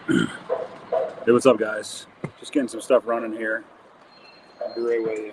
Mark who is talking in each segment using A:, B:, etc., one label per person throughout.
A: Hey, what's up, guys? Just getting some stuff running here. I'll be right with you.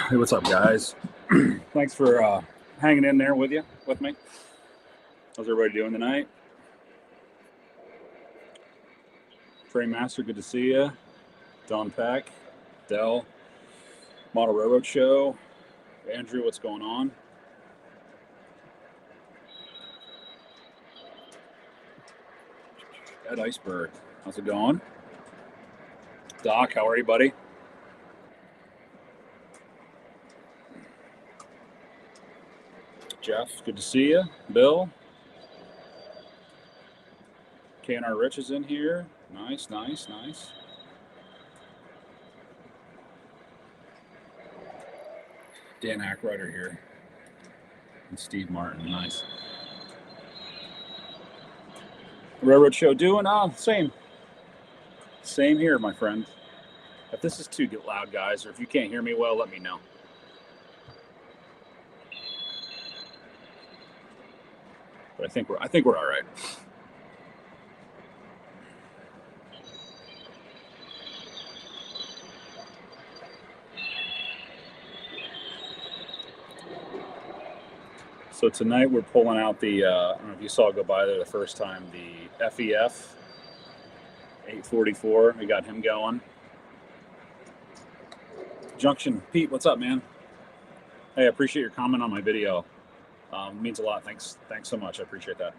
A: Hey, what's up, guys? Thanks for hanging in there with me. How's everybody doing tonight? Frame Master, good to see you. Don Peck, Dell, Model Railroad Show. Andrew, what's going on? Ed Iceberg, how's it going? Doc, how are you, buddy? Jeff, good to see you. Bill, K&R Rich is in here. Nice. Dan Ackrider here. And Steve Martin, nice. Railroad Show doing? Same here, my friend. If this is too loud, guys, or if you can't hear me well, let me know. But I think we're all right. So tonight we're pulling out the, I don't know if you saw it go by there the first time, the FEF 844. We got him going. Junction, Pete, what's up, man? Hey, I appreciate your comment on my video. Means a lot. Thanks so much. I appreciate that.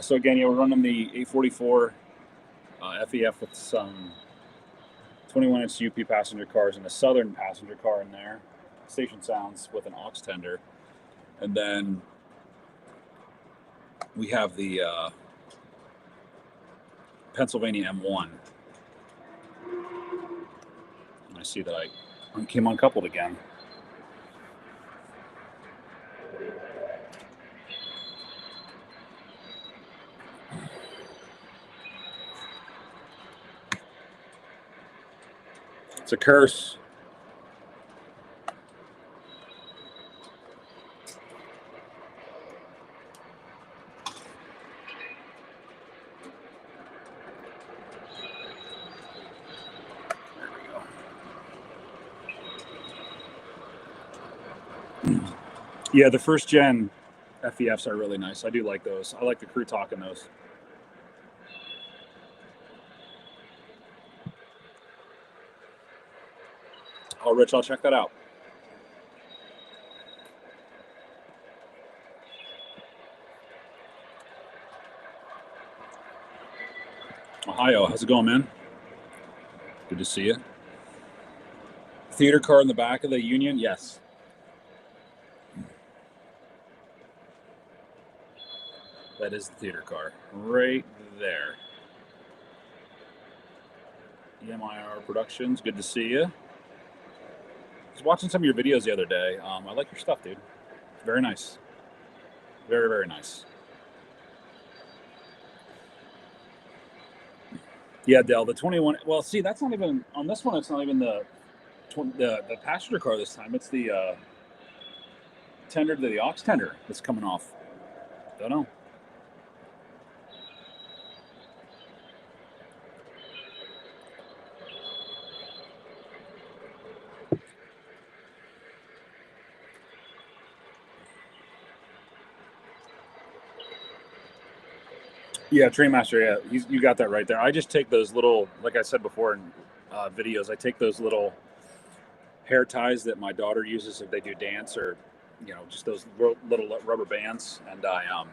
A: So again, we're running the 844 FEF with some 21-inch UP passenger cars and a Southern passenger car in there. Station sounds with an aux tender. And then we have the Pennsylvania M1. And I see that I came uncoupled again. It's a curse. Yeah, the first gen FEFs are really nice. I do like those. I like the crew talk in those. Oh, Rich, I'll check that out. Ohio, how's it going, man? Good to see you. theater car in the back of the Union? Yes. That is the theater car right there. EMIR Productions, good to see you. I was watching some of your videos the other day. I like your stuff, dude. Very nice. Very, very nice. Yeah, Dell, the 21. Well, see, that's not even on this one. It's not even the passenger car this time. It's the tender to the aux tender that's coming off. Don't know. Yeah, Trainmaster. Yeah, you got that right there. I just take those little, like I said before in videos, I take those little hair ties that my daughter uses if they do dance, or just those little rubber bands, and I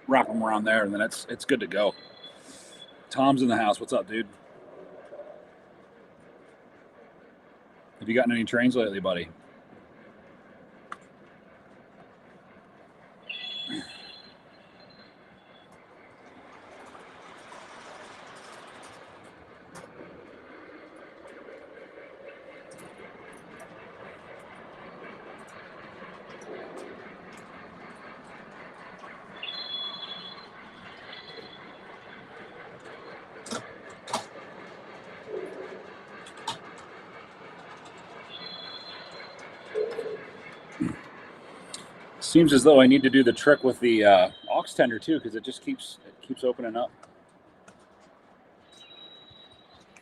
A: wrap them around there, and then it's good to go. Tom's in the house. What's up, dude? Have you gotten any trains lately, buddy? Seems as though I need to do the trick with the aux tender too, because it just keeps opening up.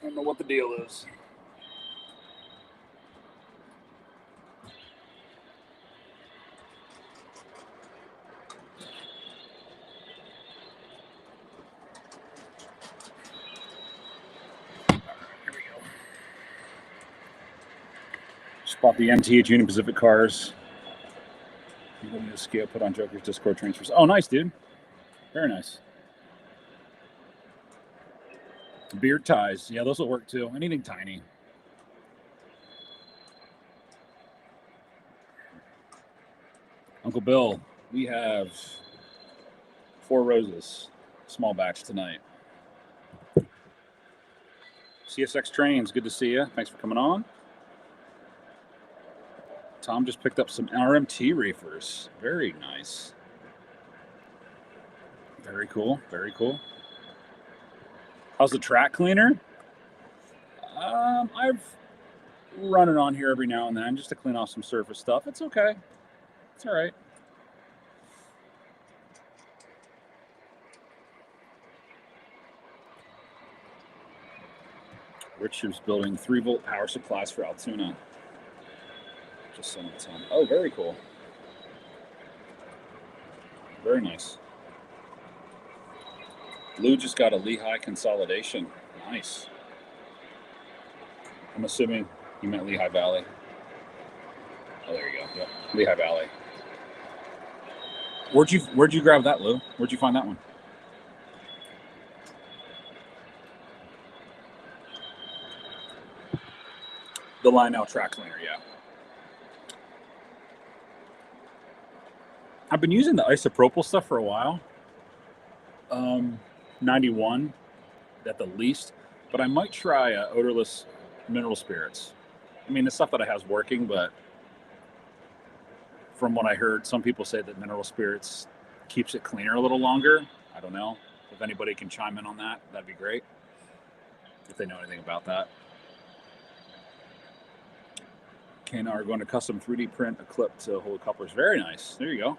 A: I don't know what the deal is. Here we go. Just bought the MTH Union Pacific cars. The scale put on Joker's Discord transfers. Oh, nice, dude. Very nice. Beard ties. Yeah, those will work too. Anything tiny. Uncle Bill, we have 4 roses, small batch tonight. CSX Trains, good to see you. Thanks for coming on. Tom just picked up some RMT reefers. Very nice. Very cool. Very cool. How's the track cleaner? I've run it on here every now and then just to clean off some surface stuff. It's okay. It's all right. Richard's building 3-volt power supplies for Altoona. Just sent it to him. Oh, very cool. Very nice. Lou just got a Lehigh consolidation. Nice. I'm assuming you meant Lehigh Valley. Oh, there you go. Yep, Lehigh Valley. Where'd you grab that, Lou? Where'd you find that one? The Lionel track cleaner, yeah. I've been using the isopropyl stuff for a while. 91 at the least, but I might try odorless mineral spirits. I mean, the stuff that I have is working, but from what I heard, some people say that mineral spirits keeps it cleaner a little longer. I don't know. If anybody can chime in on that, that'd be great. If they know anything about that. KNR going to custom 3D print a clip to hold couplers. Very nice. There you go.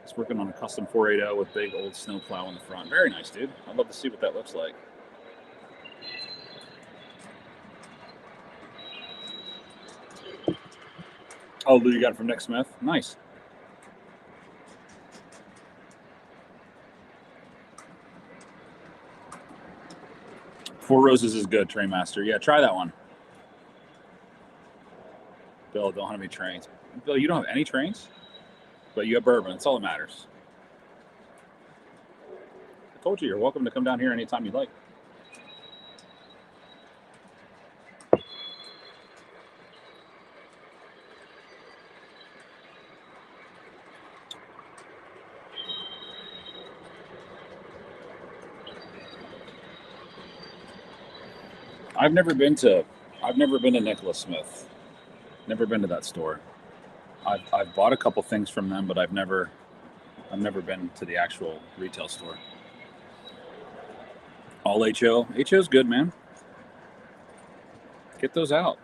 A: He's working on a custom 480 with big old snow plow in the front. Very nice, dude. I'd love to see what that looks like. Oh, Lou, you got it from Nick Smith? Nice. Four Roses is good, Trainmaster. Yeah, try that one. Bill, don't have any trains. Bill, you don't have any trains? But you have bourbon. That's all that matters. I told you, you're welcome to come down here anytime you'd like. I've never been to Nicholas Smith. Never been to that store. I've bought a couple things from them, but I've never been to the actual retail store. All HO. HO's good, man. Get those out.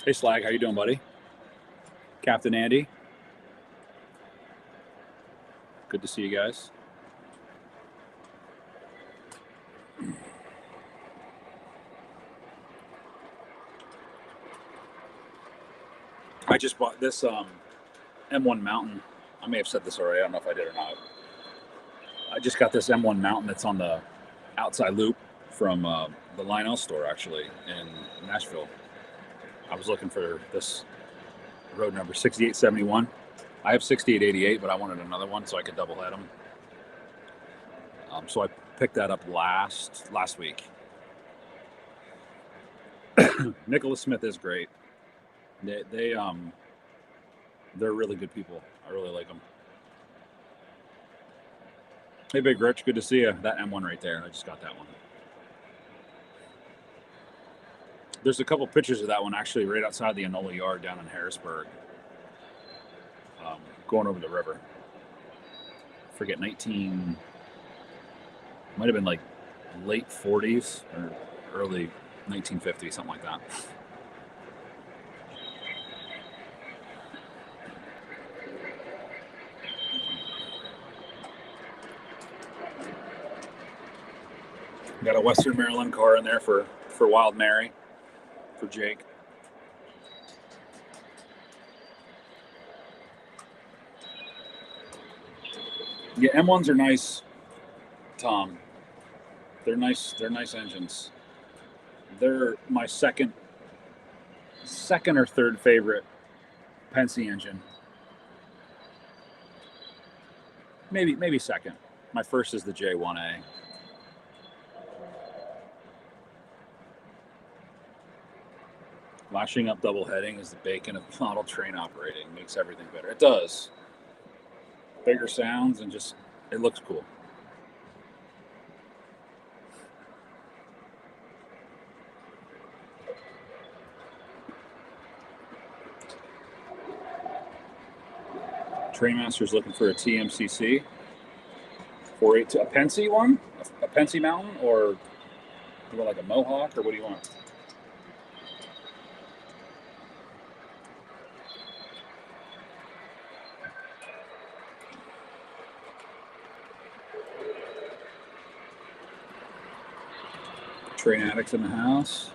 A: Hey Slag, how you doing, buddy? Captain Andy. Good to see you guys. I just bought this M1 Mountain. I may have said this already. I don't know if I did or not. I just got this M1 Mountain that's on the outside loop from the Lionel store, actually, in Nashville. I was looking for this road number 6871. I have 6888, but I wanted another one so I could double head them. So I picked that up last week. Nicholas Smith is great. They're really good people. I really like them. Hey, Big Rich, good to see you. That M1 right there. I just got that one. There's a couple pictures of that one actually right outside the Enola Yard down in Harrisburg, going over the river. I forget, might have been like late 40s or early 1950s, something like that. Got a Western Maryland car in there for Wild Mary, for Jake. Yeah, M1s are nice, Tom. They're nice engines. They're my second or third favorite Penske engine. Maybe second. My first is the J1A. Lashing up double heading is the bacon of model train operating. Makes everything better. It does. Bigger sounds and just, it looks cool. Trainmaster's looking for a TMCC 482, a Penske one, a Penske Mountain, or you want like a Mohawk, or what do you want? Train addicts in the house.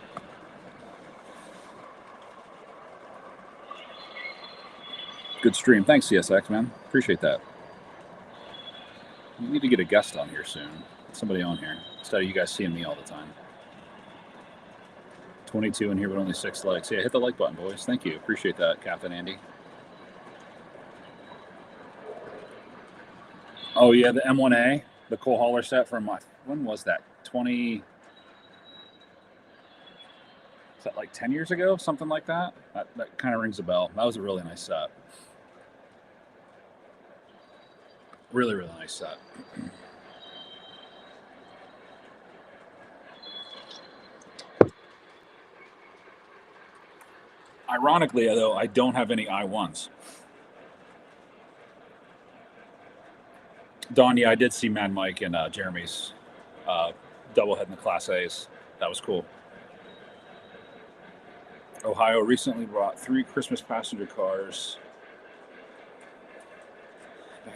A: Good stream. Thanks, CSX, man. Appreciate that. We need to get a guest on here soon. Somebody on here instead of you guys seeing me all the time. 22 in here, but only 6 likes. Yeah, hit the like button, boys. Thank you. Appreciate that, Captain Andy. Oh, yeah, the M1A, the Cole Hauler set from, when was that? 20... Is that like 10 years ago? Something like that? That kind of rings a bell. That was a really nice set. Really, really nice set. Ironically, though, I don't have any I1s. Don, yeah, I did see Mad Mike and Jeremy's doublehead in the Class A's. That was cool. Ohio recently brought 3 Christmas passenger cars.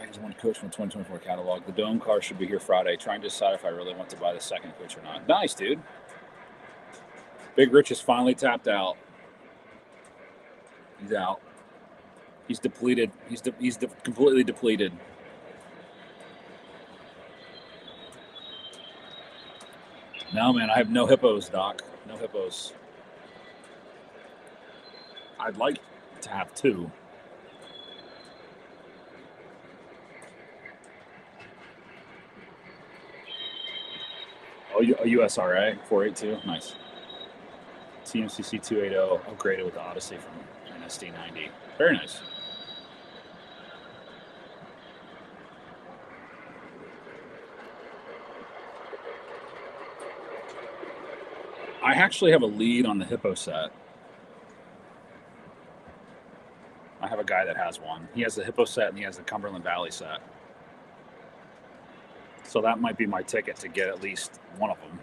A: I just one coach from the 2024 catalog. The Dome car should be here Friday. Trying to decide if I really want to buy the second coach or not. Nice, dude. Big Rich is finally tapped out. He's out. He's depleted. He's completely depleted. No, man, I have no hippos, Doc. No hippos. I'd like to have 2. Oh, a USRA 482, nice. TMCC 280 upgraded with the Odyssey from an SD90. Very nice. I actually have a lead on the Hippo set. I have a guy that has one. He has the Hippo set and he has the Cumberland Valley set. So that might be my ticket to get at least one of them.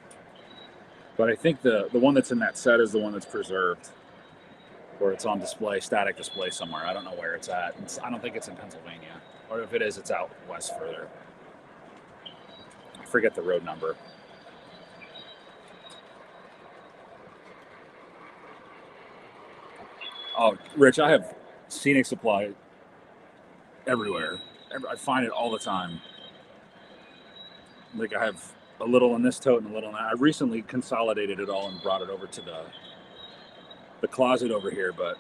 A: But I think the one that's in that set is the one that's preserved, or it's on display, static display somewhere. I don't know where it's at. I don't think it's in Pennsylvania. Or if it is, it's out west further. I forget the road number. Oh, Rich, I have Scenic Supply everywhere. I find it all the time. Like I have a little in this tote and a little in that. I recently consolidated it all and brought it over to the closet over here, but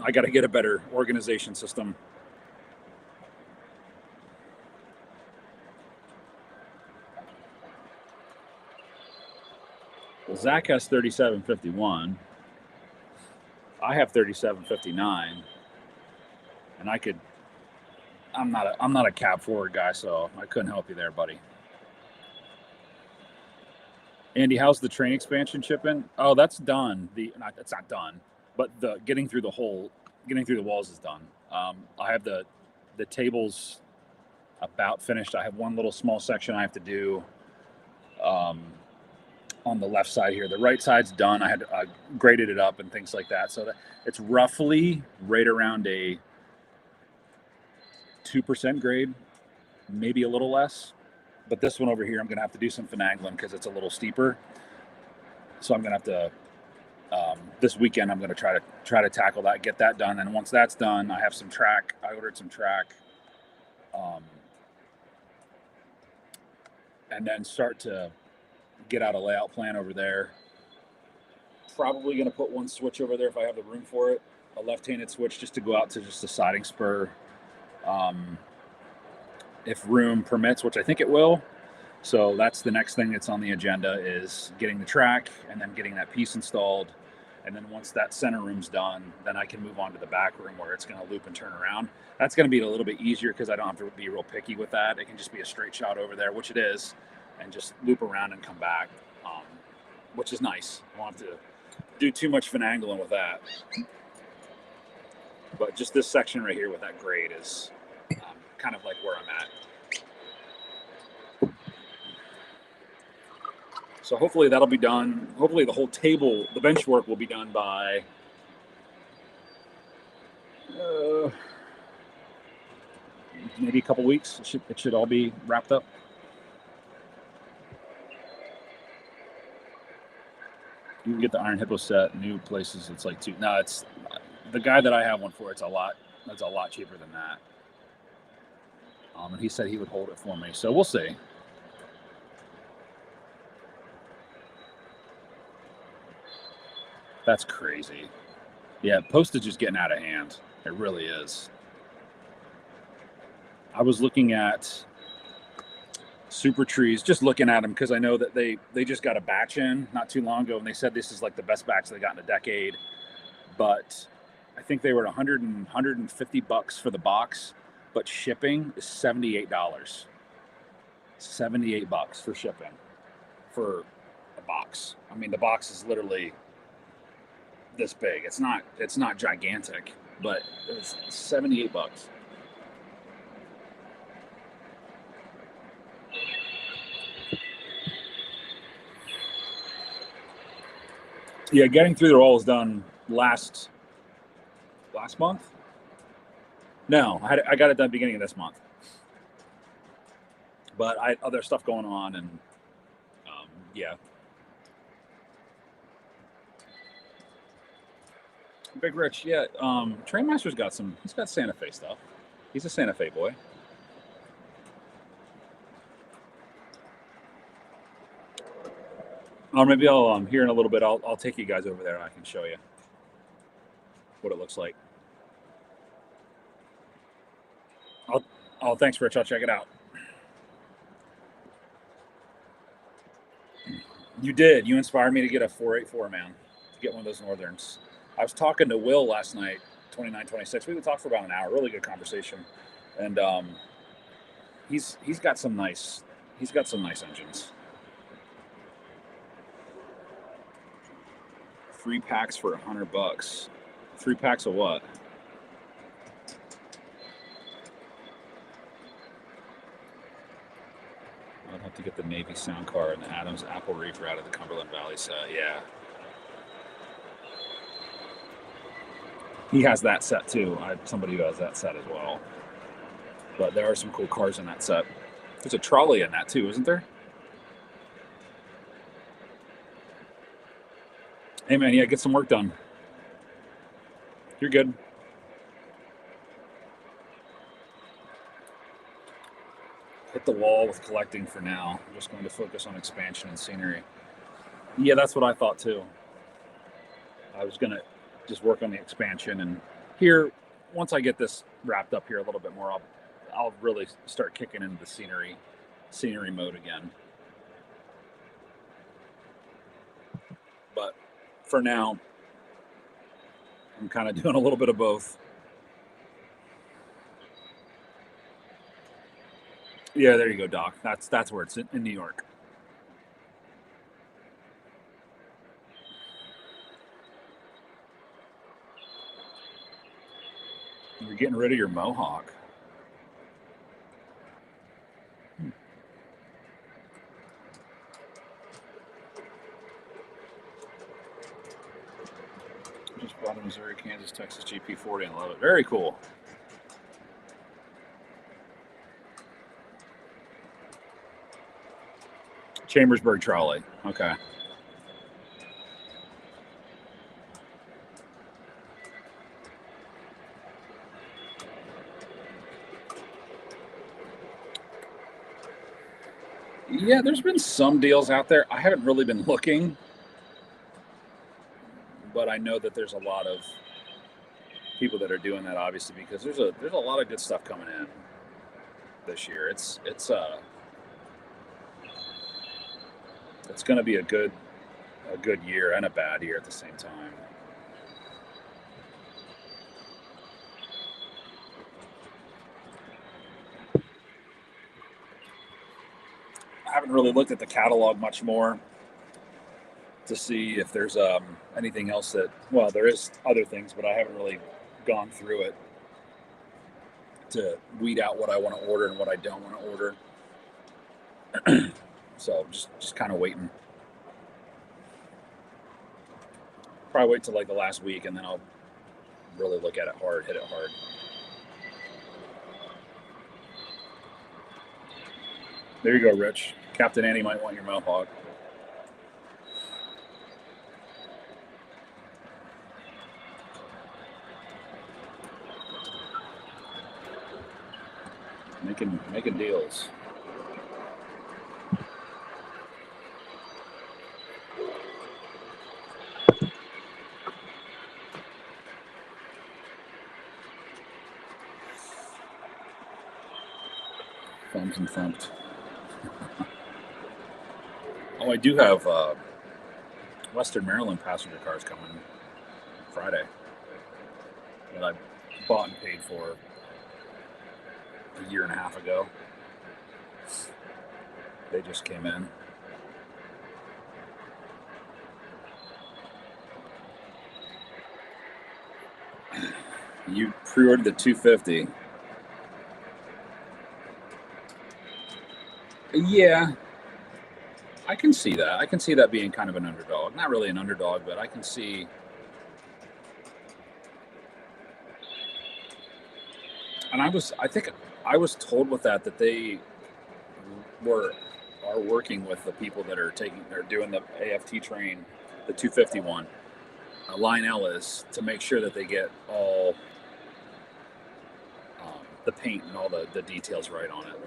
A: I got to get a better organization system. Well, Zach has 3751. I have 3759, and I'm not a cab forward guy, so I couldn't help you there, buddy. Andy, how's the train expansion shipping? Oh, that's done. It's not done, but the getting through the walls is done. I have the tables about finished. I have one little small section I have to do on the left side here. The right side's done. I had graded it up and things like that, so that it's roughly right around a 2% grade, maybe a little less. But this one over here, I'm going to have to do some finagling because it's a little steeper. So I'm going to have to, this weekend, I'm going to try to tackle that, get that done. And once that's done, I have some track. I ordered some track. And then start to get out a layout plan over there. Probably going to put one switch over there if I have the room for it. A left-handed switch just to go out to just a siding spur. If room permits, which I think it will. So that's the next thing that's on the agenda is getting the track and then getting that piece installed. And then once that center room's done, then I can move on to the back room where it's going to loop and turn around. That's going to be a little bit easier because I don't have to be real picky with that. It can just be a straight shot over there, which it is, and just loop around and come back, which is nice. I won't have to do too much finagling with that. But just this section right here with that grade is kind of like where I'm at. So hopefully that'll be done. Hopefully the whole table, the bench work will be done by maybe a couple weeks. It should all be wrapped up. You can get the Iron Hippo set, new places. It's like two. No, it's the guy that I have one for. That's a lot cheaper than that. And he said he would hold it for me. So we'll see. That's crazy. Yeah, postage is getting out of hand. It really is. I was looking at Super Trees, just looking at them because I know that they just got a batch in not too long ago, and they said this is like the best batch they got in a decade. But I think they were $150 for the box, but shipping is $78. $78 for shipping for a box. I mean, the box is literally this big. It's not gigantic, but it's $78. Yeah, getting through the roll was done last month. No, I got it done beginning of this month. But I had other stuff going on, and yeah. Big Rich, yeah. Trainmaster's got he's got Santa Fe stuff. He's a Santa Fe boy. Or maybe I'll here in a little bit. I'll take you guys over there and I can show you what it looks like. Thanks, Rich. I'll check it out. You did. You inspired me to get a 484, man. To get one of those Northerns. I was talking to Will last night, 2926. We would talk for about an hour. Really good conversation, and he's got some nice engines. 3 packs for $100. 3 packs of what? I'd have to get the Navy Sound Car and the Adams Apple Reefer out of the Cumberland Valley set. Yeah. He has that set too. I have somebody who has that set as well. But there are some cool cars in that set. There's a trolley in that too, isn't there? Hey man, yeah, get some work done. You're good. Hit the wall with collecting for now. I'm just going to focus on expansion and scenery. Yeah, that's what I thought too. I was going to just work on the expansion, and here, once I get this wrapped up here a little bit more, I'll really start kicking into the scenery mode again. But for now, I'm kind of doing a little bit of both. Yeah, there you go, Doc. That's where it's in New York. You're getting rid of your mohawk. Just bought a Missouri, Kansas, Texas GP40 and love it. Very cool. Chambersburg trolley. Okay. Yeah, there's been some deals out there. I haven't really been looking, but I know that there's a lot of people that are doing that, obviously, because there's a lot of good stuff coming in this year. It's going to be a good year and a bad year at the same time. I haven't really looked at the catalog much more to see if there's anything else that, well, there is other things, but I haven't really gone through it to weed out what I want to order and what I don't want to order. So just kind of waiting. Probably wait till like the last week, and then I'll really look at it hard, hit it hard. There you go, Rich. Captain Annie might want your mohawk. Making deals. Thumbs and thumped. Oh, I do have Western Maryland passenger cars coming Friday that I bought and paid for a year and a half ago. They just came in. You pre-ordered the 250. Yeah, I can see that. I can see that being kind of an underdog. Not really an underdog, but I can see. And I think I was told with that they are working with the people that are doing the AFT train, the 251. Lionel is, to make sure that they get all the paint and all the details right on it,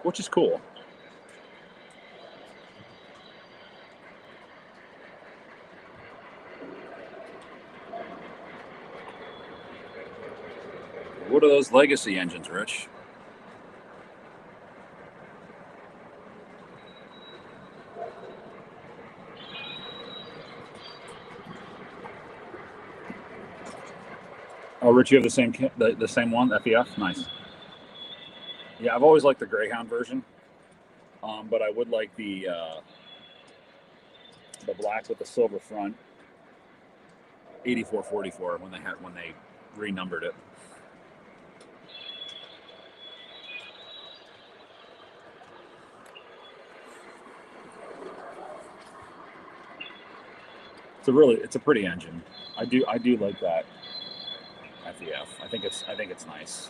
A: which is cool. What are those legacy engines, Rich? Oh, Rich, you have the same one, FEF? Nice. Yeah, I've always liked the Greyhound version, but I would like the black with the silver front. 8444 when they renumbered it. It's a pretty engine. I do like that FEF. I think it's nice.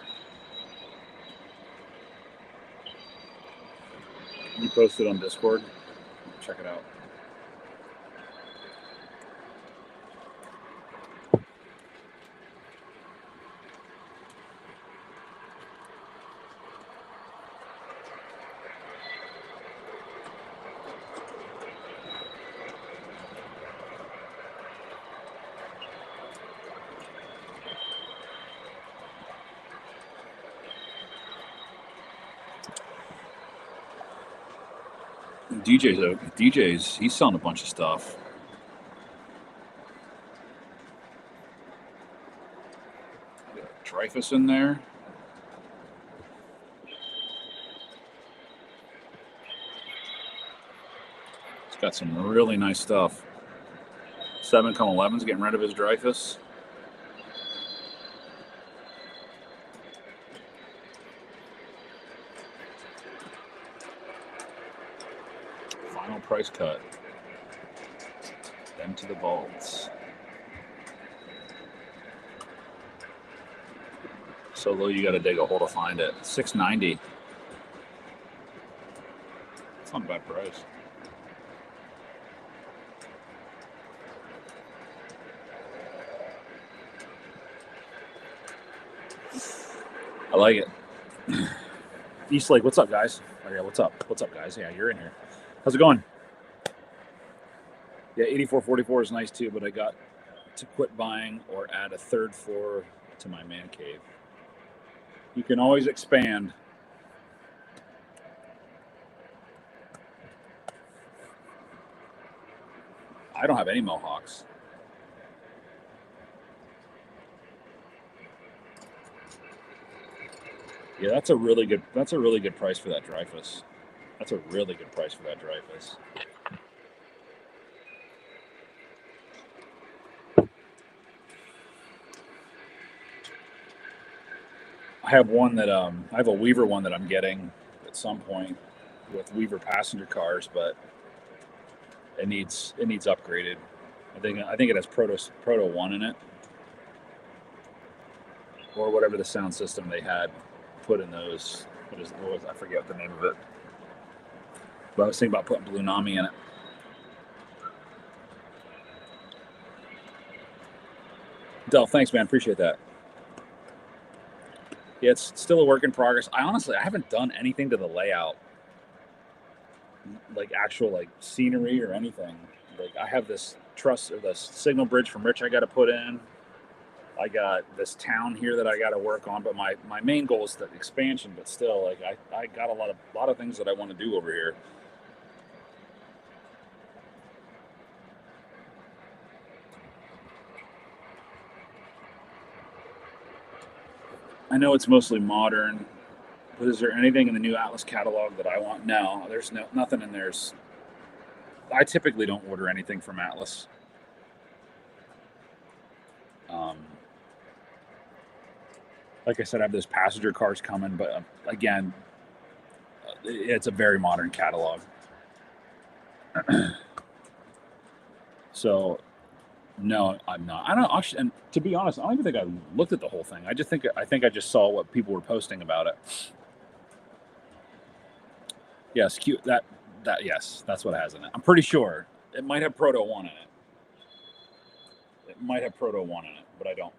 A: You post it on Discord. Check it out. DJ's he's selling a bunch of stuff. Dreyfus in there. It's got some really nice stuff. 7,11's getting rid of his Dreyfus. Final price cut. Them to the vaults. So low you got to dig a hole to find it. $690. It's not a bad price. I like it. East Lake, what's up, guys? Oh yeah, what's up? What's up, guys? Yeah, you're in here. How's it going? Yeah, 8444 is nice too, but I got to quit buying or add a third floor to my man cave. You can always expand. I don't have any Mohawks. Yeah, that's a really good price for that Dreyfus. That's a really good price for that Dreyfus. I have one that I have a Weaver one that I'm getting at some point with Weaver passenger cars, but it needs upgraded. I think it has Proto 1 in it, or whatever the sound system they had put in those. I forget the name of it. But I was thinking about putting Blue Nami in it. Del, thanks, man. Appreciate that. Yeah, it's still a work in progress. I haven't done anything to the layout, like actual scenery or anything. Like I have this truss or the signal bridge from Rich I got to put in. I got this town here that I got to work on, but my main goal is the expansion. But still, I got a lot of things that I want to do over here. I know it's mostly modern, but is there anything in the new Atlas catalog that I want? No, there's nothing in there. I typically don't order anything from Atlas. Like I said, I have those passenger cars coming, but again, it's a very modern catalog. So, no, I'm not. I don't actually, and to be honest, I don't even think I looked at the whole thing. I think I just saw what people were posting about it. Yes, cute. Yes, that's what it has in it. I'm pretty sure it might have Proto 1 in it. It might have Proto 1 in it, but I don't.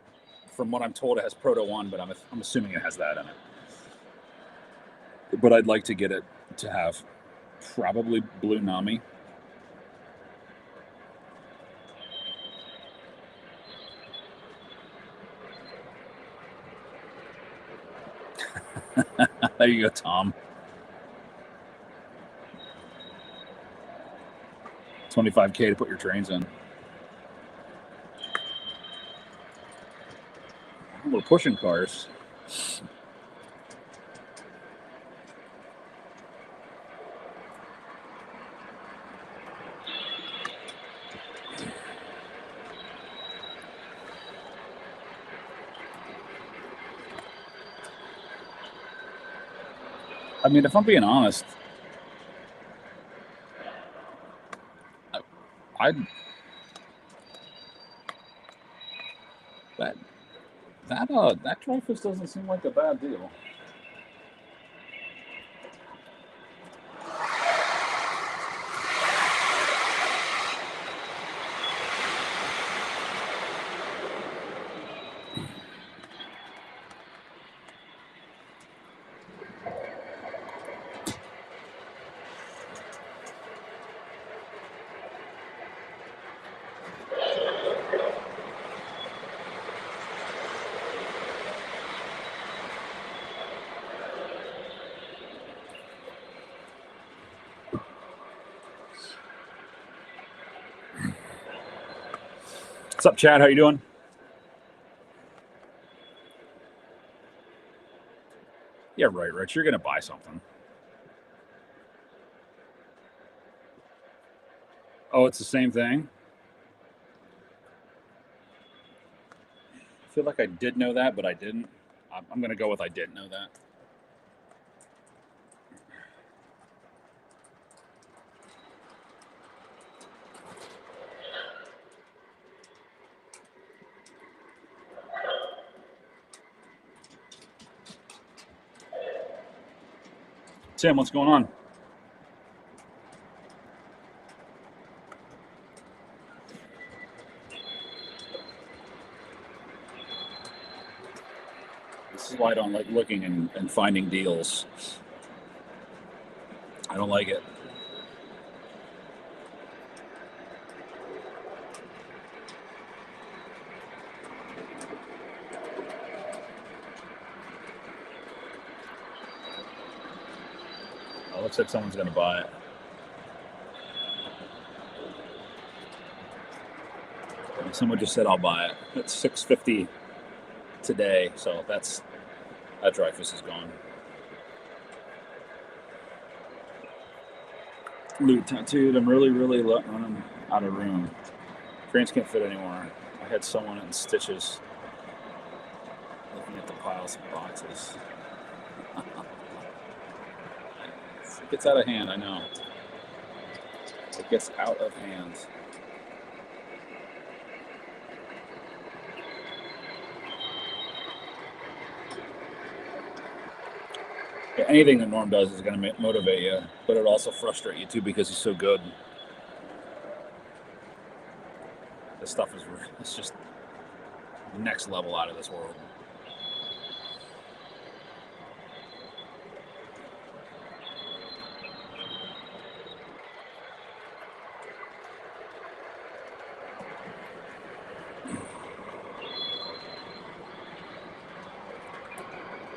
A: From what I'm told, it has Proto 1, but I'm assuming it has that in it. But I'd like to get it to have probably Blue Nami. There you go, Tom. 25K to put your trains in. We're pushing cars. I mean, if I'm being honest, I that that Dreyfus doesn't seem like a bad deal. What's up, Chad? How you doing? Yeah, right, Rich. You're gonna buy something. Oh, it's the same thing. I feel like I did know that, but I didn't. I'm gonna go with I didn't know that. Tim, what's going on? This is why I don't like looking and finding deals. I don't like it. Oh, looks like someone's gonna buy it. Someone just said I'll buy it. It's $6.50 today, so that Dreyfus is gone. Loot tattooed. I'm really running out of room. Frames can't fit anymore. I had someone in stitches looking at the piles of boxes. It gets out of hand, I know. It gets out of hand. Yeah, anything that Norm does is going to motivate you, but it also frustrate you too because he's so good. This stuff is it's just next level out of this world.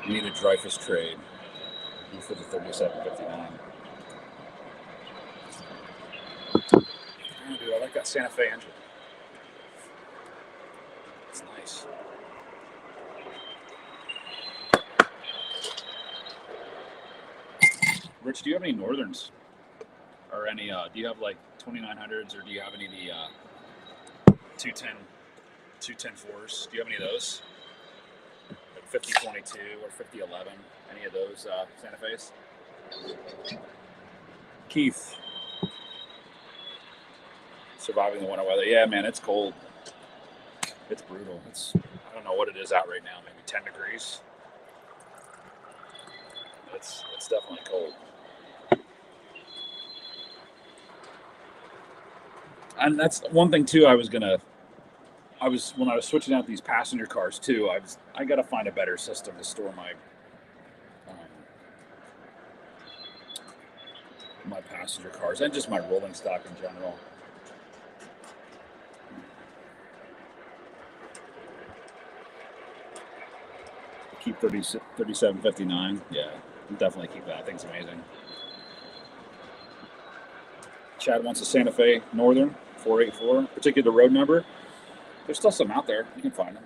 A: You need a Dreyfus trade for the 37.59. Oh, dude, I like that Santa Fe engine. It's nice. Rich, do you have any Northerns? Or any, do you have like 2900s, or do you have any of the 210 4s? Do you have any of those? Like 5022 or 5011? Any of those Santa Fe's? Keith. Surviving the winter weather. Yeah, man, it's cold. It's brutal. I don't know what it is out right now, maybe 10 degrees. It's definitely cold. And that's one thing too. When I was switching out these passenger cars too, I got to find a better system to store my passenger cars and just my rolling stock in general. Keep 37.59. Yeah, definitely keep that. I think it's amazing. Chad wants a Santa Fe Northern 484, particularly the road number. There's still some out there. You can find them.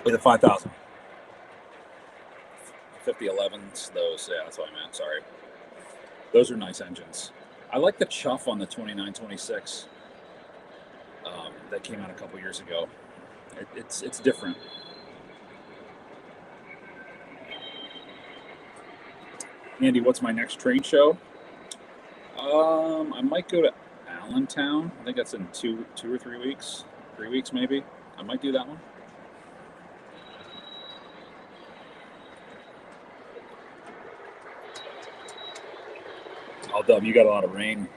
A: With a 5,000. 5011s, those, yeah, that's what I meant. Sorry. Those are nice engines. I like the chuff on the 2926 that came out a couple years ago. It's different. Andy, what's my next trade show? I might go to Allentown. I think that's in two or 3 weeks. 3 weeks maybe. I might do that one. Oh, Dub, you got a lot of rain.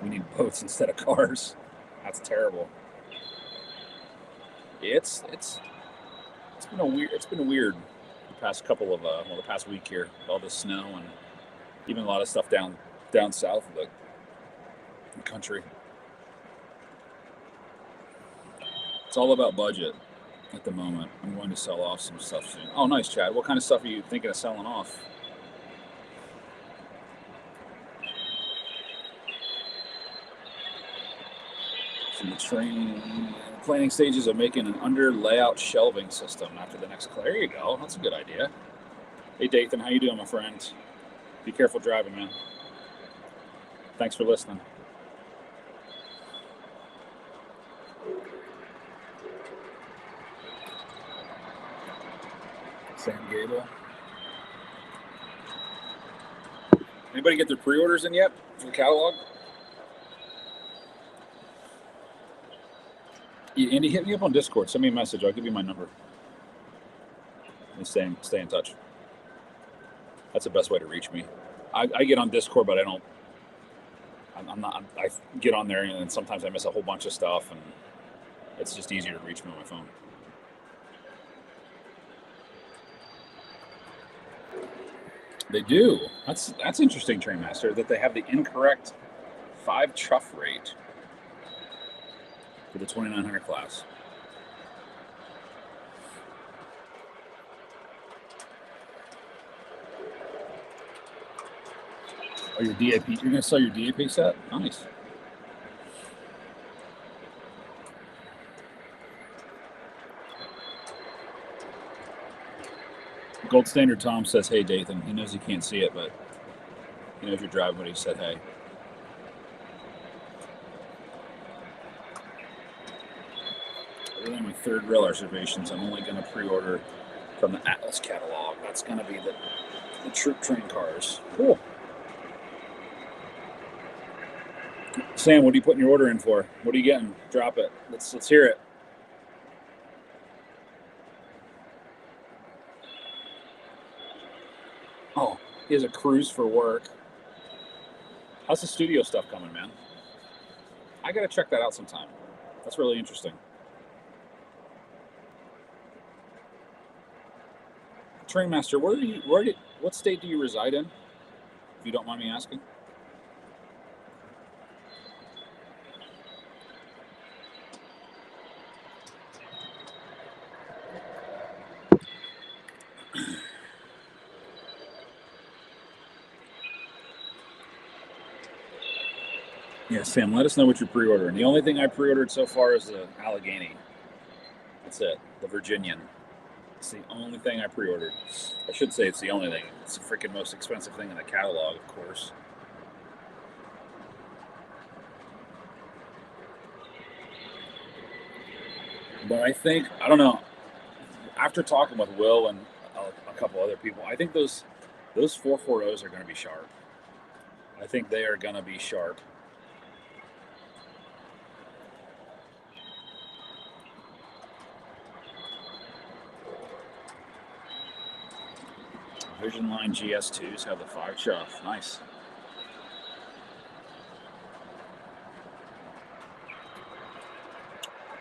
A: We need boats instead of cars. That's terrible. It's been weird the past couple of the past week here. All the snow and even a lot of stuff down south of the country. It's all about budget at the moment. I'm going to sell off some stuff soon. Oh, nice, Chad. What kind of stuff are you thinking of selling off? In the planning stages of making an under layout shelving system after the next. There you go. That's a good idea. Hey, Dathan, how you doing, my friend? Be careful driving, man. Thanks for listening. Sam Gable. Anybody get their pre-orders in yet for the catalog? Andy, hit me up on Discord. Send me a message. I'll give you my number. And stay in touch. That's the best way to reach me. I get on Discord, but I get on there and sometimes I miss a whole bunch of stuff, and it's just easier to reach me on my phone. They do. That's interesting, Trainmaster, that they have the incorrect 5 chuff rate for the 2900 class. Oh, your DAP. You're going to sell your DAP set? Nice. Gold Standard Tom says, hey, Dathan. He knows he can't see it, but he knows you're driving when he said, hey. Other than my third rail reservations, I'm only going to pre-order from the Atlas catalog. That's going to be the troop train cars. Cool. Sam, what are you putting your order in for? What are you getting? Drop it. Let's hear it. Oh, he has a cruise for work. How's the studio stuff coming, man? I got to check that out sometime. That's really interesting. Trainmaster, what state do you reside in? If you don't mind me asking. Yeah, Sam, let us know what you're pre-ordering. The only thing I pre-ordered so far is the Allegheny. That's it, the Virginian. It's the only thing I pre-ordered. I should say it's the only thing. It's the freaking most expensive thing in the catalog, of course. But I think, I don't know, after talking with Will and a couple other people, I think those 440s are going to be sharp. I think they are going to be sharp. Vision Line GS2s have the 5 chuff. Nice.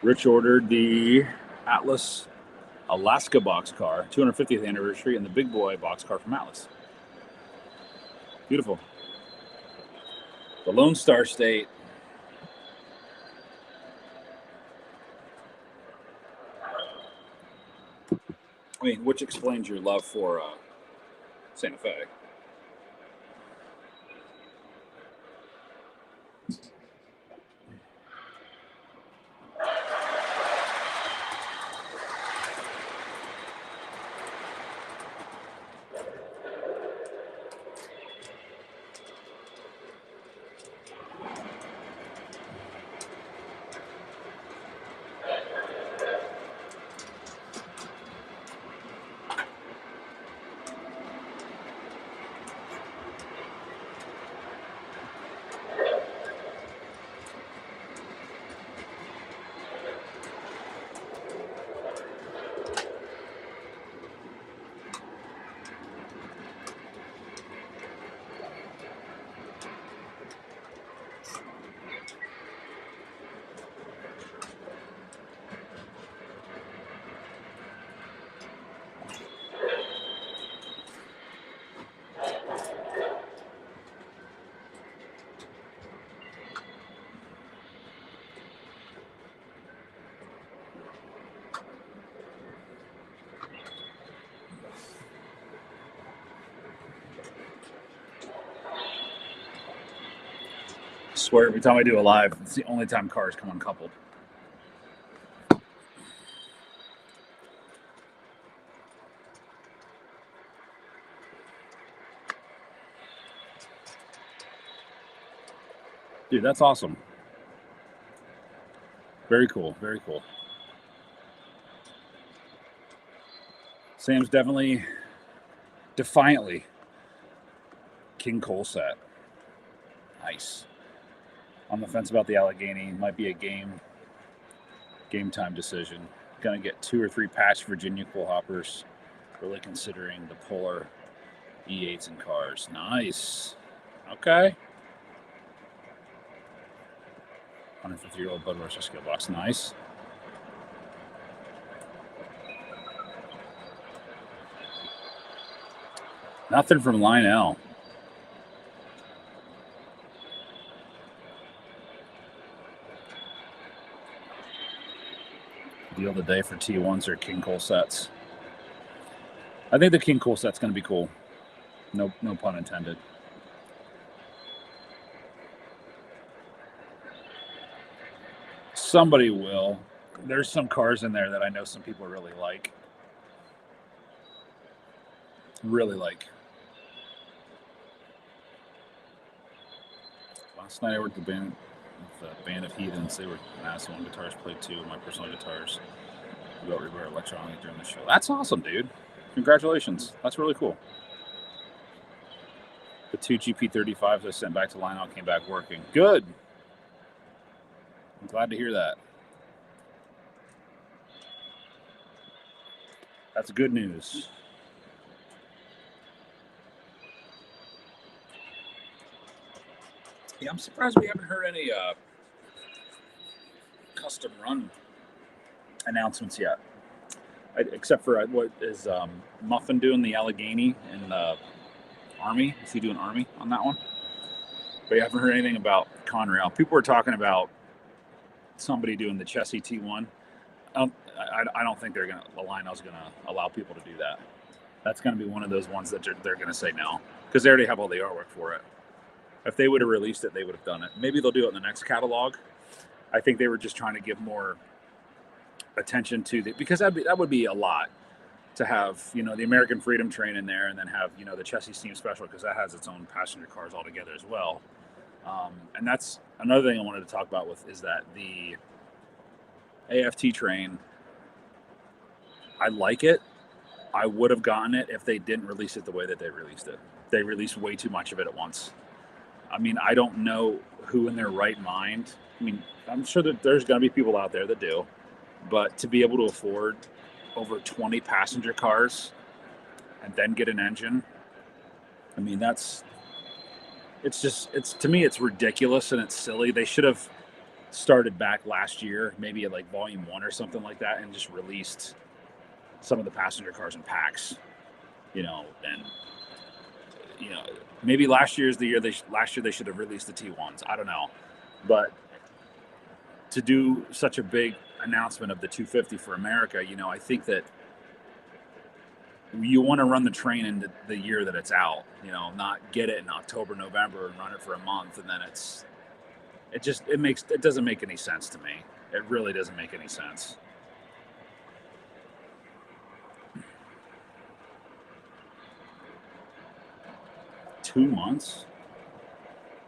A: Rich ordered the Atlas Alaska boxcar, 250th anniversary, and the big boy boxcar from Atlas. Beautiful. The Lone Star State. I mean, which explains your love for Santa Fe. swear every time I do a live, it's the only time cars come uncoupled. Dude, that's awesome. Very cool. Very cool. Sam's definitely, defiantly, King Cole set. Nice. On the fence about the Allegheny. Might be a game time decision. Gonna get 2 or 3 patch Virginia cool hoppers. Really considering the Polar E8s and cars. Nice. Okay. 150-year-old Budweiser skill box. Nice. Nothing from Lionel. Deal of the day for T1s or King Cole sets. I think the King Cole set's going to be cool. No pun intended. Somebody will. There's some cars in there that I know some people really like. Last night I worked with the band of Heathens. They were nice. One guitars played 2 of my personal guitars. We got reverb electronically during the show. That's awesome, dude. Congratulations. That's really cool. The 2 GP35s I sent back to Lionel came back working. Good. I'm glad to hear that. That's good news. Yeah, I'm surprised we haven't heard any custom run announcements yet. Except for what is Muffin doing the Allegheny and Army? Is he doing Army on that one? But you haven't heard anything about Conrail. People were talking about somebody doing the Chessie T1. I don't think Lionel's going to allow people to do that. That's going to be one of those ones that they're going to say no, because they already have all the artwork for it. If they would have released it, they would have done it. Maybe they'll do it in the next catalog. I think they were just trying to give more attention to because that would be a lot to have, the American Freedom Train in there, and then have, the Chessie Steam Special, because that has its own passenger cars altogether as well. And that's another thing I wanted to talk about is that the AFT train, I like it. I would have gotten it if they didn't release it the way that they released it. They released way too much of it at once. I mean, I don't know who in their right mind. I mean, I'm sure that there's going to be people out there that do. But to be able to afford over 20 passenger cars and then get an engine, I mean, to me, it's ridiculous and it's silly. They should have started back last year, maybe at like volume 1 or something like that, and just released some of the passenger cars in packs, and maybe last year they should have released the T1s. I don't know, but to do such a big announcement of the 250 for America, I think that you want to run the train into the year that it's out, not get it in October, November and run it for a month, and then it doesn't make any sense to me. It really doesn't make any sense. Two months?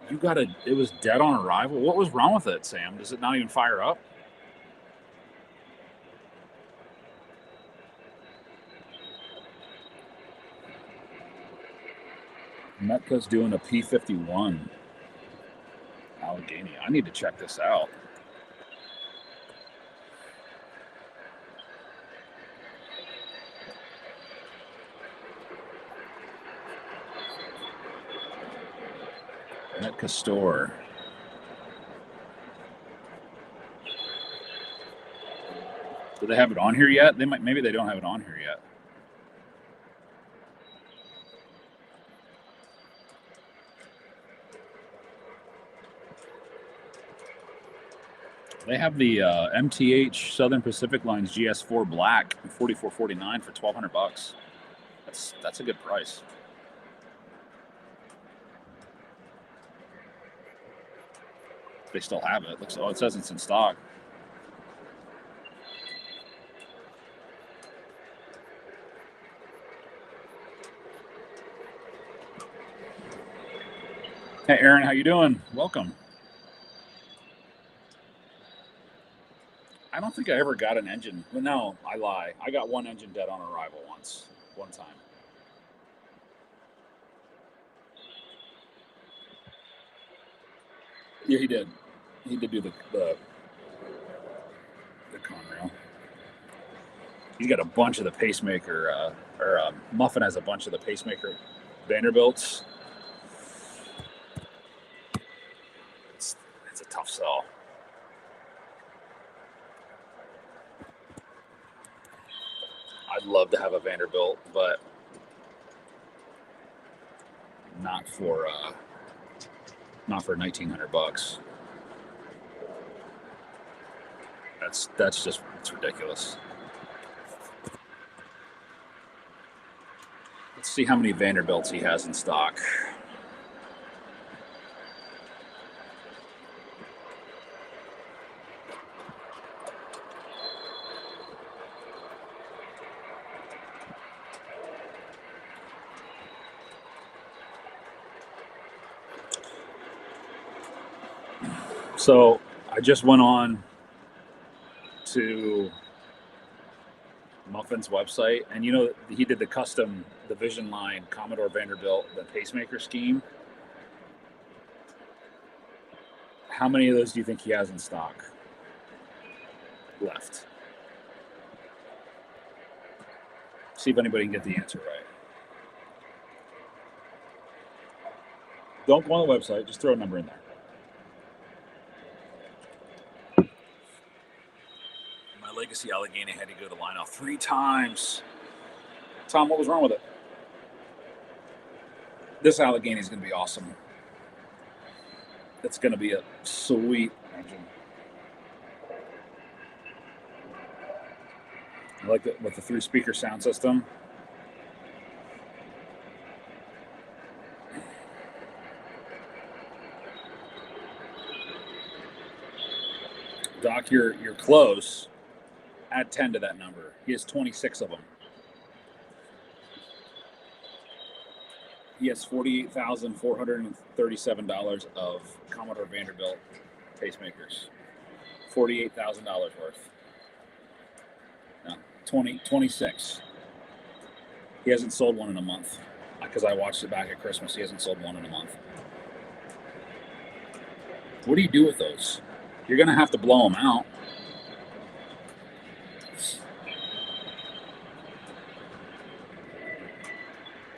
A: It was dead on arrival. What was wrong with it, Sam? Does it not even fire up? Metca's doing a P51 Allegheny. I need to check this out. Metka store. Do they have it on here yet? Maybe they don't have it on here yet. They have the MTH Southern Pacific Lines GS4 Black 4449 for $1,200. That's a good price. They still have it. Looks. Oh, it says it's in stock. Hey, Aaron, how you doing? Welcome. I don't think I ever got an engine. Well, no, I lie. I got one engine dead on arrival one time. Yeah, he did. He did do the Conrail. He's got a bunch of the pacemaker, Muffin has a bunch of the pacemaker Vanderbilts. It's a tough sell. I'd love to have a Vanderbilt, but not for $1,900. That's just, it's ridiculous. Let's see how many Vanderbilts he has in stock. So I just went on to Muffin's website, and you know, he did the custom Division line Commodore Vanderbilt, the pacemaker scheme. How many of those do you think he has in stock left? See if anybody can get the answer right. Don't go on the website, just throw a number in there. My Legacy Allegheny had to go to line off 3 times. Tom, what was wrong with it? This Allegheny is going to be awesome. It's going to be a sweet engine. I like it with the 3-speaker sound system. Doc, you're close. Add 10 to that number. He has 26 of them. He has $48,437 of Commodore Vanderbilt pacemakers. $48,000 worth. No, 26. He hasn't sold one in a month. Because I watched it back at Christmas. He hasn't sold one in a month. What do you do with those? You're going to have to blow them out.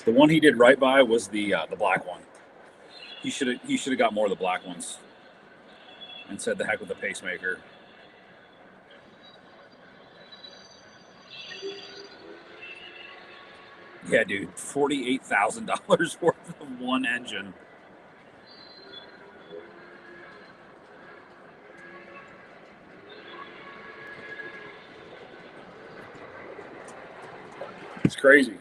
A: The one he did right by was the black one. He should have got more of the black ones and said the heck with the pacemaker. Yeah, dude, $48,000 worth of one engine. It's crazy.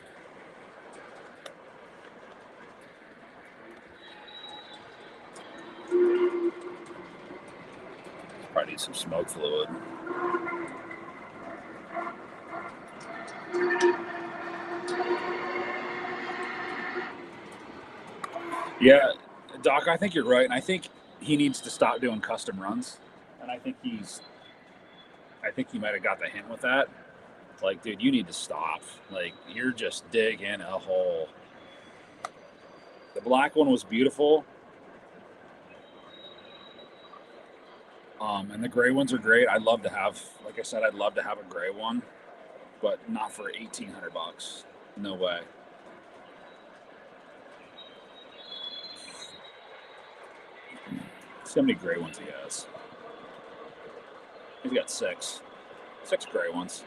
A: Probably need some smoke fluid. Yeah, Doc, I think you're right, and I think he needs to stop doing custom runs. And I think he might have got the hint with that. Like, dude, you need to stop. Like, you're just digging a hole. The black one was beautiful. And the gray ones are great. I'd love to have, like I said, I'd love to have a gray one, but not for $1,800. No way. See how many gray ones he has. He's got 6 gray ones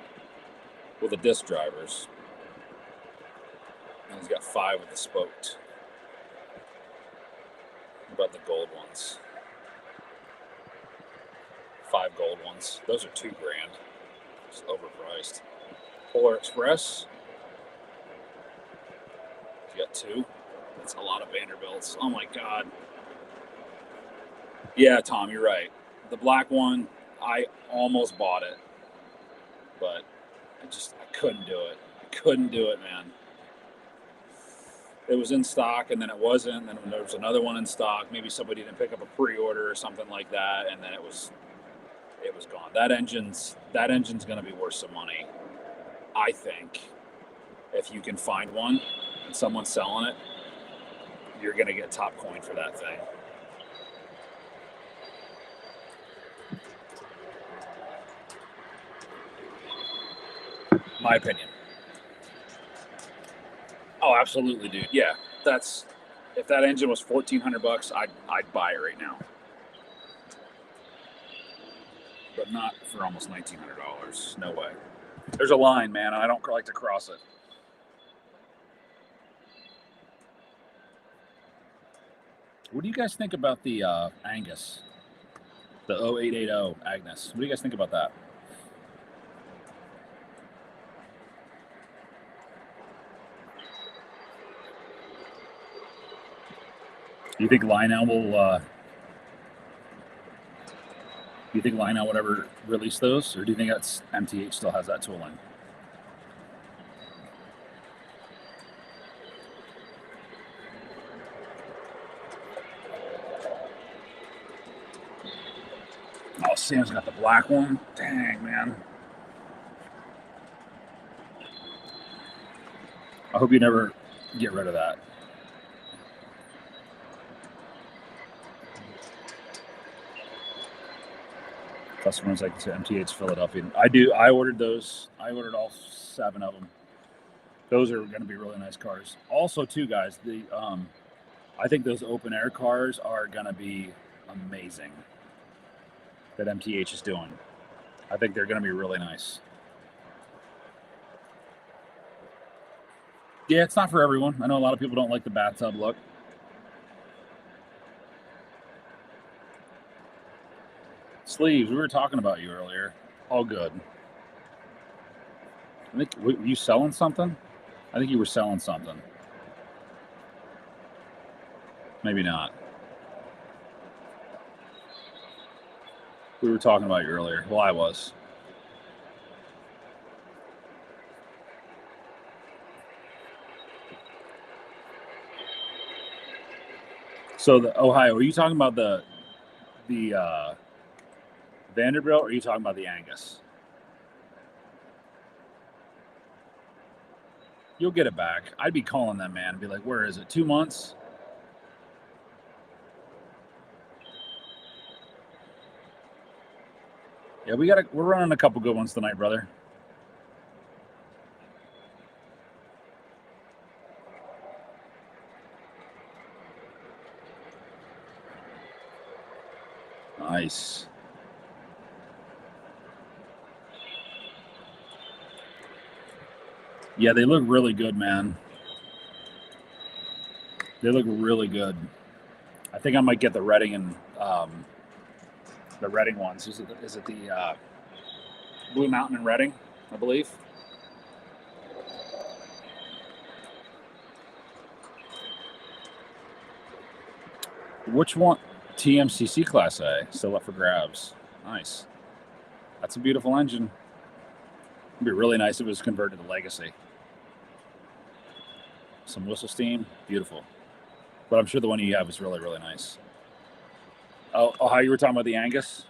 A: with the disc drivers. And he's got 5 with the spoked. What about the gold ones? 5 gold ones. Those are $2,000. It's overpriced. Polar Express. He's got 2. That's a lot of Vanderbilts. Oh my God. Yeah, Tom, you're right. The black one, I almost bought it, but I couldn't do it. I couldn't do it, man. It was in stock, and then it wasn't. And then there was another one in stock. Maybe somebody didn't pick up a pre-order or something like that, and then it was gone. That engine's going to be worth some money, I think. If you can find one and someone's selling it, you're going to get top coin for that thing. My opinion. Oh, absolutely, dude. Yeah, if that engine was $1,400, I'd buy it right now. But not for almost $1,900. No way. There's a line, man, and I don't like to cross it. What do you guys think about the Angus? The 0880 Agnes. What do you guys think about that? Do you think Lionel will? Do you think Lionel would ever release those, or do you think that's MTH still has that tooling? Oh, Sam's got the black one. Dang, man. I hope you never get rid of that. Customers like to MTH Philadelphia. I ordered those. I ordered all 7 of them. Those are going to be really nice cars. Also, too, guys, I think those open air cars are going to be amazing that MTH is doing. I think they're going to be really nice. Yeah, it's not for everyone. I know a lot of people don't like the bathtub look. Sleeves, we were talking about you earlier. All good. I think, were you selling something? I think you were selling something. Maybe not. We were talking about you earlier. Well, I was. So the Ohio, are you talking about the Vanderbilt, or are you talking about the Angus? You'll get it back. I'd be calling them, man, and be like, where is it? 2 months? Yeah, we're running a couple good ones tonight, brother. Nice. Yeah, they look really good, man. They look really good. I think I might get the Reading and the Reading ones. Is it the Blue Mountain and Reading, I believe? Which one? TMCC Class A, still up for grabs. Nice. That's a beautiful engine. It'd be really nice if it was converted to Legacy. Some whistle steam, beautiful. But I'm sure the one you have is really, really nice. Oh, how you were talking about the Angus?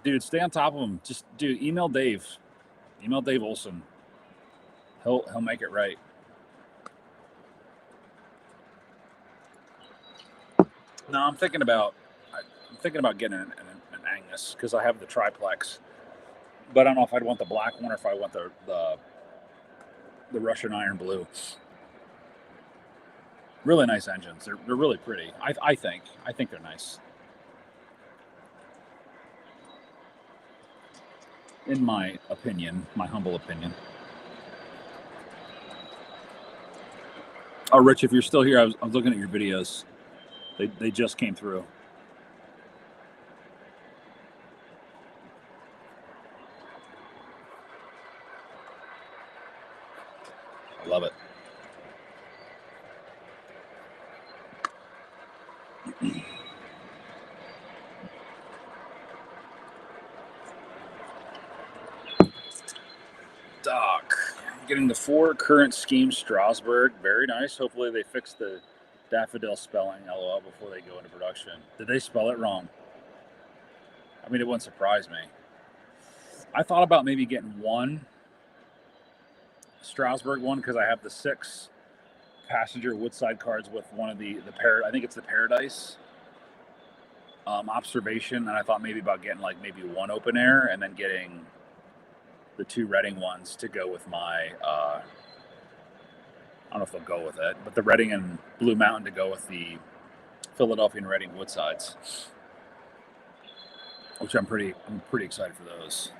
A: Dude, stay on top of them. Just, dude, email Dave. Email Dave Olson. He'll make it right. No, I'm thinking about getting an Angus because I have the triplex. But I don't know if I'd want the black one or if I want the Russian iron blue. Really nice engines. They're really pretty. I think they're nice. In my opinion, my humble opinion. Oh, Rich, if you're still here, I was looking at your videos. They just came through. I love it. Doc, getting the 4 current scheme Strasbourg. Very nice. Hopefully they fix the daffodil spelling, LOL, before they go into production. Did they spell it wrong? I mean, it wouldn't surprise me. I thought about maybe getting one Strasbourg one because I have the 6 passenger Woodside cards with one of the I think it's the Paradise observation, and I thought maybe about getting like maybe one open air and then getting the 2 Reading ones to go with my I don't know if they'll go with it, but the Reading and Blue Mountain to go with the Philadelphia and Reading Woodsides, which I'm pretty excited for those.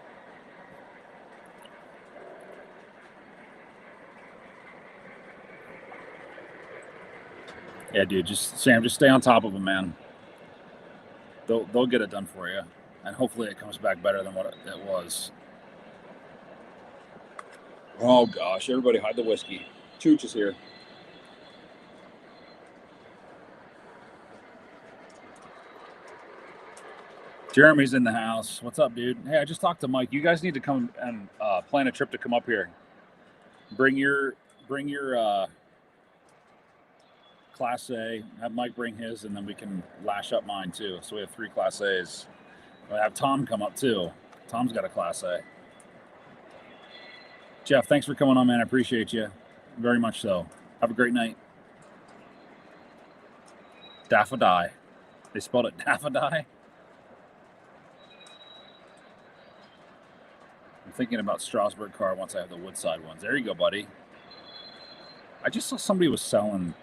A: Yeah, dude, Sam, just stay on top of them, man. They'll get it done for you, and hopefully it comes back better than what it was. Oh gosh, everybody hide the whiskey. Chooch is here. Jeremy's in the house. What's up, dude? Hey, I just talked to Mike. You guys need to come and plan a trip to come up here. Bring your Class A. Have Mike bring his, and then we can lash up mine too. So we have 3 Class A's. We'll have Tom come up too. Tom's got a Class A. Jeff, thanks for coming on, man. I appreciate you very much. So have a great night. Daffodil. They spelled it Daffodil. I'm thinking about Strasbourg car once I have the Woodside ones. There you go, buddy. I just saw somebody was selling.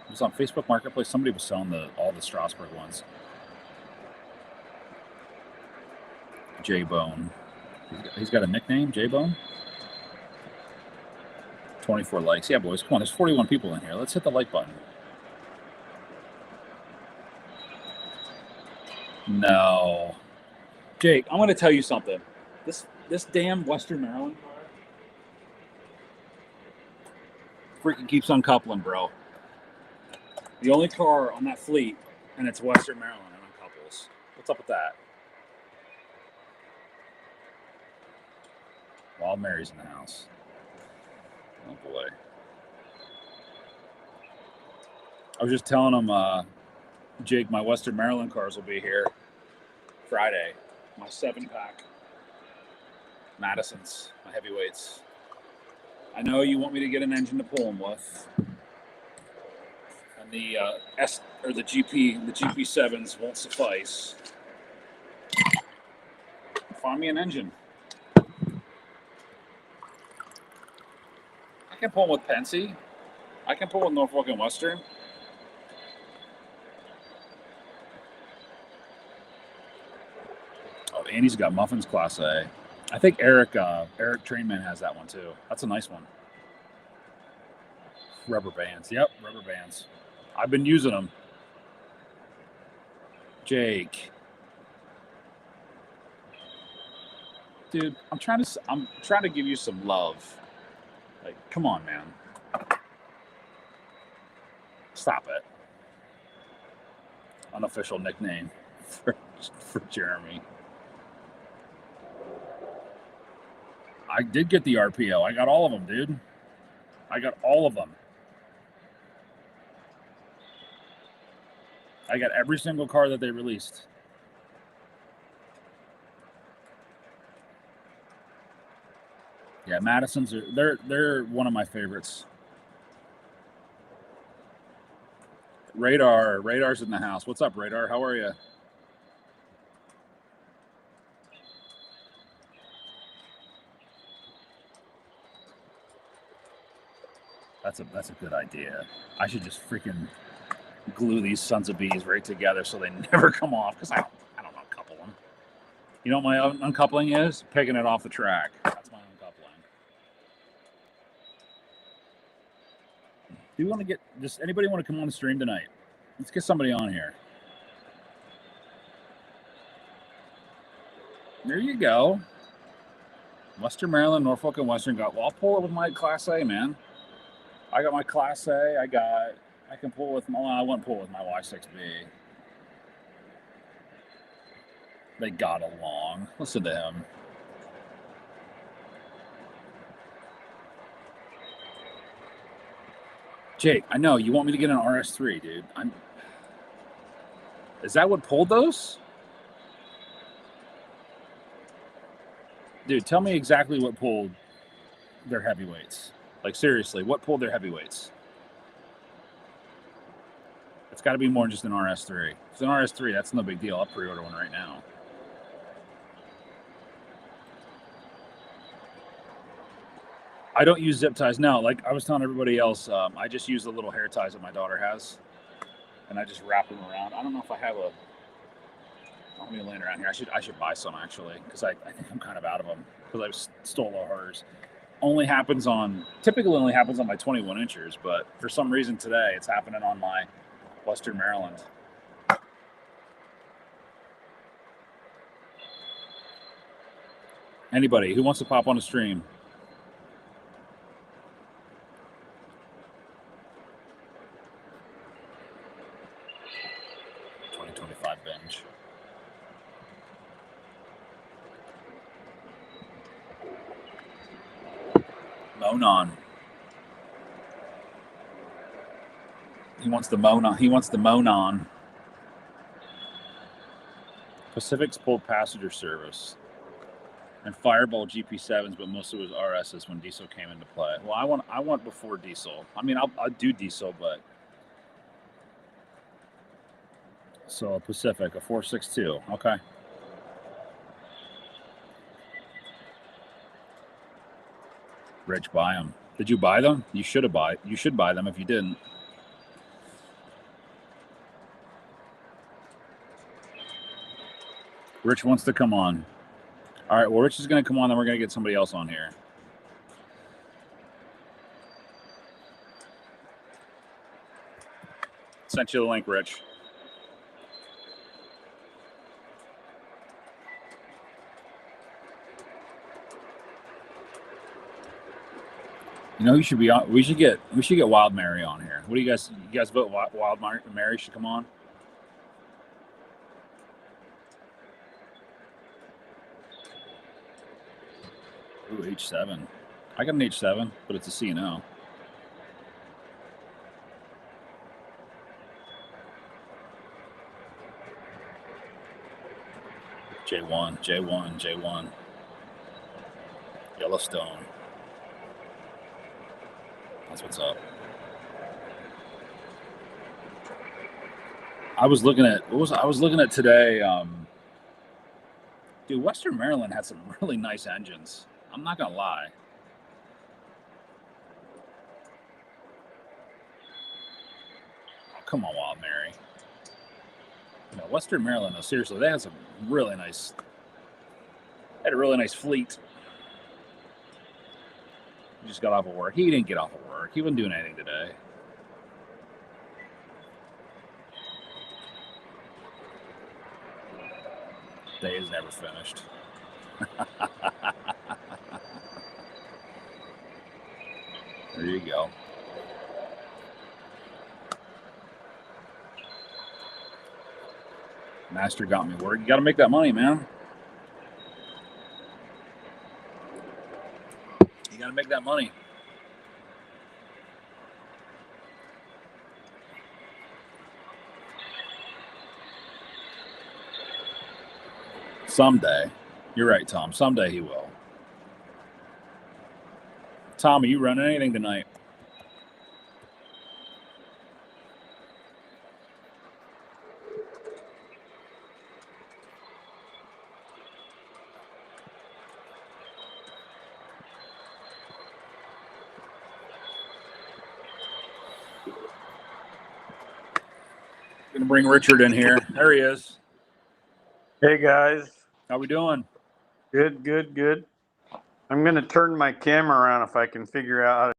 A: It was on Facebook Marketplace. Somebody was selling all the Strasbourg ones. J-Bone. He's got a nickname, J-Bone? 24 likes. Yeah, boys, come on. There's 41 people in here. Let's hit the like button. No. Jake, I'm going to tell you something. This damn Western Maryland car freaking keeps uncoupling, bro. The only car on that fleet, and it's Western Maryland, and uncouples. What's up with that? While Mary's in the house. Oh boy. I was just telling him, Jake, my Western Maryland cars will be here Friday. My 7-pack Madisons, my heavyweights. I know you want me to get an engine to pull them with. And the the GP7s won't suffice. Find me an engine. I can pull with Pensy. I can pull with Norfolk and Western. Oh, Andy's got Muffins Class A. I think Eric Trainman has that one too. That's a nice one. Rubber bands. Yep, rubber bands. I've been using them. Jake. Dude, I'm trying to give you some love. Like, come on, man. Stop it. Unofficial nickname for Jeremy. I did get the RPO. I got all of them, dude. I got all of them. I got every single car that they released. Yeah, Madison's they're one of my favorites. Radar's in the house. What's up, Radar? How are you? That's a good idea. I should just freaking glue these sons of bees right together so they never come off, because I don't uncouple them. You know what my uncoupling is? Picking it off the track. That's my uncoupling. Do you want to get anybody want to come on the stream tonight? Let's get somebody on here. There you go. Western Maryland, Norfolk, and Western got. Well, I'll pull it with my Class A, man. I got my Class A. I can pull with my. I wouldn't pull with my Y6B. They got along. Listen to him. Jake, I know you want me to get an RS3, dude. Is that what pulled those? Dude, tell me exactly what pulled their heavyweights. Like, seriously, what pulled their heavyweights? It's got to be more than just an RS3. If it's an RS3, that's no big deal. I'll pre-order one right now. I don't use zip ties. No, like I was telling everybody else, I just use the little hair ties that my daughter has, and I just wrap them around. I don't know if I have a. I'll be laying around here. I should buy some actually, because I think I'm kind of out of them because I stole all hers. Typically only happens on my 21 inchers, but for some reason today it's happening on my Western Maryland. Anybody who wants to pop on a stream? Binge. Monon. He wants the Monon. He wants the Monon. Pacific's pulled passenger service and Fireball GP7s, but most of it was RSs when diesel came into play. Well, I want before diesel. I mean, I'll do diesel, but so Pacific, a 462. Okay. Rich, buy them. Did you buy them? You should buy them if you didn't. Rich wants to come on. All right, well, Rich is going to come on, then we're going to get somebody else on here. Sent you the link, Rich. You know, should be on. We should get Wild Mary on here. What do you guys vote? Wild Mary should come on. Ooh, H7. I got an H7, but it's a C&O. J1. Yellowstone. That's what's up. I was looking at today. Dude, Western Maryland had some really nice engines. I'm not gonna lie. Oh, come on, Wild Mary. You know, Western Maryland, though, seriously, they had some really nice. They had a really nice fleet. He just got off of work. He didn't get off of work. He wasn't doing anything today. Day is never finished. There you go. Master got me work. You got to make that money, man. You got to make that money. Someday. You're right, Tom. Someday he will. Tom, are you running anything tonight? Gonna bring Richard in here. There he is.
B: Hey guys.
A: How we doing?
B: Good. I'm gonna turn my camera around if I can figure out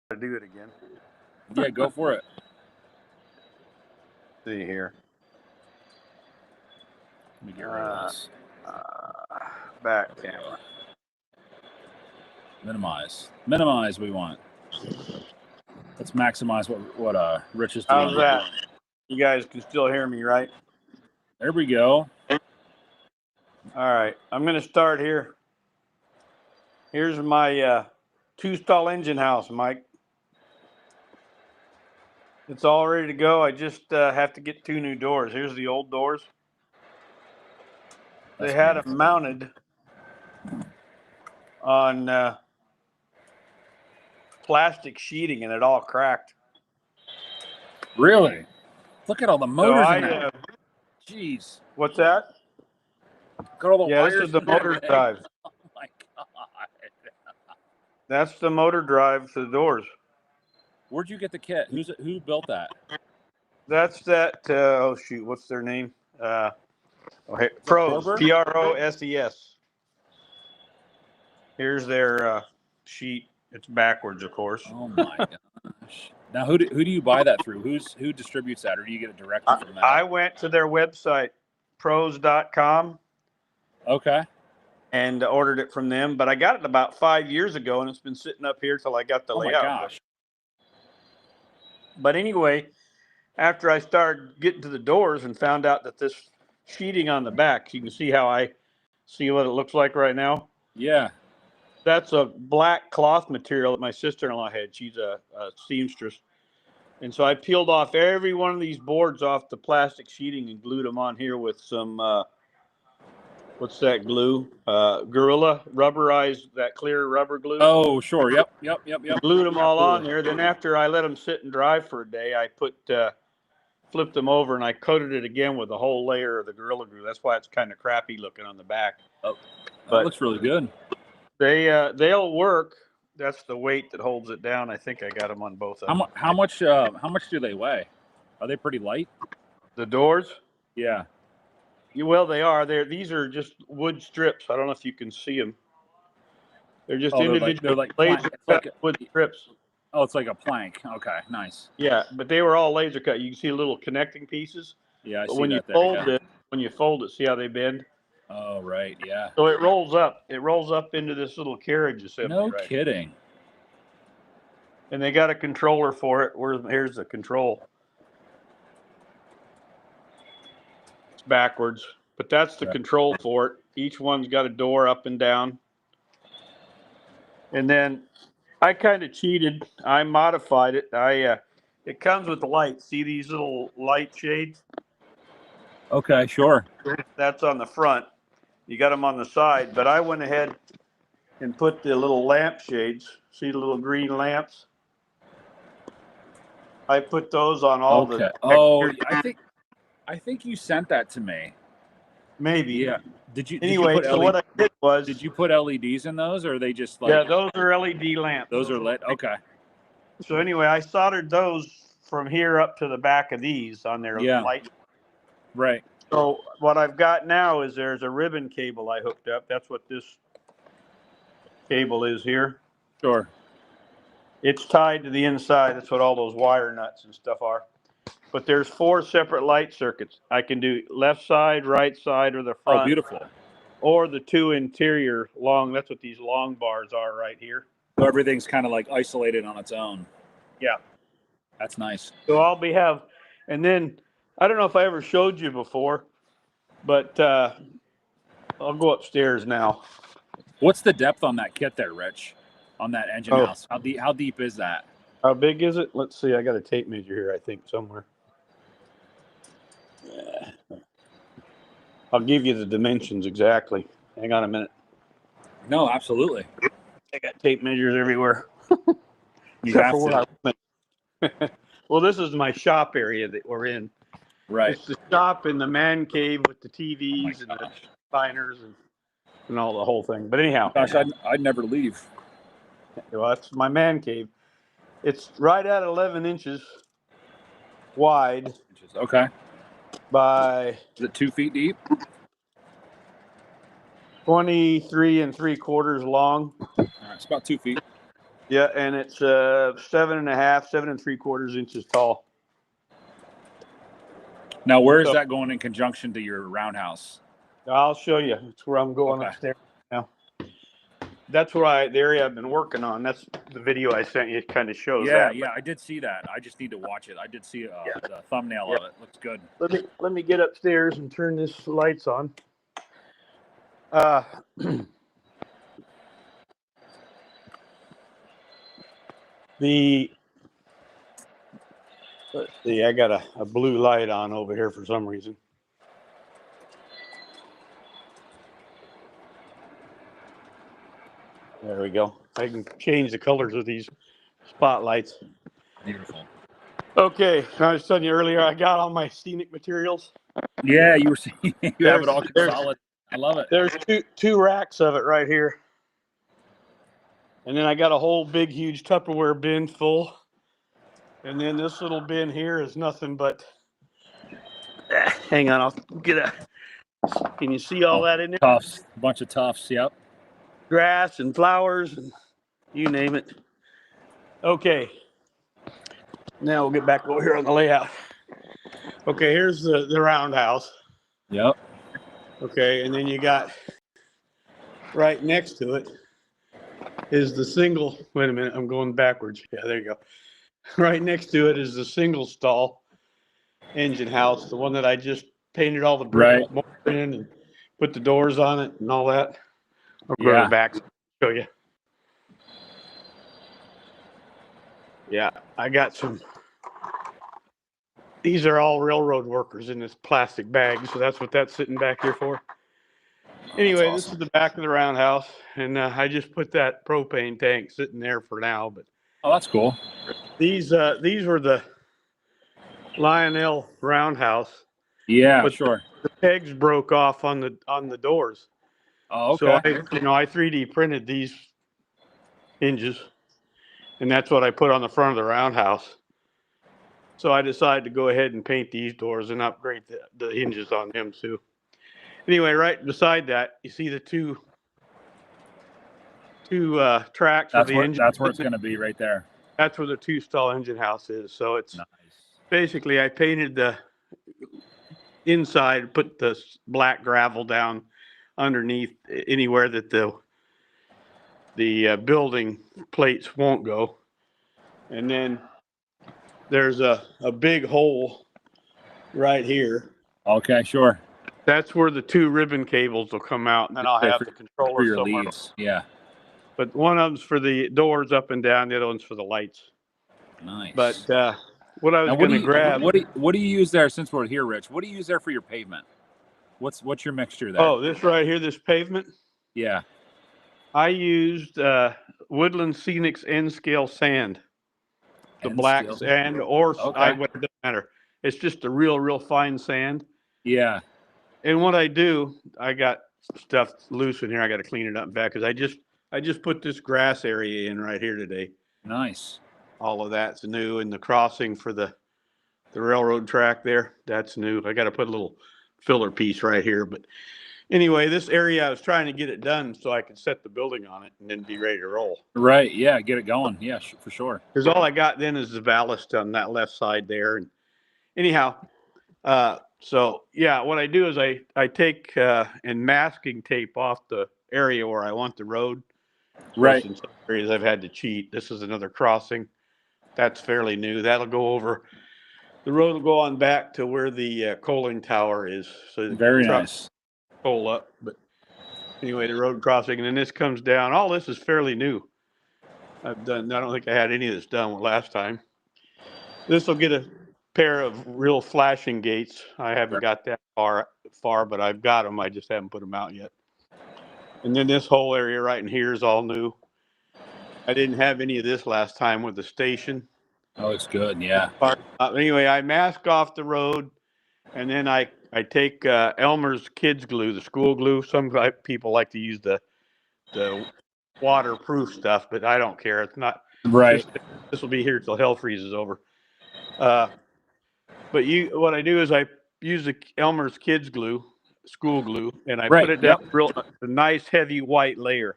B: how to do it again.
A: Yeah, go for it.
B: See here.
A: Let me get rid of this.
B: Back camera.
A: Minimize we want. Let's maximize what Rich is doing.
B: How's that? You guys can still hear me, right?
A: There we go.
B: All right, I'm going to start here. Here's my 2-stall engine house, Mike. It's all ready to go. I just have to get 2 new doors. Here's the old doors. They had them mounted on plastic sheeting, and it all cracked.
A: Really? Look at all the motors in that. Jeez.
B: What's that?
A: Got all the wires.
B: This is the motor drive.
A: Oh my God.
B: That's the motor drive to the doors.
A: Where'd you get the kit? Who built that?
B: That's that. Oh shoot, what's their name? Pros. Proses. Here's their sheet. It's backwards, of course.
A: Oh my gosh. Now, who do you buy that through? Who distributes that, or do you get it directly from that?
B: I went to their website, pros.com.
A: Okay.
B: And ordered it from them, but I got it about 5 years ago, and it's been sitting up here till I got the layout.
A: Oh my gosh.
B: But anyway, after I started getting to the doors and found out that this sheeting on the back, you can see how I see what it looks like right now.
A: Yeah.
B: That's a black cloth material that my sister-in-law had. She's a seamstress. And so I peeled off every one of these boards off the plastic sheeting and glued them on here with some, what's that glue? Gorilla rubberized, that clear rubber glue.
A: Oh, sure. Yep.
B: Glued them all on there. Then after I let them sit and dry for a day, I flipped them over and I coated it again with a whole layer of the Gorilla Glue. That's why it's kind of crappy looking on the back.
A: Oh, that looks really good.
B: They'll work. That's the weight that holds it down. I think I got them on both of them.
A: How much do they weigh? Are they pretty light?
B: The doors?
A: Yeah.
B: Well, they are. These are just wood strips. I don't know if you can see them. They're just individual wood strips.
A: Oh, it's like a plank. Okay, nice.
B: Yeah, but they were all laser cut. You can see little connecting pieces.
A: Yeah, I
B: but
A: see
B: when
A: that
B: you
A: there.
B: fold it, see how they bend?
A: Oh, right. Yeah.
B: So it rolls up. It rolls up into this little carriage assembly.
A: No kidding.
B: And they got a controller for it. Here's the control. It's backwards, but that's the control for it. Each one's got a door up and down. And then I kind of cheated. I modified it. It comes with the lights. See these little light shades?
A: Okay, sure.
B: That's on the front. You got them on the side, but I went ahead and put the little lamp shades. See the little green lamps? I put those on all the.
A: Oh, I think you sent that to me.
B: Maybe.
A: Yeah. Did you
B: what I did was.
A: Did you put LEDs in those, or are they just like?
B: Yeah, those are LED lamps.
A: Those are lit. Okay.
B: So anyway, I soldered those from here up to the back of these on their light.
A: Right.
B: So what I've got now is there's a ribbon cable I hooked up. That's what this cable is here.
A: Sure.
B: It's tied to the inside. That's what all those wire nuts and stuff are. But there's 4 separate light circuits. I can do left side, right side, or the front.
A: Oh, beautiful.
B: Or the 2 interior long. That's what these long bars are right here.
A: So everything's kind of like isolated on its own.
B: Yeah.
A: That's nice.
B: So and then I don't know if I ever showed you before, but I'll go upstairs now.
A: What's the depth on that kit there, Rich? On that engine house? How deep is that?
B: How big is it? Let's see. I got a tape measure here, I think, somewhere. Yeah. I'll give you the dimensions exactly. Hang on a minute.
A: No, absolutely.
B: I got tape measures everywhere.
A: You have to.
B: Well, this is my shop area that we're in.
A: Right.
B: It's the shop and the man cave with the TVs and the recliners and all the whole thing. But anyhow.
A: Gosh, I'd never leave.
B: Well, that's my man cave. It's right at 11 inches wide.
A: Okay.
B: By.
A: Is it 2 feet deep?
B: 23 3/4 long.
A: All right, it's about 2 feet.
B: Yeah, and it's 7 3/4 inches tall.
A: Now, where is that going in conjunction to your roundhouse?
B: I'll show you. That's where I'm going upstairs now. That's where the area I've been working on. That's the video I sent you. It kind of shows that.
A: Yeah, I did see that. I just need to watch it. I did see the thumbnail of it. Looks good.
B: Let me get upstairs and turn this lights on. Let's see, I got a blue light on over here for some reason. There we go. I can change the colors of these spotlights.
A: Beautiful.
B: Okay, I was telling you earlier, I got all my scenic materials.
A: Yeah, you were seeing you have it all solid. I love it.
B: There's two racks of it right here. And then I got a whole big, huge Tupperware bin full. And then this little bin here is nothing but, hang on, I'll get a, can you see all that in there?
A: Tufts, a bunch of tufts, yep.
B: Grass and flowers and you name it. Okay, now we'll get back over here on the layout. Okay, here's the roundhouse.
A: Yep.
B: Okay, and then you got right next to it is the single, wait a minute, I'm going backwards. Yeah, there you go. Right next to it is the single stall engine house, the one that I just painted all the brick in and put the doors on it and all that. I'll go to the back and show you. Yeah, I got some. These are all railroad workers in this plastic bag, so that's what that's sitting back here for. Anyway, awesome. This is the back of the roundhouse, and I just put that propane tank sitting there for now. But
A: that's cool.
B: These were the Lionel roundhouse.
A: Yeah, but sure.
B: The pegs broke off on the doors.
A: Oh, okay.
B: So I 3D printed these hinges, and that's what I put on the front of the roundhouse. So I decided to go ahead and paint these doors and upgrade the hinges on them too. Anyway, right beside that, you see the two tracks of the engine.
A: That's where it's going to be, right there.
B: That's where the two-stall engine house is. So it's nice. Basically, I painted the inside, put the black gravel down underneath anywhere that the building plates won't go. And then there's a big hole right here.
A: Okay, sure.
B: That's where the two ribbon cables will come out, and then I'll have the controller
A: for your
B: somewhere.
A: leads. Yeah.
B: But one of them's for the doors up and down, the other one's for the lights.
A: Nice.
B: But what I was going to grab.
A: What do you use there, since we're here, Rich? What do you use there for your pavement? What's your mixture there?
B: Oh, this right here, this pavement?
A: Yeah.
B: I used Woodland Scenics N-scale sand. The black sand, or it doesn't matter. It's just a real fine sand.
A: Yeah.
B: And what I do, I got stuff loose in here. I got to clean it up back because I just put this grass area in right here today.
A: Nice.
B: All of that's new, and the crossing for the railroad track there, that's new. I got to put a little filler piece right here. But anyway, this area, I was trying to get it done so I could set the building on it and then be ready to roll.
A: Right. Yeah. Get it going. Yeah, for sure.
B: Because all I got then is the ballast on that left side there. And anyhow, so yeah, what I do is I take and masking tape off the area where I want the road.
A: Right.
B: In some areas I've had to cheat. This is another crossing. That's fairly new. That'll go over. The road will go on back to where the coaling tower is. So
A: very nice.
B: Coal up. But anyway, the road crossing, and then this comes down. All this is fairly new. I don't think I had any of this done last time. This will get a pair of real flashing gates. I haven't got that far, but I've got them. I just haven't put them out yet. And then this whole area right in here is all new. I didn't have any of this last time with the station.
A: Oh, it's good. Yeah.
B: Anyway, I mask off the road, and then I take Elmer's kids glue, the school glue. Some people like to use the waterproof stuff, but I don't care. It's not
A: right.
B: This will be here till hell freezes over. But what I do is I use the Elmer's kids glue, school glue, and I put it down a nice heavy white layer.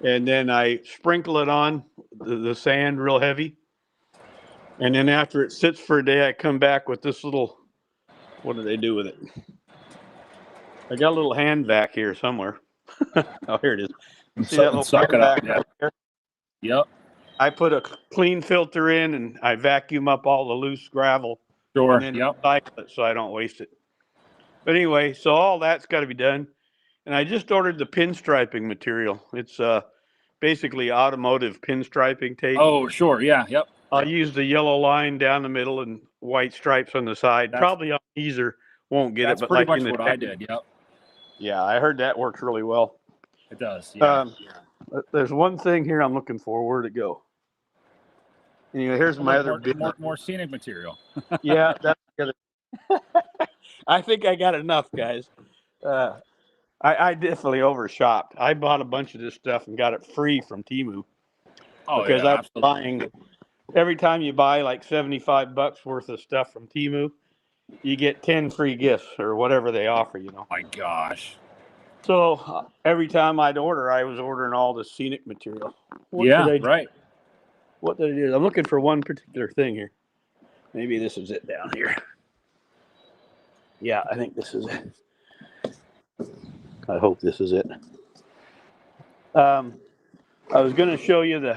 B: And then I sprinkle it on the sand real heavy. And then after it sits for a day, I come back with this little, what do they do with it? I got a little hand vac here somewhere. Oh, here it is. See that little
A: suck it up. Yeah.
B: There?
A: Yep.
B: I put a clean filter in and I vacuum up all the loose gravel.
A: Sure.
B: And then recycle it so I don't waste it. But anyway, so all that's got to be done. And I just ordered the pinstriping material. It's basically automotive pinstriping tape.
A: Oh, sure. Yeah. Yep.
B: I'll use the yellow line down the middle and white stripes on the side. Probably on either won't get it, but
A: pretty
B: like
A: much
B: in the
A: what I did. Yep.
B: Yeah, I heard that works really well.
A: It does. Yeah.
B: There's one thing here I'm looking for. Where'd it go? Anyway, here's my other bit.
A: More scenic material.
B: Yeah, that's good. I think I got enough, guys. I definitely overshopped. I bought a bunch of this stuff and got it free from Temu.
A: Oh,
B: because
A: yeah,
B: I was buying every time you buy like $75 worth of stuff from Temu, you get 10 free gifts or whatever they offer, you know.
A: My gosh.
B: So every time I'd order, I was ordering all the scenic material.
A: Right.
B: What did I do? I'm looking for one particular thing here. Maybe this is it down here. Yeah, I think this is it. I hope this is it. I was going to show you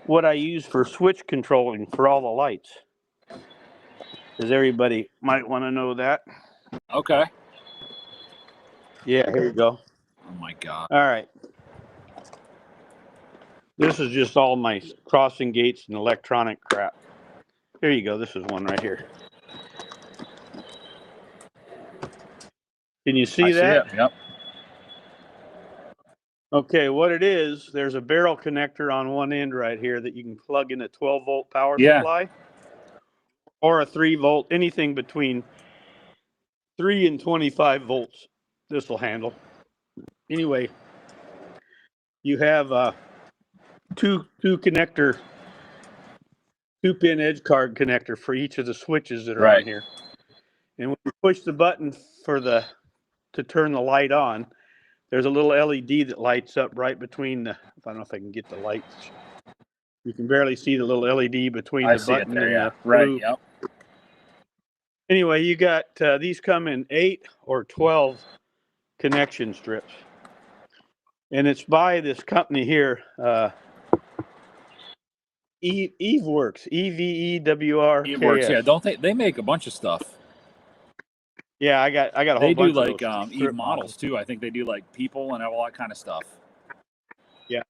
B: what I use for switch controlling for all the lights. Because everybody might want to know that.
A: Okay.
B: Yeah, here you go.
A: Oh my God.
B: All right. This is just all my crossing gates and electronic crap. Here you go. This is one right here. Can you see that?
A: See it. Yep.
B: Okay, what it is, there's a barrel connector on one end right here that you can plug in a 12-volt power supply or a 3-volt, anything between 3 and 25 volts. This will handle. Anyway, you have two pin edge card connector for each of the switches that are on here. And when you push the button to turn the light on, there's a little LED that lights up right between I don't know if I can get the lights. You can barely see the little LED between the button and the blue.
A: Yep.
B: Anyway, you got these come in 8 or 12 connection strips. And it's by this company here, EveWorks, EVEWRKS.
A: EveWorks, yeah. Don't they make a bunch of stuff?
B: Yeah, I got a whole bunch of those.
A: They do like Eve models too. I think they do like people and all that kind of stuff.
B: Yeah.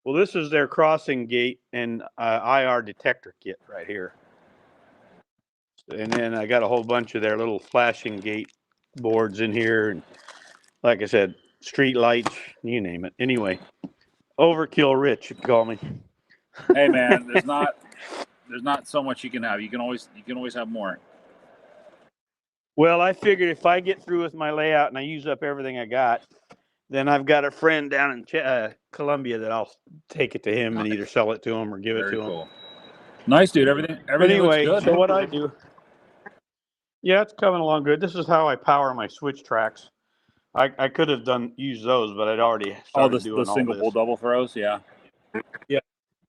B: Well, this is their crossing gate and IR detector kit right here. And then I got a whole bunch of their little flashing gate boards in here, and like I said, street lights, you name it. Anyway, overkill rich, you call me.
A: Hey man, there's not so much you can have. You can always have more.
B: Well, I figured if I get through with my layout and I use up everything I got, then I've got a friend down in Columbia that I'll take it to him and either sell it to him or give it to him.
A: Nice, dude. Everything
B: anyway,
A: looks good.
B: So what I do, yeah, it's coming along good. This is how I power my switch tracks. I could have used those, but I'd already started doing
A: the single pole double throws, yeah.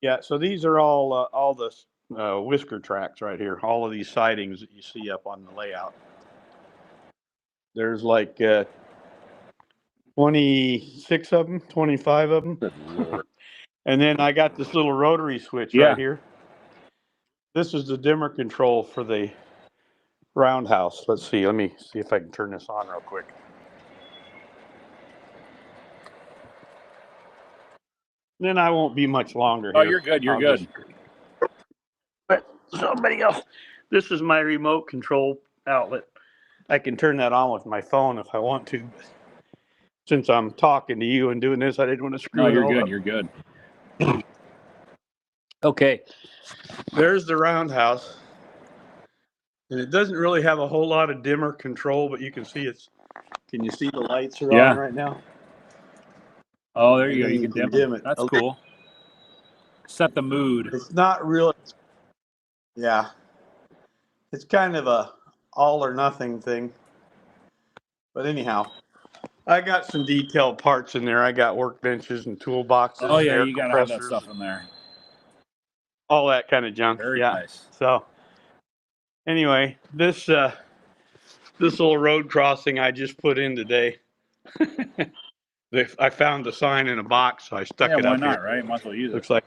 B: Yeah. So these are all the whisker tracks right here. All of these sidings that you see up on the layout. There's like 26 of them, 25 of them. And then I got this little rotary switch right here. This is the dimmer control for the roundhouse. Let's see. Let me see if I can turn this on real quick. Then I won't be much longer here.
A: Oh, you're good. You're good.
B: But somebody else. This is my remote control outlet. I can turn that on with my phone if I want to. But since I'm talking to you and doing this, I didn't want to screw it all up.
A: You're good.
B: Okay. There's the roundhouse. And it doesn't really have a whole lot of dimmer control, but you can see can you see the lights are on right now?
A: Oh, there you go. You can dim it. That's cool. Set the mood.
B: It's not really. Yeah. It's kind of a all or nothing thing. But anyhow, I got some detailed parts in there. I got workbenches and toolboxes.
A: Oh, yeah. You got to have that stuff in there.
B: All that kind of junk.
A: Very nice.
B: So anyway, this little road crossing I just put in today. I found the sign in a box, so I stuck it up.
A: Why not,
B: here.
A: right? Might as well use
B: it.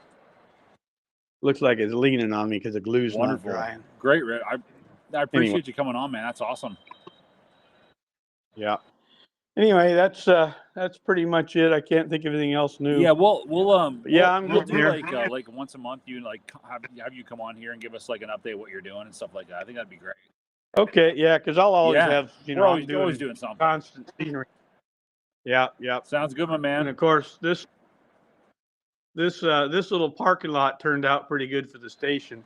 B: Looks like it's leaning on me because the glue's not drying.
A: Great, Rick. I appreciate you coming on, man. That's awesome.
B: Yeah. Anyway, that's pretty much it. I can't think of anything else new.
A: Yeah, we'll
B: I'm
A: we'll
B: getting
A: do
B: there.
A: like once a month. You like have you come on here and give us like an update what you're doing and stuff like that. I think that'd be great.
B: Okay, yeah, because I'll always have
A: we're
B: I'm
A: always doing something.
B: constant scenery. Yeah.
A: Sounds good, my man.
B: And of course, this little parking lot turned out pretty good for the station.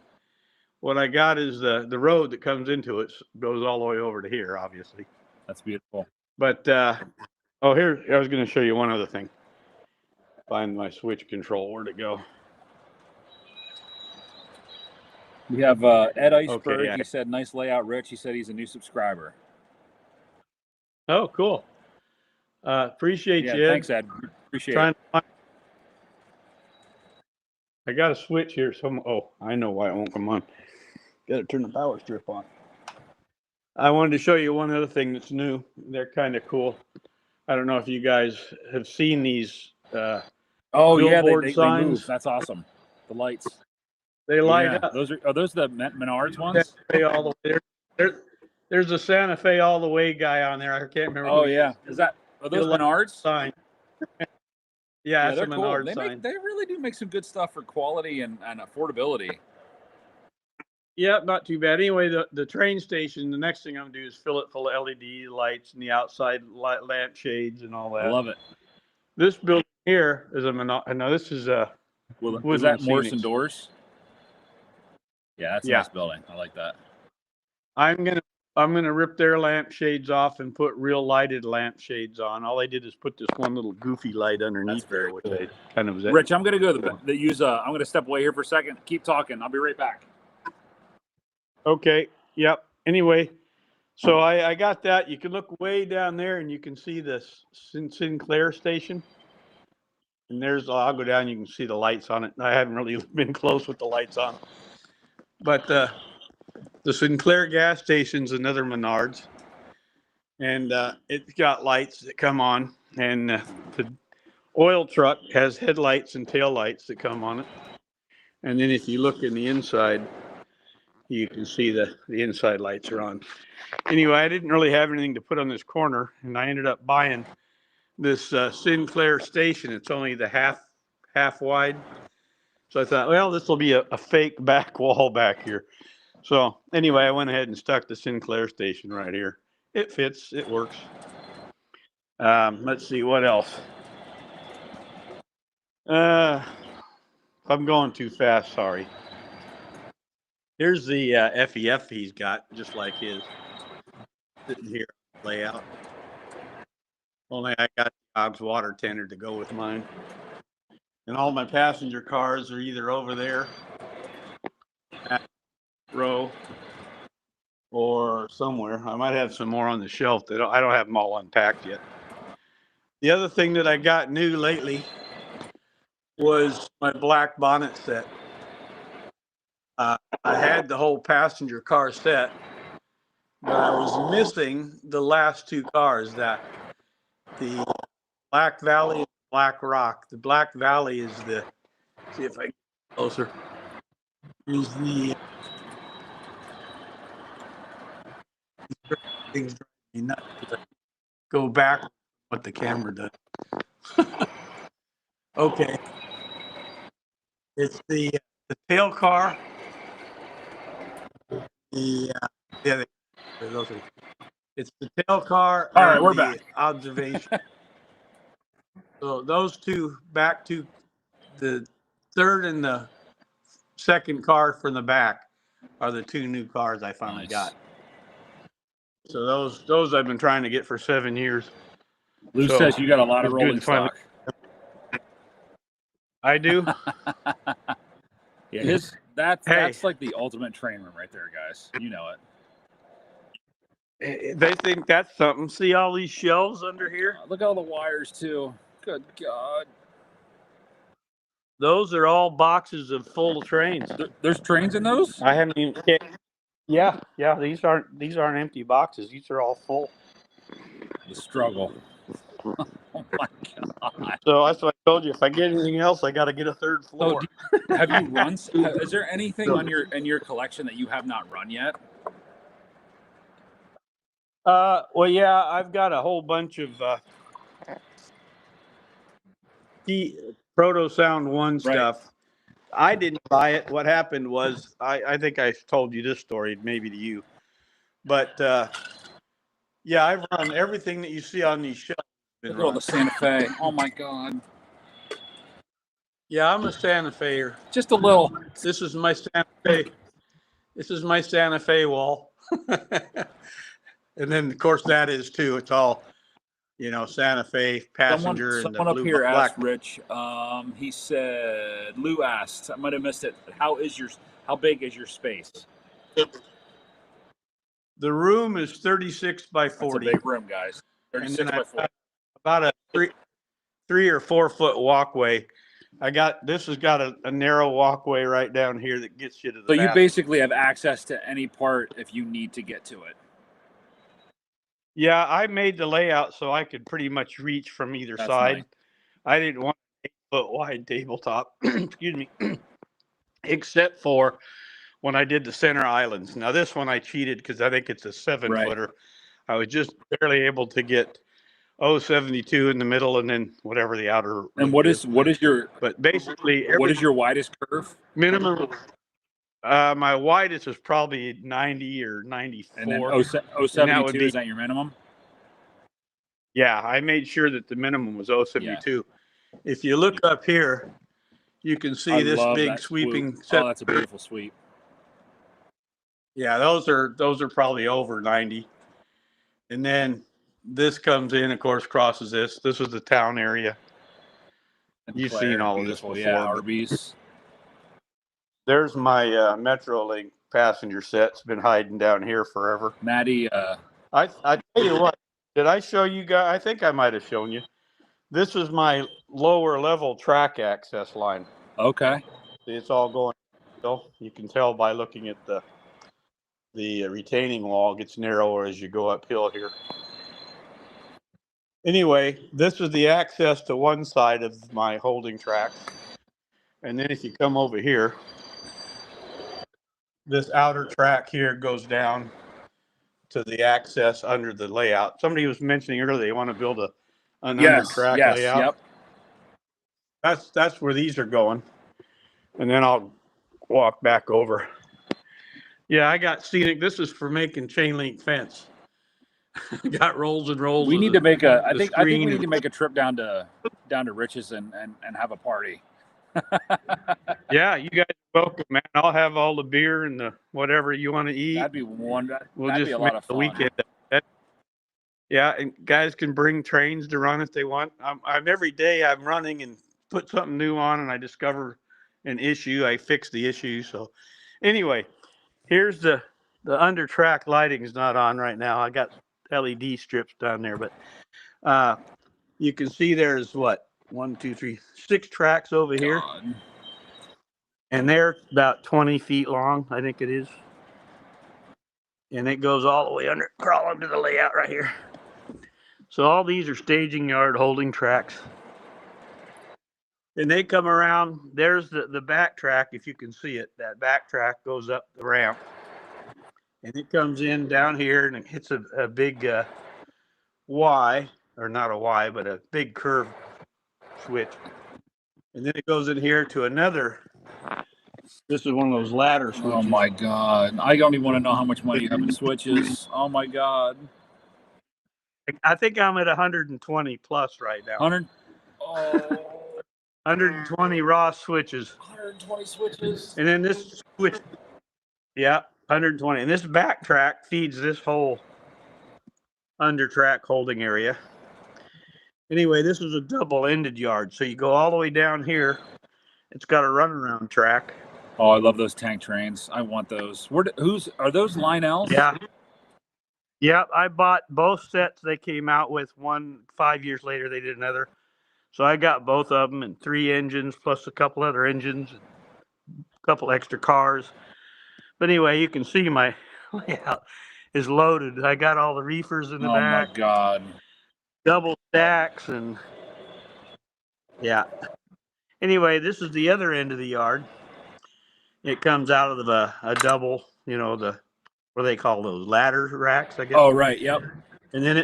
B: What I got is the road that comes into it goes all the way over to here, obviously.
A: That's beautiful.
B: But here I was going to show you one other thing. Find my switch control. Where'd it go?
A: We have Ed Iceberg.
B: Okay, yeah.
A: He said, "Nice layout, Rich." He said he's a new subscriber.
B: Oh, cool. Appreciate you, Ed.
A: Thanks, Ed. Appreciate it.
B: I got a switch here. Oh, I know why it won't come on. Got to turn the power strip on. I wanted to show you one other thing that's new. They're kind of cool. I don't know if you guys have seen these billboard signs.
A: They move. That's awesome. The lights.
B: They light up.
A: Are those the Menards ones?
B: All the way. There's a Santa Fe all the way guy on there. I can't remember.
A: Oh yeah, are those Menards?
B: Sign. Yeah,
A: they're
B: a
A: cool.
B: Menards sign.
A: They really do make some good stuff for quality and affordability.
B: Yeah, not too bad. Anyway, the train station, the next thing I'm going to do is fill it full of LED lights and the outside lamp shades and all that.
A: I love it.
B: This building here is a Menard. No, this is a.
A: Is that Morrison Doors? Yeah, that's a nice building. I like that.
B: I'm gonna rip their lamp shades off and put real lighted lamp shades on. All I did is put this one little goofy light underneath there, which I kind of.
A: Rich, I'm gonna go I'm gonna step away here for a second. Keep talking. I'll be right back.
B: Okay. Yep. Anyway, so I got that. You can look way down there and you can see this Sinclair station. And I'll go down. You can see the lights on it. I haven't really been close with the lights on, but the Sinclair gas station's another Menards, and it's got lights that come on, and the oil truck has headlights and tail lights that come on it. And then if you look in the inside, you can see the inside lights are on. Anyway, I didn't really have anything to put on this corner, and I ended up buying this Sinclair station. It's only the half wide. So I thought, well, this will be a fake back wall back here. So anyway, I went ahead and stuck the Sinclair station right here. It fits. It works. Let's see what else. I'm going too fast. Sorry. Here's the FEF he's got, just like his. Sitting here, layout. Only I got the Og's water tender to go with mine. And all my passenger cars are either over there, at row, or somewhere. I might have some more on the shelf. I don't have them all unpacked yet. The other thing that I got new lately was my black bonnet set. I had the whole passenger car set, but I was missing the last two cars, the Black Valley and Black Rock. The Black Valley is see if I get closer, is the things drive me nuts. Go back what the camera does. Okay. It's the tail car. It's the tail car.
A: All right, we're back.
B: Observation. So those two, back to the third and the second car from the back, are the two new cars I finally got. So those I've been trying to get for 7 years.
A: Lou says you got a lot of rolling stock. I do. Yeah, that's like the ultimate train room right there, guys. You know it.
B: They think that's something. See all these shelves under here?
A: Look at all the wires too. Good God.
B: Those are all boxes of full trains.
A: There's trains in those?
B: I haven't even. Yeah. These aren't empty boxes. These are all full.
A: The struggle. Oh my God.
B: So that's what I told you. If I get anything else, I got to get a third floor.
A: So have you run? Is there anything in your collection that you have not run yet?
B: Well, yeah, I've got a whole bunch of Proto Sound 1 stuff. I didn't buy it. What happened was, I think I told you this story, maybe to you. But yeah, I've run everything that you see on these shelves.
A: Look at all the Santa Fe. Oh my God.
B: Yeah, I'm a Santa Fe-er.
A: Just a little.
B: This is my Santa Fe. This is my Santa Fe wall. And then, of course, that is too. It's all, Santa Fe passenger and the
A: Someone up
B: blue
A: here
B: black.
A: asked Rich. He said, Lou asked, I might have missed it. How big is your space?
B: The room is 36 by 40.
A: That's a big room, guys. 36 by 40.
B: About a 3 or 4 foot walkway. This has got a narrow walkway right down here that gets you to the bathroom.
A: You basically have access to any part if you need to get to it.
B: Yeah, I made the layout so I could pretty much reach from either side. Nice. I didn't want an 8-foot wide tabletop, excuse me, except for when I did the center islands. Now this one I cheated because I think it's a 7-footer. Right. I was just barely able to get 72 in the middle and then whatever the outer.
A: And what is your?
B: But basically,
A: what is your widest curve?
B: Minimum. My widest is probably 90 or 94.
A: And then 72 is that your minimum?
B: Yeah, I made sure that the minimum was 72. Yeah. If you look up here, you can see this big sweeping.
A: Oh, that's a beautiful sweep.
B: Yeah, those are probably over 90. And then this comes in, of course, crosses this. This is the town area. You've seen all of this before.
A: Yeah, Arby's.
B: There's my Metrolink passenger set. It's been hiding down here forever.
A: Maddie,
B: I tell you what, did I show you guys? I think I might have shown you. This is my lower level track access line.
A: Okay.
B: See, it's all going. You can tell by looking at the retaining wall gets narrower as you go uphill here. Anyway, this is the access to one side of my holding track. And then if you come over here, this outer track here goes down to the access under the layout. Somebody was mentioning earlier they want to build an under track layout. Yep. That's where these are going. And then I'll walk back over. Yeah, I got scenic. This is for making chain link fence. Got rolls and rolls.
A: We need to make I think we need to make a trip down to Rich's and have a party.
B: Yeah, you guys are welcome, man. I'll have all the beer and the whatever you want to eat.
A: That'd be wonderful.
B: We'll just make a weekend. Yeah, and guys can bring trains to run if they want. I'm every day I'm running and put something new on, and I discover an issue. I fix the issue. So, anyway, here's the under track lighting is not on right now. I got LED strips down there, but you can see there's 6 tracks over here. And they're about 20 feet long, I think it is. And it goes all the way under, crawl under the layout right here. So all these are staging yard holding tracks. And they come around, there's the back track, if you can see it. That back track goes up the ramp. And it comes in down here and it hits a big Y, or not a Y, but a big curve switch. And then it goes in here to another. This is one of those ladder switches.
A: Oh my God. I don't even want to know how much money you have in switches. Oh my God.
B: I think I'm at 120 plus right now. 120 raw switches.
A: 120 switches.
B: And then this switch. Yeah, 120. And this back track feeds this whole under track holding area. Anyway, this is a double-ended yard. So you go all the way down here. It's got a runaround track.
A: Oh, I love those tank trains. I want those. Are those Lionels?
B: Yeah. Yeah, I bought both sets they came out with. One 5 years later, they did another. So I got both of them and 3 engines plus a couple other engines, a couple extra cars. But anyway, you can see my layout is loaded. I got all the reefers in the back.
A: Oh my God.
B: Double stacks and yeah. Anyway, this is the other end of the yard. It comes out of a double, the what do they call those, ladder racks, I guess.
A: Oh, right. Yep.
B: And then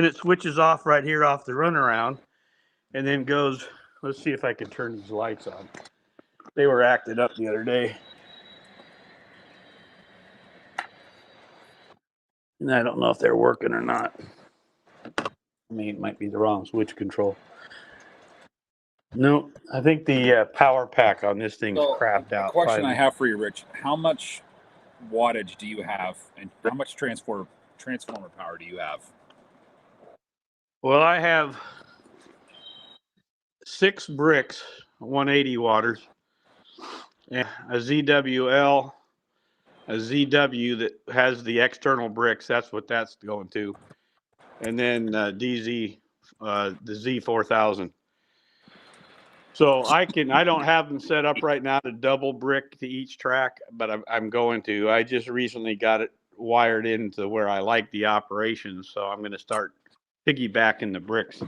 B: it switches off right here off the runaround, and then goes. Let's see if I can turn these lights on. They were acted up the other day, and I don't know if they're working or not. I mean, it might be the wrong switch control. No, I think the power pack on this thing's crapped out.
A: The question I have for you, Rich, how much wattage do you have, and how much transformer power do you have?
B: Well, I have 6 bricks, 180 watters, and a ZWL, a ZW that has the external bricks. That's what that's going to, and then DZ, the Z4000. So I don't have them set up right now to double brick to each track, but I'm going to. I just recently got it wired into where I like the operation, so I'm going to start piggybacking the bricks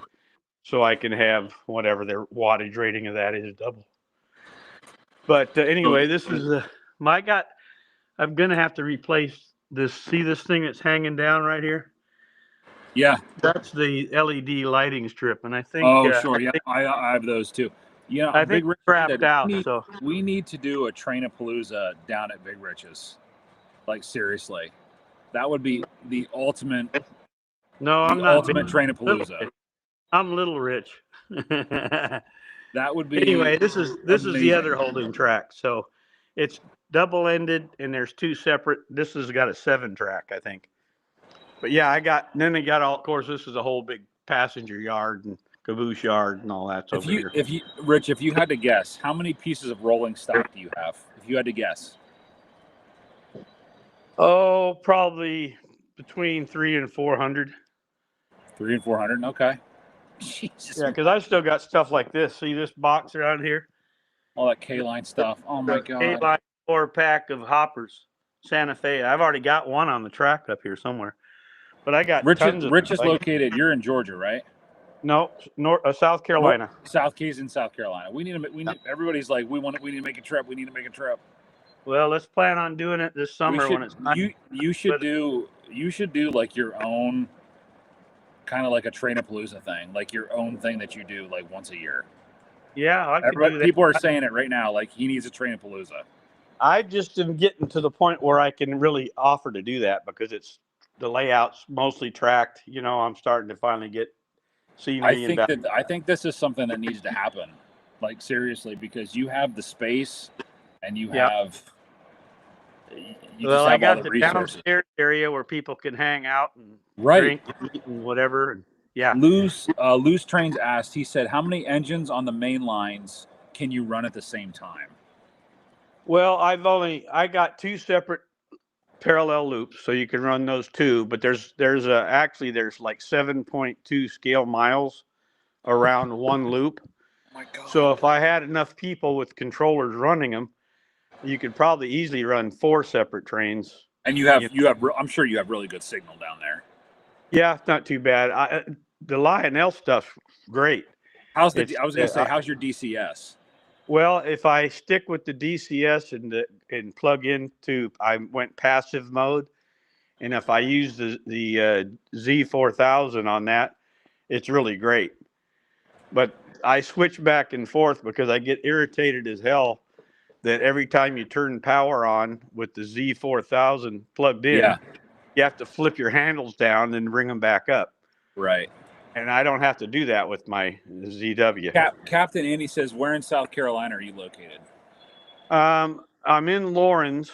B: so I can have whatever their wattage rating of that is double. But anyway, this is I'm going to have to replace this. See this thing that's hanging down right here?
A: Yeah.
B: That's the LED lighting strip, and I think.
A: Oh, sure. Yeah, I have those too. You know,
B: I think
A: Big Rich
B: crapped out.
A: We need to do a Train-a-Palooza down at Big Rich's. Like, seriously, that would be the ultimate.
B: No, I'm not.
A: Ultimate Train-a-Palooza.
B: I'm Little Rich.
A: That would be.
B: Anyway, this is
A: amazing.
B: the other holding track. So it's double-ended, and there's 2 separate. This has got a 7-track, I think. But yeah, then they got all. Of course, this is a whole big passenger yard and caboose yard and all that.
A: Rich, if you had to guess, how many pieces of rolling stock do you have? If you had to guess.
B: Oh, probably between 300 and 400.
A: 300 and 400. Okay. Jesus.
B: Yeah, because I still got stuff like this. See this box around here?
A: All that K-line stuff. Oh my God.
B: K-line 4-pack of hoppers, Santa Fe. I've already got one on the track up here somewhere. But I got
A: Rich is located. You're in Georgia, right?
B: No, South Carolina.
A: South Keys in South Carolina. We need. Everybody's like, we need to make a trip. We need to make a trip.
B: Well, let's plan on doing it this summer when it's not.
A: You should do like your own, kind of like a Train-a-Palooza thing, like your own thing that you do like once a year.
B: Yeah, I could do that.
A: People are saying it right now. Like, he needs a Train-a-Palooza.
B: I just am getting to the point where I can really offer to do that because the layout's mostly tracked. You know, I'm starting to finally get scenery.
A: I think this is something that needs to happen. Like, seriously, because you have the space and you have.
B: I got the downstairs area where people can hang out and drink and eat and whatever. And yeah.
A: Loose Trains asked. He said, "How many engines on the main lines can you run at the same time?"
B: Well, I got 2 separate parallel loops, so you can run those 2. But there's like 7.2 scale miles around one loop.
A: Oh my God.
B: So if I had enough people with controllers running them, you could probably easily run 4 separate trains.
A: And I'm sure you have really good signal down there.
B: Yeah, it's not too bad. The Lionel stuff's great.
A: How's your DCS?
B: Well, if I stick with the DCS and plug into, I went passive mode, and if I use the Z4000 on that, it's really great. But I switch back and forth because I get irritated as hell that every time you turn power on with the Z4000 plugged in, you have to flip your handles down and bring them back up.
A: Right.
B: And I don't have to do that with my ZW.
A: Captain Andy says, "Where in South Carolina are you located?"
B: I'm in Lawrence,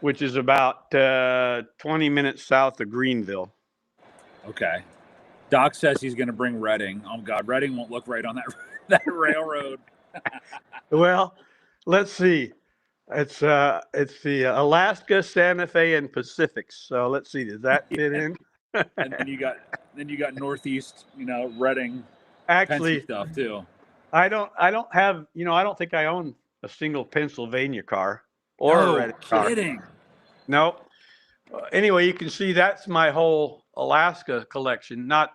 B: which is about 20 minutes south of Greenville.
A: Okay. Doc says he's going to bring Redding. Oh God, Redding won't look right on that railroad.
B: Well, let's see. It's the Alaska, Santa Fe, and Pacific. So let's see. Does that fit in?
A: And then you got Northeast, Redding,
B: actually
A: Pennsy stuff too.
B: I don't think I own a single Pennsylvania car or a Redding car.
A: Kidding.
B: No. Anyway, you can see that's my whole Alaska collection. Not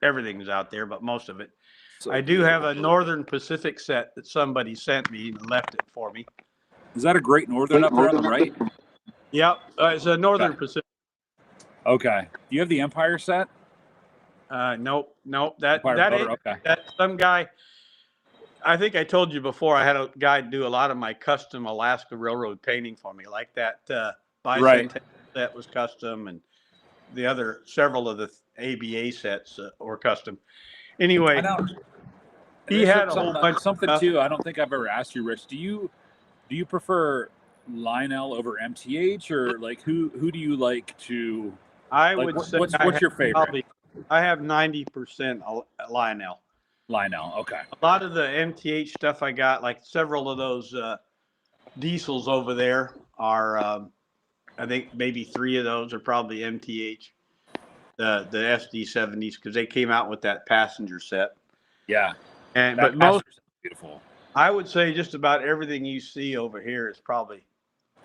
B: everything's out there, but most of it. So I do have a Northern Pacific set that somebody sent me and left it for me.
A: Is that a Great Northern up there on the right?
B: Yep. It's a Northern
A: Okay.
B: Pacific.
A: Okay. Do you have the Empire set?
B: Nope.
A: Empire
B: That
A: motor.
B: ain't
A: Okay.
B: that. Some guy. I think I told you before. I had a guy do a lot of my custom Alaska Railroad painting for me, like that
A: Right.
B: bicentennial set was custom, and the other several of the ABA sets were custom.
A: I
B: Anyway,
A: know.
B: he
A: There's
B: had a whole bunch of
A: something
B: stuff.
A: too. I don't think I've ever asked you, Rich. Do you prefer Lionel over MTH, or like who do you like to
B: I
A: like?
B: would say
A: What's your favorite?
B: I have 90% Lionel.
A: Lionel. Okay.
B: A lot of the MTH stuff I got, like several of those diesels over there, are I think maybe 3 of those are probably MTH. The SD70s, because they came out with that passenger set.
A: Yeah.
B: But most,
A: beautiful.
B: I would say just about everything you see over here is probably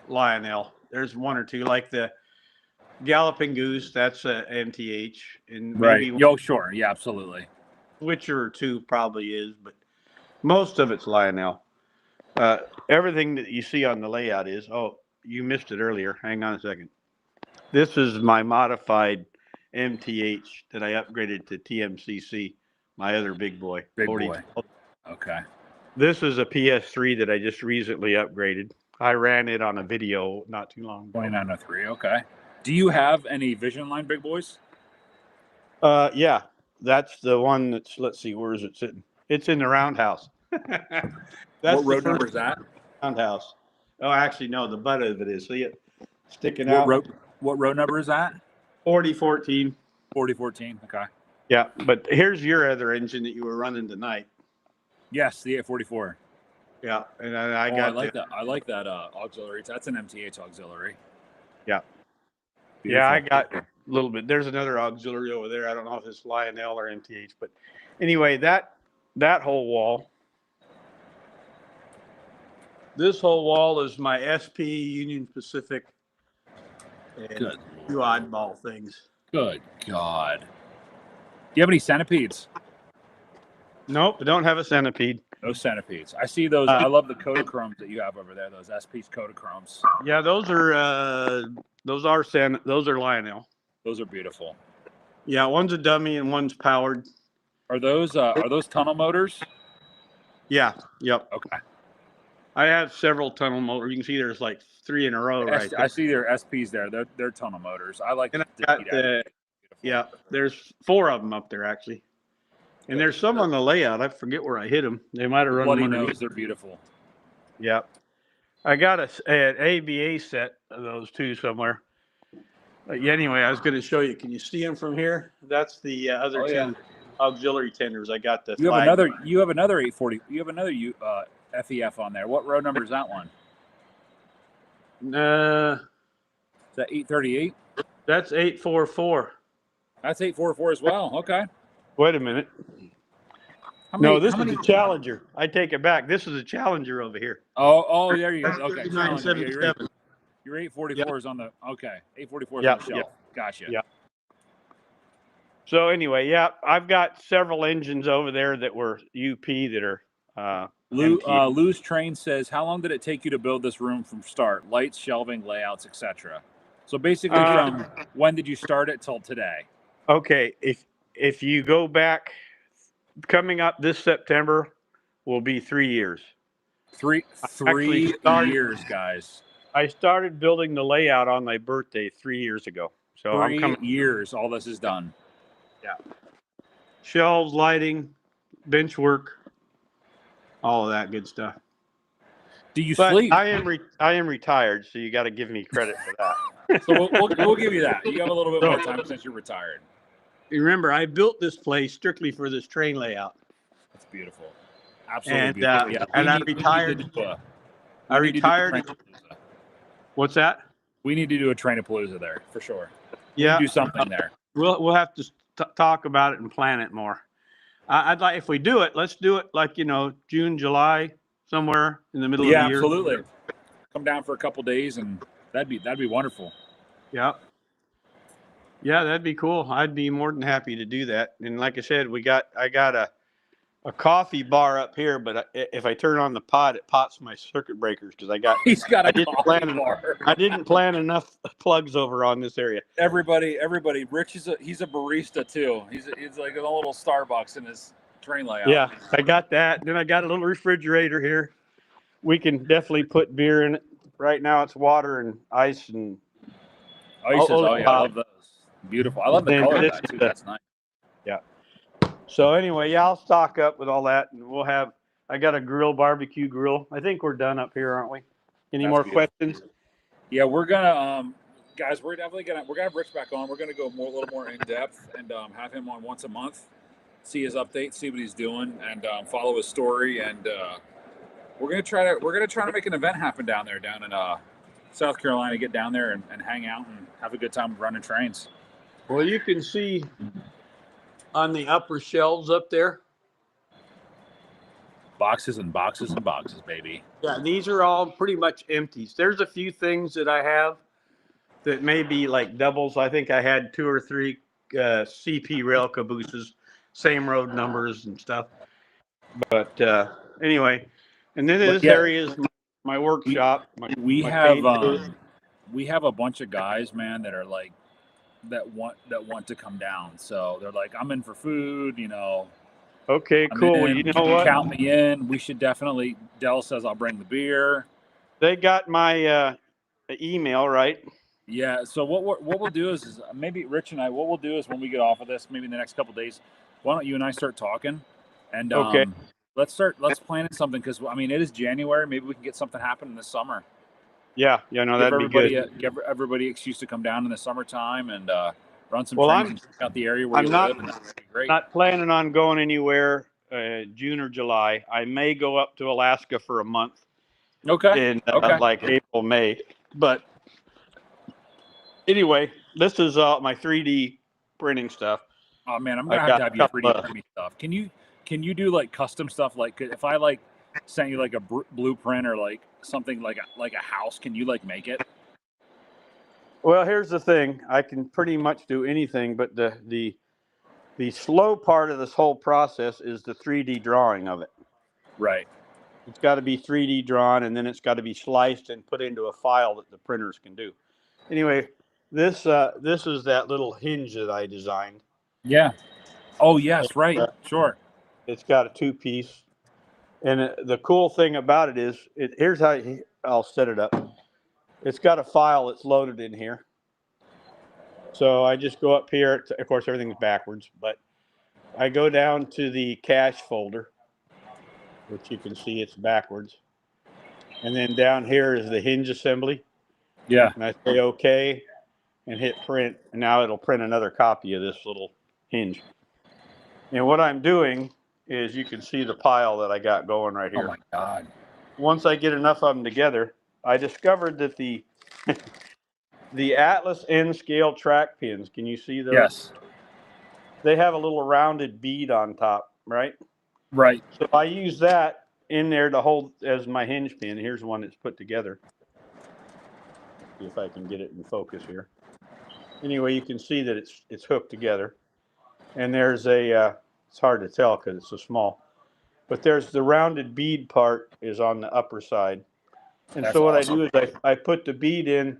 B: Lionel. There's 1 or 2, like the Galloping Goose, that's a MTH, and maybe
A: Yo, sure. Yeah, absolutely.
B: Switcher or 2 probably is, but most of it's Lionel. Everything that you see on the layout is, oh, you missed it earlier. Hang on a second. This is my modified MTH that I upgraded to TMCC, my other big boy.
A: Big boy. Okay.
B: This is a PS3 that I just recently upgraded. I ran it on a video not too long ago.
A: 2903. Okay. Do you have any Vision Line big boys?
B: Yeah, that's the one that's, let's see, where is it sitting? It's in the roundhouse.
A: What road number is that?
B: Roundhouse. Oh, actually, no, the butt of it is. See it sticking
A: What
B: out?
A: What road number is that?
B: 4014.
A: 4014. Okay.
B: Yeah, but here's your other engine that you were running tonight.
A: Yes, the 844.
B: Yeah, and I got.
A: I like that. I like that auxiliary. That's an MTH auxiliary.
B: Yeah. Beautiful. Yeah, I got a little bit. There's another auxiliary over there. I don't know if it's Lionel or MTH, but anyway, that whole wall. This whole wall is my SP Union Pacific and a few oddball things.
A: Good God. Do you have any centipedes?
B: Nope, I don't have a centipede.
A: No centipedes. I see those. I love the Kodachromes that you have over there. Those SP's Kodachromes.
B: Yeah, those are Lionel.
A: Those are beautiful.
B: Yeah, one's a dummy and one's powered.
A: Are those tunnel motors?
B: Yeah. Yep.
A: Okay.
B: I have several tunnel motors. You can see there's like 3 in a row right there.
A: I see their SPs there. They're tunnel motors. I like.
B: And I got yeah. There's 4 of them up there actually, and there's some on the layout. I forget where I hit them. They might have run
A: Bloody
B: them
A: nose. They're beautiful.
B: Yeah. I got an ABA set of those too somewhere. Yeah, anyway, I was going to show you. Can you see them from here? That's the other 2 auxiliary tenders. I got the.
A: You have another 840. You have another FEF on there. What road number is that one? Is that 838?
B: That's 844.
A: That's 844 as well. Okay.
B: Wait a minute. This is a Challenger. I take it back. This is a Challenger over here.
A: Oh, there you go. Okay.
B: 977.
A: Your 844 is on the 844 is on the shelf. Gotcha.
B: Yeah. So anyway, yeah, I've got several engines over there that were UP that are.
A: Lou's Train says, "How long did it take you to build this room from start? Lights, shelving, layouts, etc." So basically, from when did you start it till today?
B: Okay, if you go back, coming up this September will be 3 years.
A: Three years, guys.
B: I started building the layout on my birthday 3 years ago. So
A: 3 years, all this is done.
B: Yeah. Shelves, lighting, bench work, all of that good stuff.
A: Do you sleep?
B: I am retired, so you got to give me credit for that.
A: So we'll give you that. You have a little bit more time since you're retired.
B: Remember, I built this place strictly for this train layout.
A: That's beautiful. Absolutely beautiful.
B: And I retired. I retired. What's that?
A: We need to do a Train-a-Palooza there for sure.
B: Yeah,
A: do something there.
B: We'll have to talk about it and plan it more. I'd like, if we do it, let's do it like June, July, somewhere in the middle of the year.
A: Yeah, absolutely. Come down for a couple days, and that'd be wonderful.
B: Yeah. Yeah, that'd be cool. I'd be more than happy to do that. And like I said, I got a coffee bar up here, but if I turn on the pot, it pots my circuit breakers because
A: He's got a
B: I didn't
A: coffee
B: plan
A: bar.
B: I didn't plan enough plugs over on this area.
A: Everybody. Rich he's a barista too. He's like a little Starbucks in his train layout.
B: Yeah, I got that. Then I got a little refrigerator here. We can definitely put beer in it. Right now it's water and ice and
A: Ices. Oh yeah, I love those. Beautiful. I love the color of that too. That's nice.
B: Yeah. So anyway, yeah, I'll stock up with all that, and we'll have. I got a barbecue grill. I think we're done up here, aren't we? Any more questions?
A: Yeah, we're gonna, guys. We're definitely gonna have Rich back on. We're gonna go a little more in depth and have him on once a month, see his updates, see what he's doing, and follow his story. And we're gonna try to make an event happen down in South Carolina. Get down there and hang out and have a good time running trains.
B: Well, you can see on the upper shelves up there.
A: Boxes and boxes and boxes, baby.
B: Yeah, these are all pretty much empties. There's a few things that I have that may be like doubles. I think I had 2 or 3 CP rail cabooses, same road numbers and stuff. But anyway, and then this area is my workshop.
A: We have a bunch of guys, man, that are like that want to come down. So they're like, I'm in for food, you know.
B: Okay, cool. You know what?
A: Count me in. We should definitely. Dell says I'll bring the beer.
B: They got my email, right?
A: Yeah. So what we'll do is maybe Rich and I. What we'll do is when we get off of this, maybe in the next couple of days, why don't you and I start talking, and
B: okay.
A: Let's planning something because I mean it is January. Maybe we can get something happening this summer.
B: Yeah. No, that'd be good.
A: Give everybody excuse to come down in the summertime and run some
B: trains
A: and check out the area where live. And that'd be great.
B: Not planning on going anywhere June or July. I may go up to Alaska for a month.
A: Okay.
B: In like April, May. But anyway, this is my 3D printing stuff.
A: Oh man, I'm gonna have to have you 3D printing stuff. Can you do like custom stuff? Like if I like sent you like a blueprint or like something like a house, can you like make it?
B: Well, here's the thing. I can pretty much do anything, but the slow part of this whole process is the 3D drawing of it.
A: Right.
B: It's got to be 3D drawn, and then it's got to be sliced and put into a file that the printers can do. Anyway, this is that little hinge that I designed.
A: Yeah. Oh, yes, right. Sure.
B: It's got a 2-piece. And the cool thing about it is, here's how I'll set it up. It's got a file that's loaded in here. So I just go up here. Of course, everything's backwards, but I go down to the cache folder, which you can see it's backwards. And then down here is the hinge assembly.
A: Yeah.
B: And I say OK and hit print. And now it'll print another copy of this little hinge. And what I'm doing is you can see the pile that I got going right here.
A: Oh, my God.
B: Once I get enough of them together, I discovered that the Atlas N scale track pins, can you see those?
A: Yes.
B: They have a little rounded bead on top, right?
A: Right.
B: So I use that in there to hold as my hinge pin. Here's one that's put together. See if I can get it in focus here. Anyway, you can see that it's hooked together. And there's it's hard to tell because it's so small. But there's the rounded bead part is on the upper side. And so what awesome. I do is I put the bead in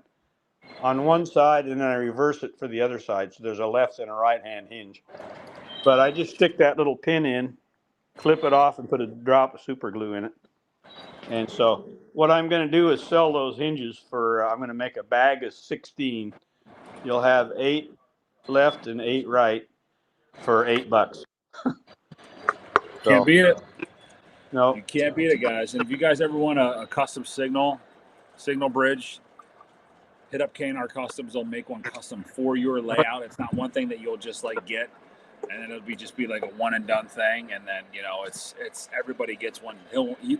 B: on one side and then I reverse it for the other side. So there's a left and a right hand hinge. But I just stick that little pin in, clip it off, and put a drop of super glue in it. And so what I'm going to do is sell those hinges for, I'm going to make a bag of 16. You'll have 8 left and 8 right for $8.
A: Can't beat it.
B: No,
A: you can't beat it, guys. And if you guys ever want a custom signal bridge, hit up K&R Customs. They'll make one custom for your layout. It's not one thing that you'll just like get, and then it'll just be like a one and done thing. And then it's everybody gets one.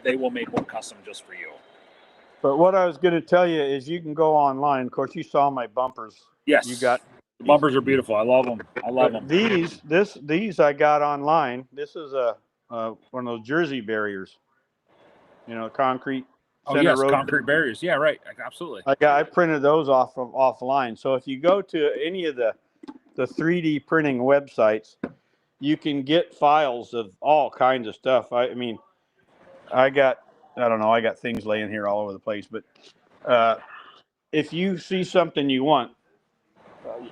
A: They will make one custom just for you.
B: But what I was going to tell you is you can go online. Of course, you saw my bumpers.
A: Yes,
B: you got.
A: The bumpers are beautiful. I love them.
B: These I got online. This is one of those Jersey barriers. Concrete.
A: Oh yes, road concrete barriers. Yeah, right. Absolutely.
B: I printed those offline. So if you go to any of the 3D printing websites, you can get files of all kinds of stuff. I mean, I got things laying here all over the place, but if you see something you want,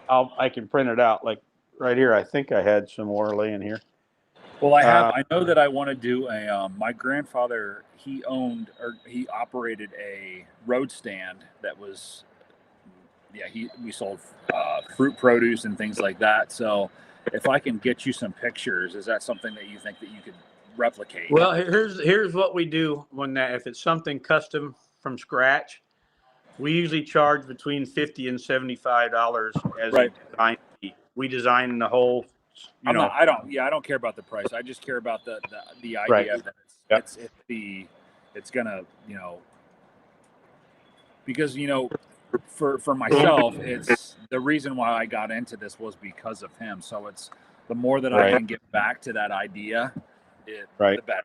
B: I can print it out. Like right here, I think I had some more laying here.
A: Well, I know that I want to do a. My grandfather, he operated a road stand that was, we sold fruit produce and things like that. So, if I can get you some pictures, is that something that you think that you could replicate?
B: Well, here's what we do if it's something custom from scratch. We usually charge between $50 and $75 as a design fee. We design the whole.
A: I don't care about the price. I just care about the idea that it's gonna, because for myself, it's the reason why I got into this was because of him. So it's the more that I can get back to that idea, the better,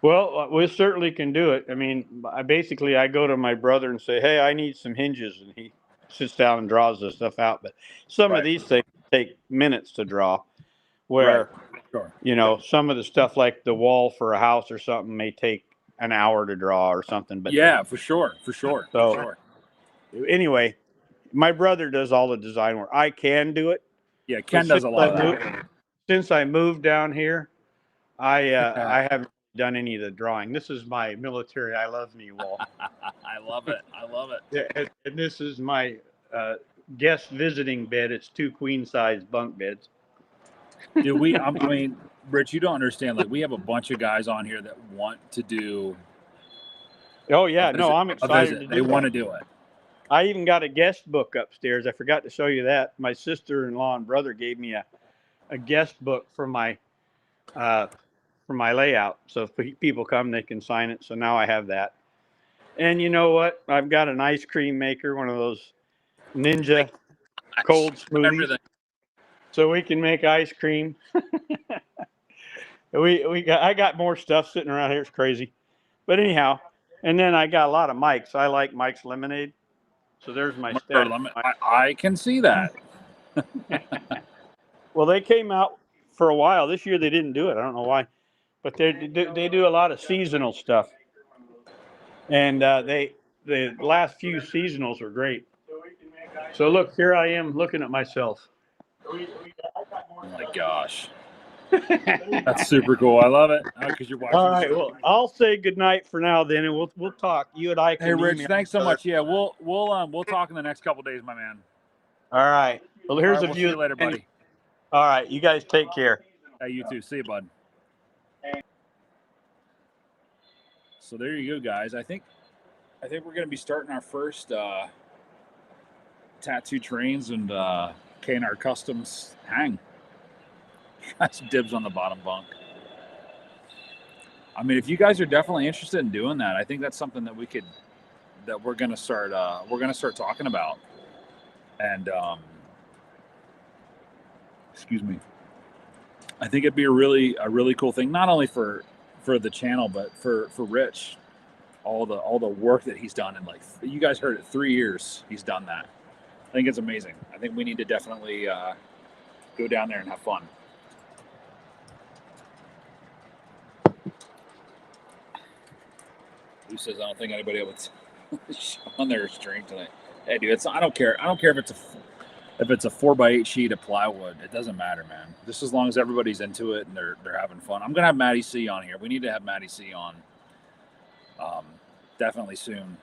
B: Well, we certainly can do it. I mean, I go to my brother and say, "Hey, I need some hinges," and he sits down and draws the stuff out. But some of these things take minutes to draw, where some of the stuff like the wall for a house or something may take an hour to draw or something. But
A: yeah, for sure.
B: Anyway, my brother does all the design work. I can do it.
A: Yeah, Ken does a lot of that.
B: Since I moved down here, I haven't done any of the drawing. This is my military I love me wall.
A: I love it.
B: Yeah, and this is my guest visiting bed. It's 2 queen size bunk beds.
A: Dude, I mean, Rich, you don't understand. Like, we have a bunch of guys on here that want to do.
B: Oh yeah, no, I'm excited.
A: They want to do it.
B: I even got a guest book upstairs. I forgot to show you that. My sister-in-law and brother gave me a guest book for my layout. So if people come, they can sign it. So now I have that. And you know what? I've got an ice cream maker, one of those Ninja cold smoothies. So we can make ice cream. I got more stuff sitting around here. It's crazy. But anyhow, and then I got a lot of Mike's. I like Mike's lemonade. So there's my stash.
A: I can see that.
B: Well, they came out for a while. This year they didn't do it. I don't know why. But they do a lot of seasonal stuff. And the last few seasonals were great. So look, here I am looking at myself.
A: Oh my gosh. That's super cool. I love it. Because you're watching.
B: All right. Well, I'll say goodnight for now then, and we'll talk. You and I can.
A: Hey, Rich, thanks so much. Yeah, we'll talk in the next couple of days, my man.
B: All right. Well, here's a view.
A: See you later, buddy.
B: All right. You guys take care.
A: Hey, you too. See you, bud. So there you go, guys. I think we're going to be starting our first tattoo trains and K&R Customs hang. Guys, dibs on the bottom bunk. I mean, if you guys are definitely interested in doing that, I think that's something that we're going to start talking about. And excuse me. I think it'd be a really cool thing, not only for the channel, but for Rich, all the work that he's done in, like, you guys heard it, 3 years he's done that. I think it's amazing. I think we need to definitely go down there and have fun. Who says I don't think anybody else on their stream tonight? Hey, dude, I don't care. I don't care if it's a 4x8 sheet of plywood. It doesn't matter, man. Just as long as everybody's into it and they're having fun. I'm gonna have Maddie C on here. We need to have Maddie C on definitely soon.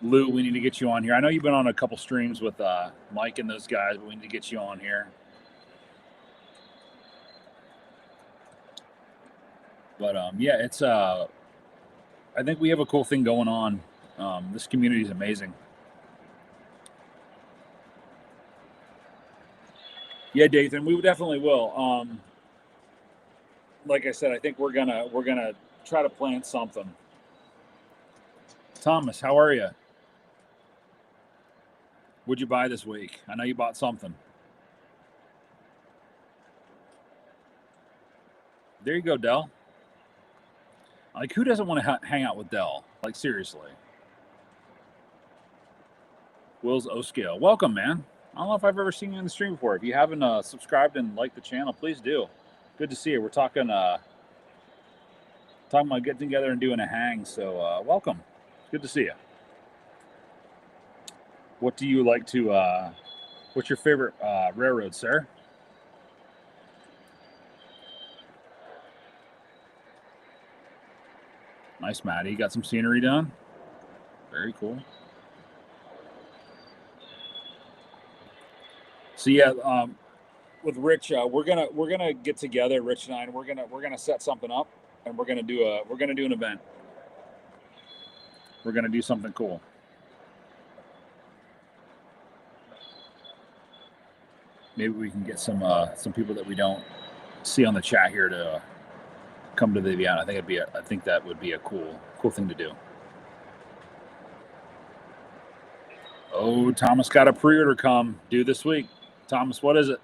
A: Lou, we need to get you on here. I know you've been on a couple streams with Mike and those guys, but we need to get you on here. But yeah, it's I think we have a cool thing going on. This community is amazing. Yeah, Dathan, we definitely will. Like I said, I think we're gonna try to plan something. Thomas, how are you? What'd you buy this week? I know you bought something. There you go, Dell. Like, who doesn't want to hang out with Dell? Like, seriously. Will's O-Scale. Welcome, man. I don't know if I've ever seen you in the stream before. If you haven't subscribed and liked the channel, please do. Good to see you. We're talking about getting together and doing a hang. So welcome. Good to see you. What do you like to? What's your favorite railroad, sir? Nice, Matty. You got some scenery done. Very cool. So yeah, with Rich, we're gonna get together, Rich and I, and we're gonna set something up, and we're gonna do an event. We're gonna do something cool. Maybe we can get some people that we don't see on the chat here to come to the event. I think that would be a cool thing to do. Oh, Thomas got a pre-order come due this week. Thomas, what is it?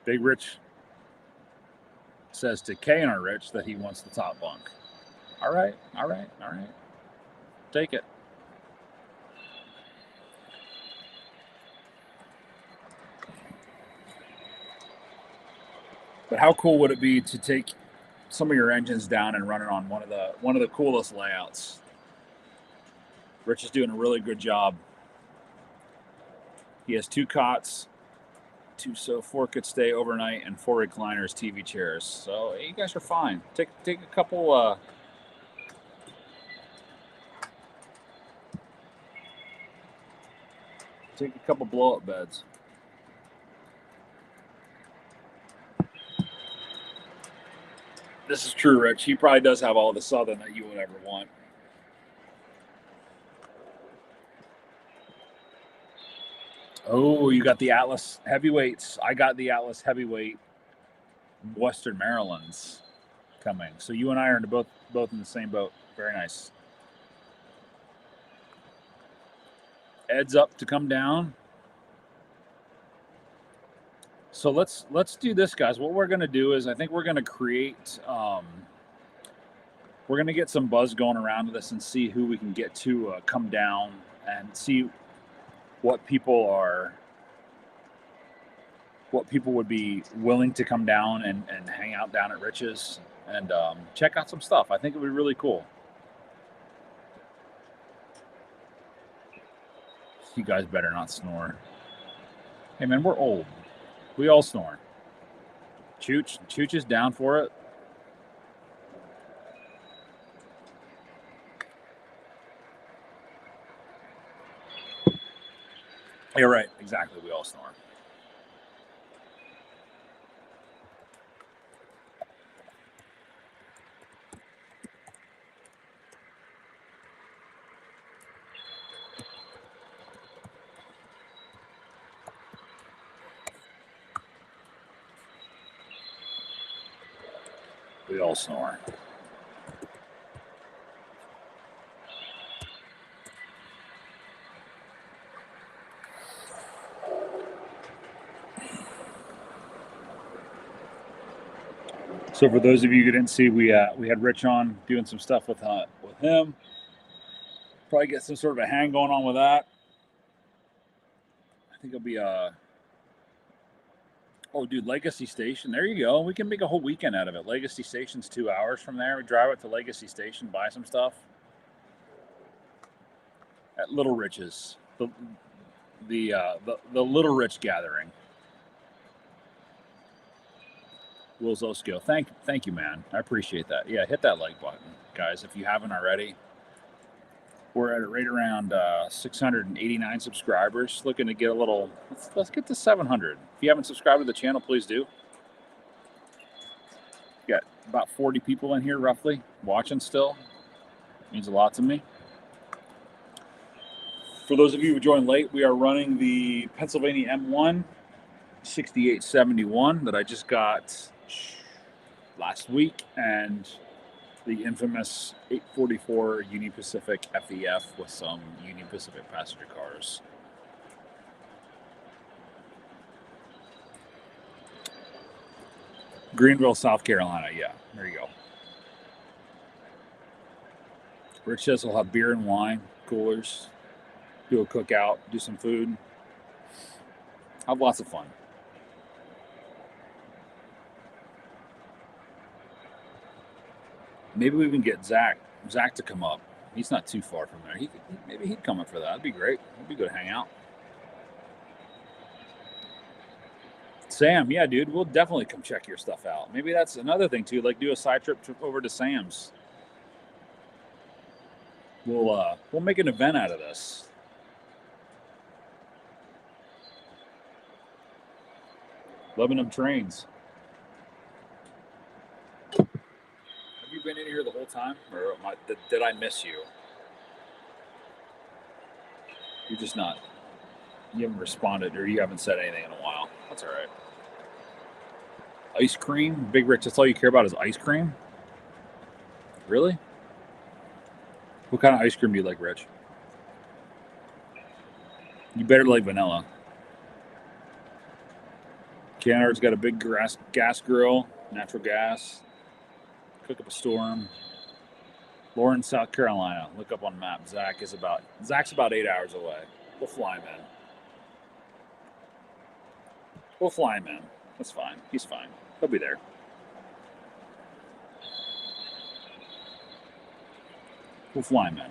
A: Big Rich says to K&R Rich that he wants the top bunk. All right. Take it. But how cool would it be to take some of your engines down and run it on one of the coolest layouts? Rich is doing a really good job. He has 2 cots, so 4 could stay overnight, and 4 recliners, TV chairs. So you guys are fine. Take a couple. Take a couple blow-up beds. This is true, Rich. He probably does have all the Southern that you would ever want. Oh, you got the Atlas heavyweights. I got the Atlas heavyweight Western Marylands coming. So you and I are both in the same boat. Very nice. Ed's up to come down. So let's do this, guys. What we're going to do is I think we're going to create we're going to get some buzz going around this and see who we can get to come down and see what people would be willing to come down and hang out down at Rich's and check out some stuff. I think it would be really cool. You guys better not snore. Hey man, we're old. We all snore. Chooch is down for it. You're right. Exactly. We all snore. We all snore. So for those of you who didn't see, we had Rich on doing some stuff with him. Probably get some sort of a hang going on with that. I think it'll be oh, dude, Legacy Station. There you go. We can make a whole weekend out of it. Legacy Station's 2 hours from there. We drive it to Legacy Station, buy some stuff at Little Rich's, the Little Rich gathering. Will's Oskio. Thank you, man. I appreciate that. Yeah, hit that like button, guys, if you haven't already. We're at right around 689 subscribers. Looking to get a little. Let's get to 700. If you haven't subscribed to the channel, please do. Got about 40 people in here, roughly, watching still. Means a lot to me. For those of you who joined late, we are running the Pennsylvania M1 6871 that I just got last week, and the infamous 844 Union Pacific FEF with some Union Pacific passenger cars. Greenville, South Carolina. Yeah, there you go. Rich says he'll have beer and wine, coolers, do a cookout, do some food. Have lots of fun. Maybe we can get Zach to come up. He's not too far from there. Maybe he'd come up for that. That'd be great. It'd be good to hang out. Sam, yeah, dude, we'll definitely come check your stuff out. Maybe that's another thing too. Like do a side trip over to Sam's. We'll make an event out of this. Loving them trains. Have you been in here the whole time, or did I miss you? You're just not. You haven't responded, or you haven't said anything in a while. That's all right. Ice cream, Big Rich. That's all you care about is ice cream. Really? What kind of ice cream do you like, Rich? You better like vanilla. Canard's got a big gas grill, natural gas. Cook up a storm. Lawrence, South Carolina. Look up on map. Zach's about 8 hours away. We'll fly him in. That's fine. He's fine. He'll be there. We'll fly him in.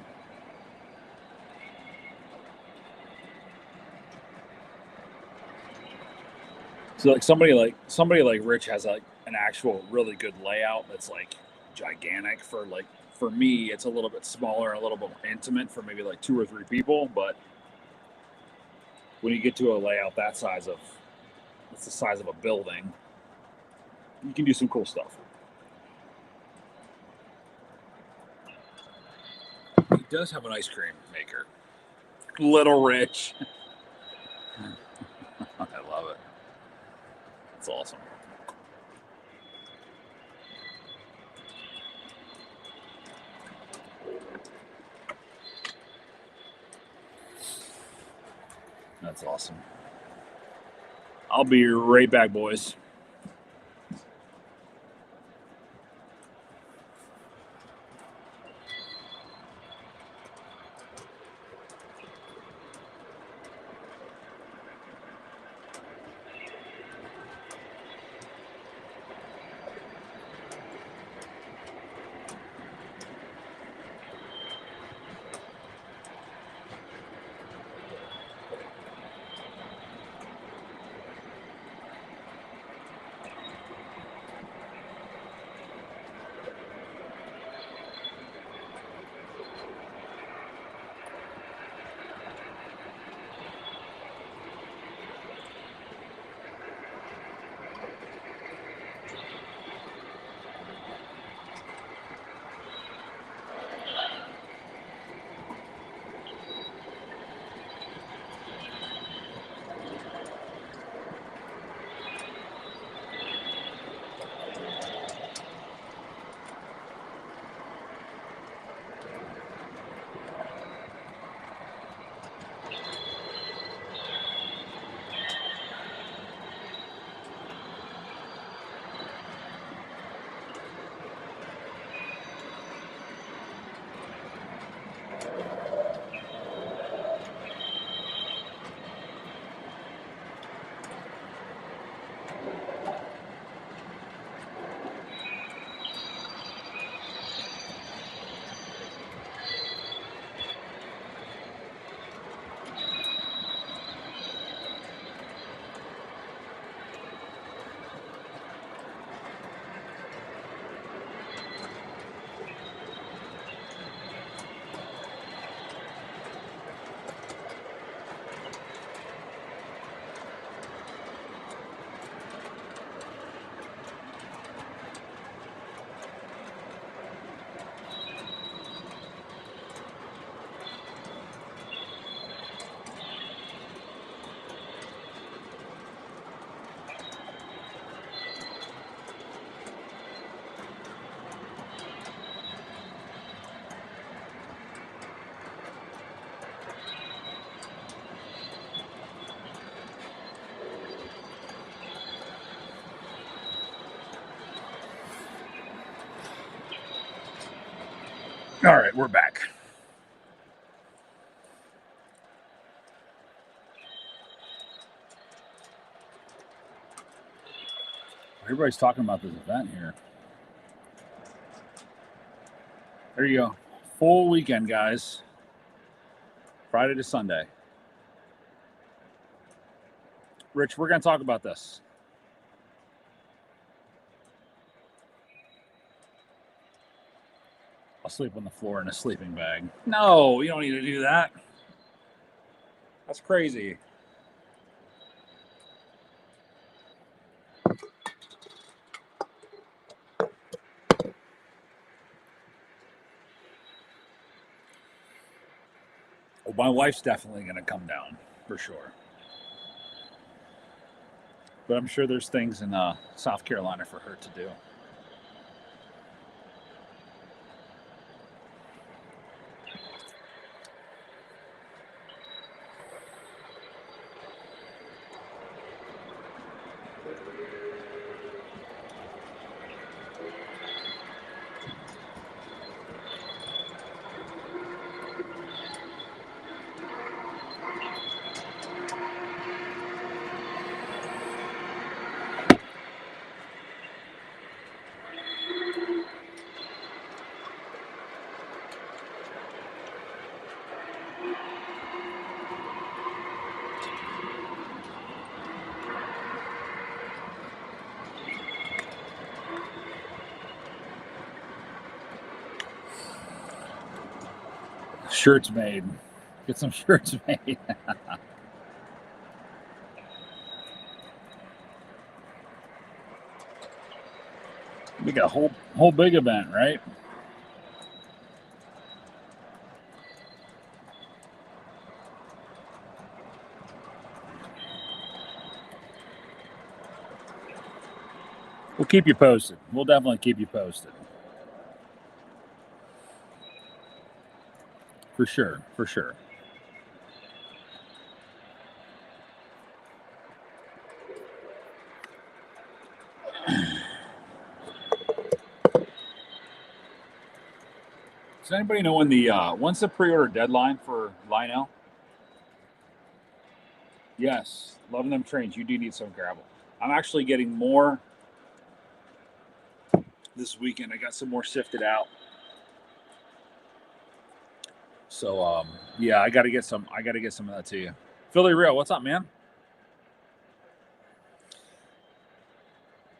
A: So like somebody like Rich has like an actual really good layout that's like gigantic. For me, it's a little bit smaller and a little bit more intimate for maybe like 2 or 3 people. But when you get to a layout it's the size of a building, you can do some cool stuff. He does have an ice cream maker. Little Rich. I love it. It's awesome. That's awesome. I'll be right back, boys. All right, we're back. Everybody's talking about this event here. There you go. Full weekend, guys. Friday to Sunday. Rich, we're going to talk about this. I'll sleep on the floor in a sleeping bag. No, you don't need to do that. That's crazy. Well, my wife's definitely going to come down, for sure. But I'm sure there's things in South Carolina for her to do. Shirts made. Get some shirts made. We got a whole big event, right? We'll keep you posted. We'll definitely keep you posted. For sure, for sure. Does anybody know when when's the pre-order deadline for Lionel? Yes, loving them trains. You do need some gravel. I'm actually getting more this weekend. I got some more sifted out. So yeah, I gotta get some of that to you. Philly Real, what's up, man?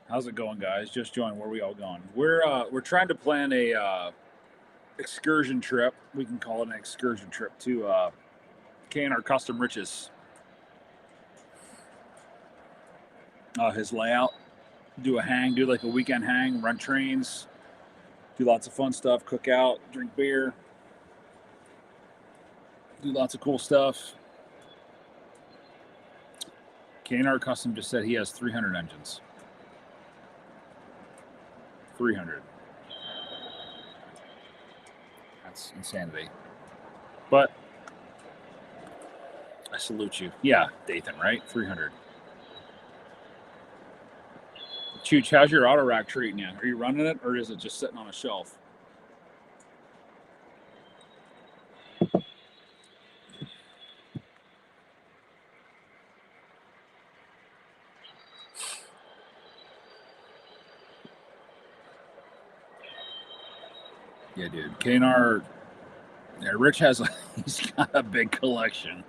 A: How's it going, guys? Just joined. Where are we all going? We're trying to plan a excursion trip. We can call it an excursion trip to K&R Custom Riches. His layout. Do like a weekend hang, run trains, do lots of fun stuff, cook out, drink beer, do lots of cool stuff. K&R Custom just said he has 300 engines. 300. That's insanity. But I salute you. Yeah, Dathan, right? 300. Chooch, how's your auto rack treating you? Are you running it, or is it just sitting on a shelf? Yeah, dude. K&R, yeah, Rich he's got a big collection.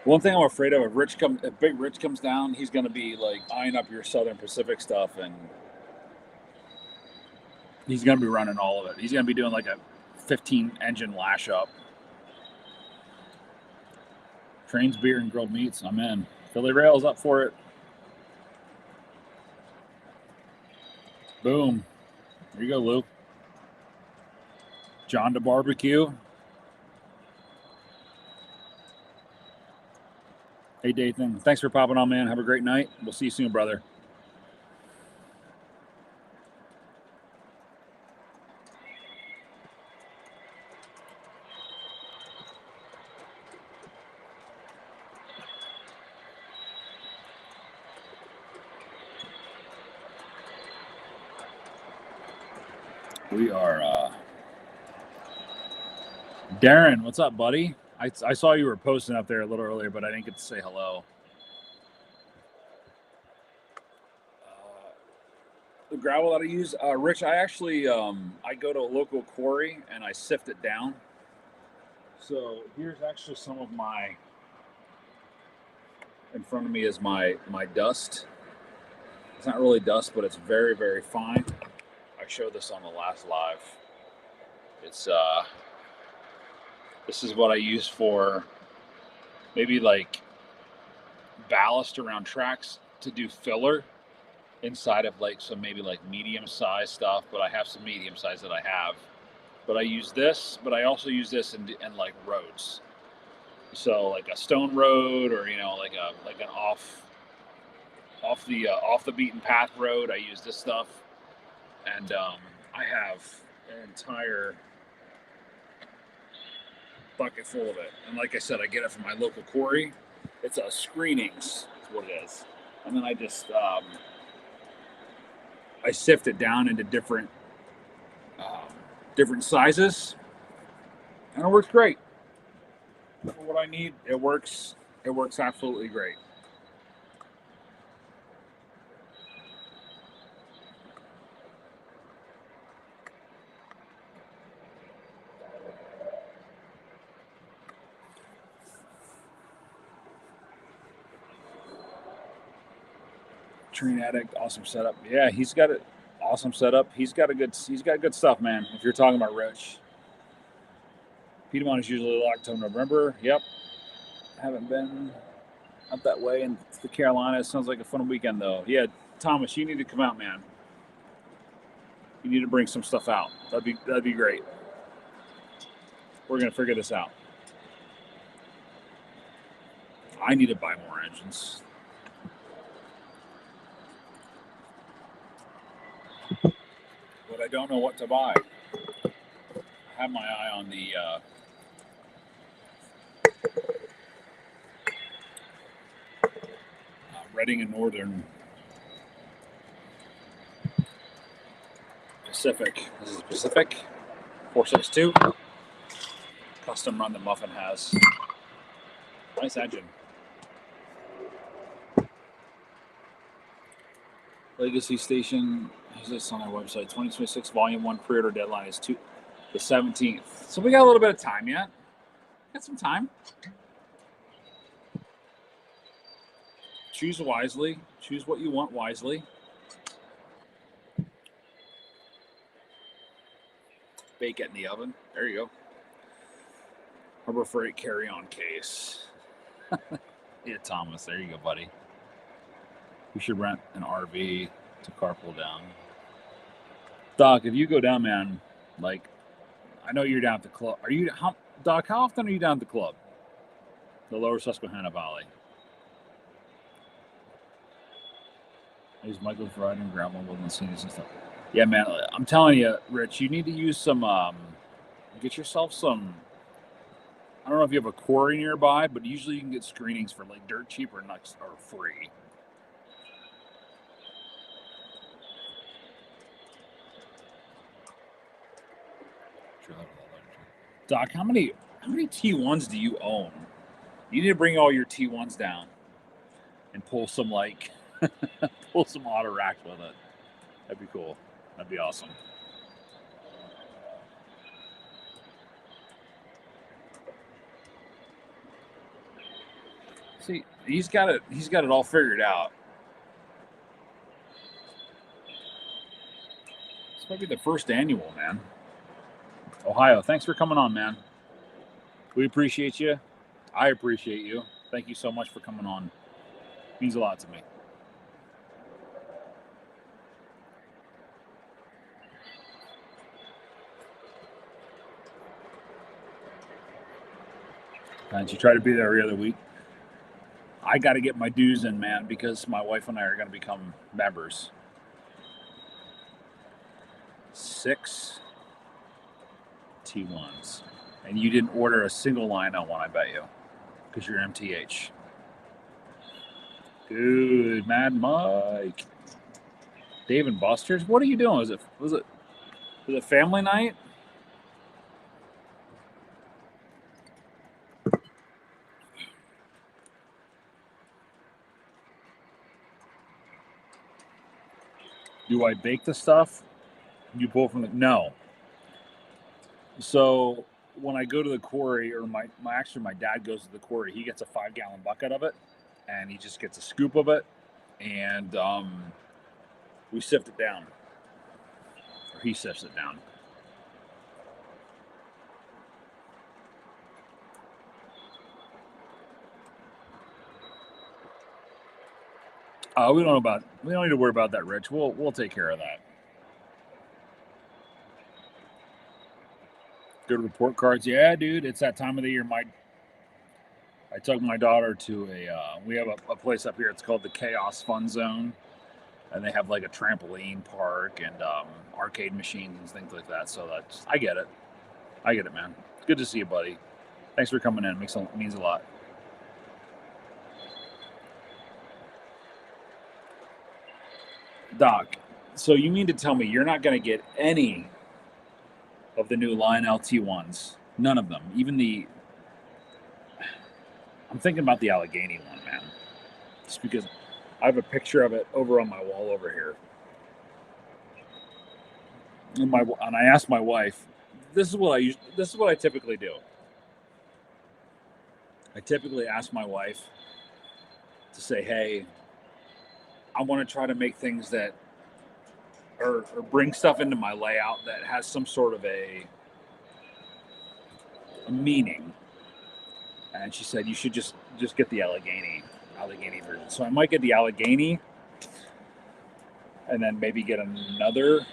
A: One thing I'm afraid of, if Big Rich comes down, he's going to be like eyeing up your Southern Pacific stuff, and he's going to be running all of it. He's going to be doing like a 15 engine lash up. Trains, beer, and grilled meats. I'm in. Philly Rail's up for it. Boom. There you go, Luke. John to barbecue. Hey, Dathan. Thanks for popping on, man. Have a great night. We'll see you soon, brother. We are Darren, what's up, buddy? I saw you were posting up there a little earlier, but I didn't get to say hello. The gravel that I use, Rich, I actually I go to a local quarry and I sift it down. So here's actually some of my. In front of me is my dust. It's not really dust, but it's very, very fine. I showed this on the last live. It's this is what I use for maybe like ballast around tracks to do filler inside of like some maybe like medium size stuff, but I have some medium size that I have. But I use this, but I also use this in like roads. So like a stone road, or like an off the beaten path road, I use this stuff. And I have an entire bucket full of it. And like I said, I get it from my local quarry. It's a screenings, is what it is. And then I just I sift it down into different sizes, and it works great. For what I need, it works. It works absolutely great. Train Addict, awesome setup. Yeah, he's got it. Awesome setup. He's got good stuff, man. If you're talking about Rich, Piedmont is usually locked until November. Yep. Haven't been up that way in the Carolinas. Sounds like a fun weekend though. Yeah, Thomas, you need to come out, man. You need to bring some stuff out. That'd be great. We're gonna figure this out. I need to buy more engines. But I don't know what to buy. I have my eye on the Reading and Northern Pacific. This is Pacific 462. Custom run that Muffin has. Nice engine. Legacy Station. Is this on our website? 2026 Volume 1 pre-order deadline is the 17th. So we got a little bit of time yet. Got some time. Choose wisely. Choose what you want wisely. Bake it in the oven. There you go. Harbor Freight carry-on case. Yeah, Thomas. There you go, buddy. We should rent an RV to carpool down. Doc, if you go down, man, like, I know you're down at the club. Doc, how often are you down at the club? The Lower Susquehanna Valley. I use Michael's riding gravel within scenes and stuff. Yeah, man, I'm telling you, Rich, you need to use some, get yourself some, I don't know if you have a quarry nearby, but usually you can get screenings for like dirt cheap or free. Doc, how many T1s do you own? You need to bring all your T1s down and pull some pull some auto racks with it. That'd be cool. That'd be awesome. See, he's got it all figured out. This might be the first annual, man. Ohio, thanks for coming on, man. We appreciate you. I appreciate you. Thank you so much for coming on. It means a lot to me. And you try to be there every other week. I got to get my dues in, man, because my wife and I are going to become members. 6 T1s. And you didn't order a single line on one, I bet you, because you're MTH. Good, Mad Mike. Dave and Buster's. What are you doing? Was it family night? Do I bake the stuff? You pull from the no. So when I go to the quarry, or my dad goes to the quarry, he gets a 5-gallon bucket of it, and he just gets a scoop of it, and we sift it down, or he sifts it down. We don't need to worry about that, Rich. We'll take care of that. Good report cards. Yeah, dude, it's that time of the year. I took my daughter to we have a place up here. It's called the Chaos Fun Zone, and they have like a trampoline park and arcade machines and things like that. So I get it, man. It's good to see you, buddy. Thanks for coming in. Means a lot. Doc, so you mean to tell me you're not going to get any of the new Lionel T1s? None of them. Even I'm thinking about the Allegheny one, man. Just because I have a picture of it over on my wall over here. And I asked my wife, this is what I typically do. I typically ask my wife to say, hey, I want to try to make things that or bring stuff into my layout that has some sort of a meaning. And she said, you should just get the Allegheny version. So I might get the Allegheny and then maybe get another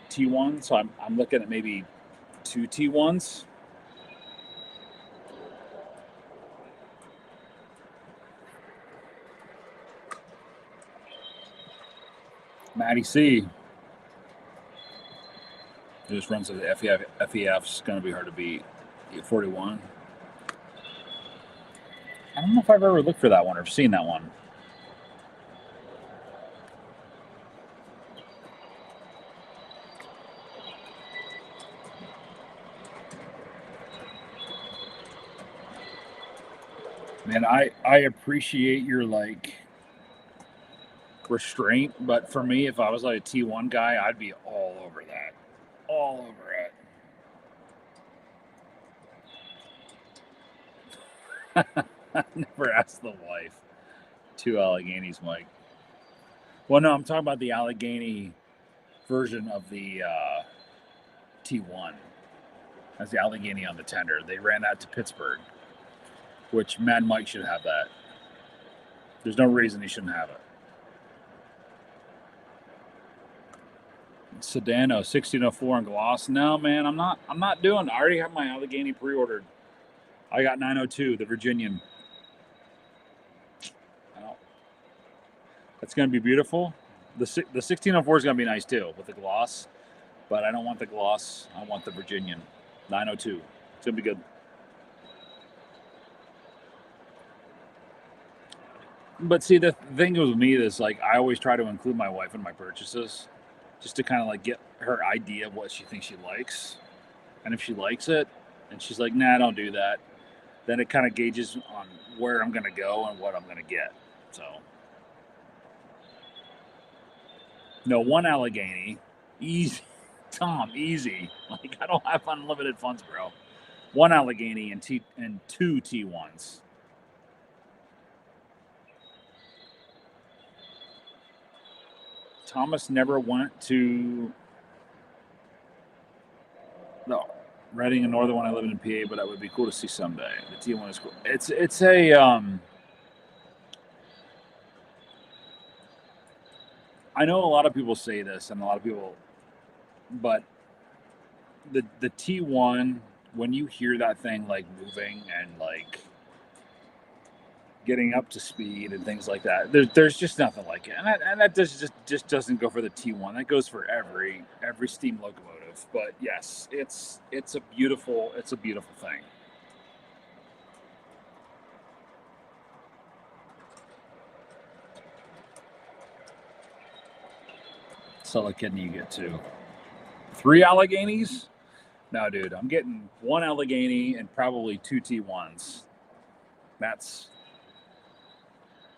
A: T1. So I'm looking at maybe 2 T1s. Maddie C. Just runs to the FEF's going to be hard to beat. 41. I don't know if I've ever looked for that one or seen that one. Man, I appreciate your restraint, but for me, if I was like a T1 guy, I'd be all over that. All over it. I never asked the wife. 2 Alleghenies, Mike. Well, no, I'm talking about the Allegheny version of the T1. That's the Allegheny on the tender. They ran that to Pittsburgh, which Mad Mike should have that. There's no reason he shouldn't have it. Sedano 1604 on gloss. No, man, I'm not doing. I already have my Allegheny pre-ordered. I got 902, the Virginian. Oh, that's gonna be beautiful. The 1604 is gonna be nice too with the gloss, but I don't want the gloss. I want the Virginian 902. It's gonna be good. But see, the thing with me is I always try to include my wife in my purchases, just to kind of get her idea of what she thinks she likes, and if she likes it, and she's like, "Nah, don't do that," then it kind of gauges on where I'm gonna go and what I'm gonna get. So, no, 1 Allegheny, easy, Tom, easy. I don't have unlimited funds, bro. 1 Allegheny and 2 T1s. Thomas never went to Reading and Northern when I lived in PA, but that would be cool to see someday. The T1 is cool. It's a I know a lot of people say this, and a lot of people, but the T1, when you hear that thing moving and getting up to speed and things like that, there's just nothing like it, and that just doesn't go for the T1. That goes for every steam locomotive. But yes, it's a beautiful thing. So kidney you get 2, 3 Alleghenies. No, dude, I'm getting 1 Allegheny and probably 2 T1s.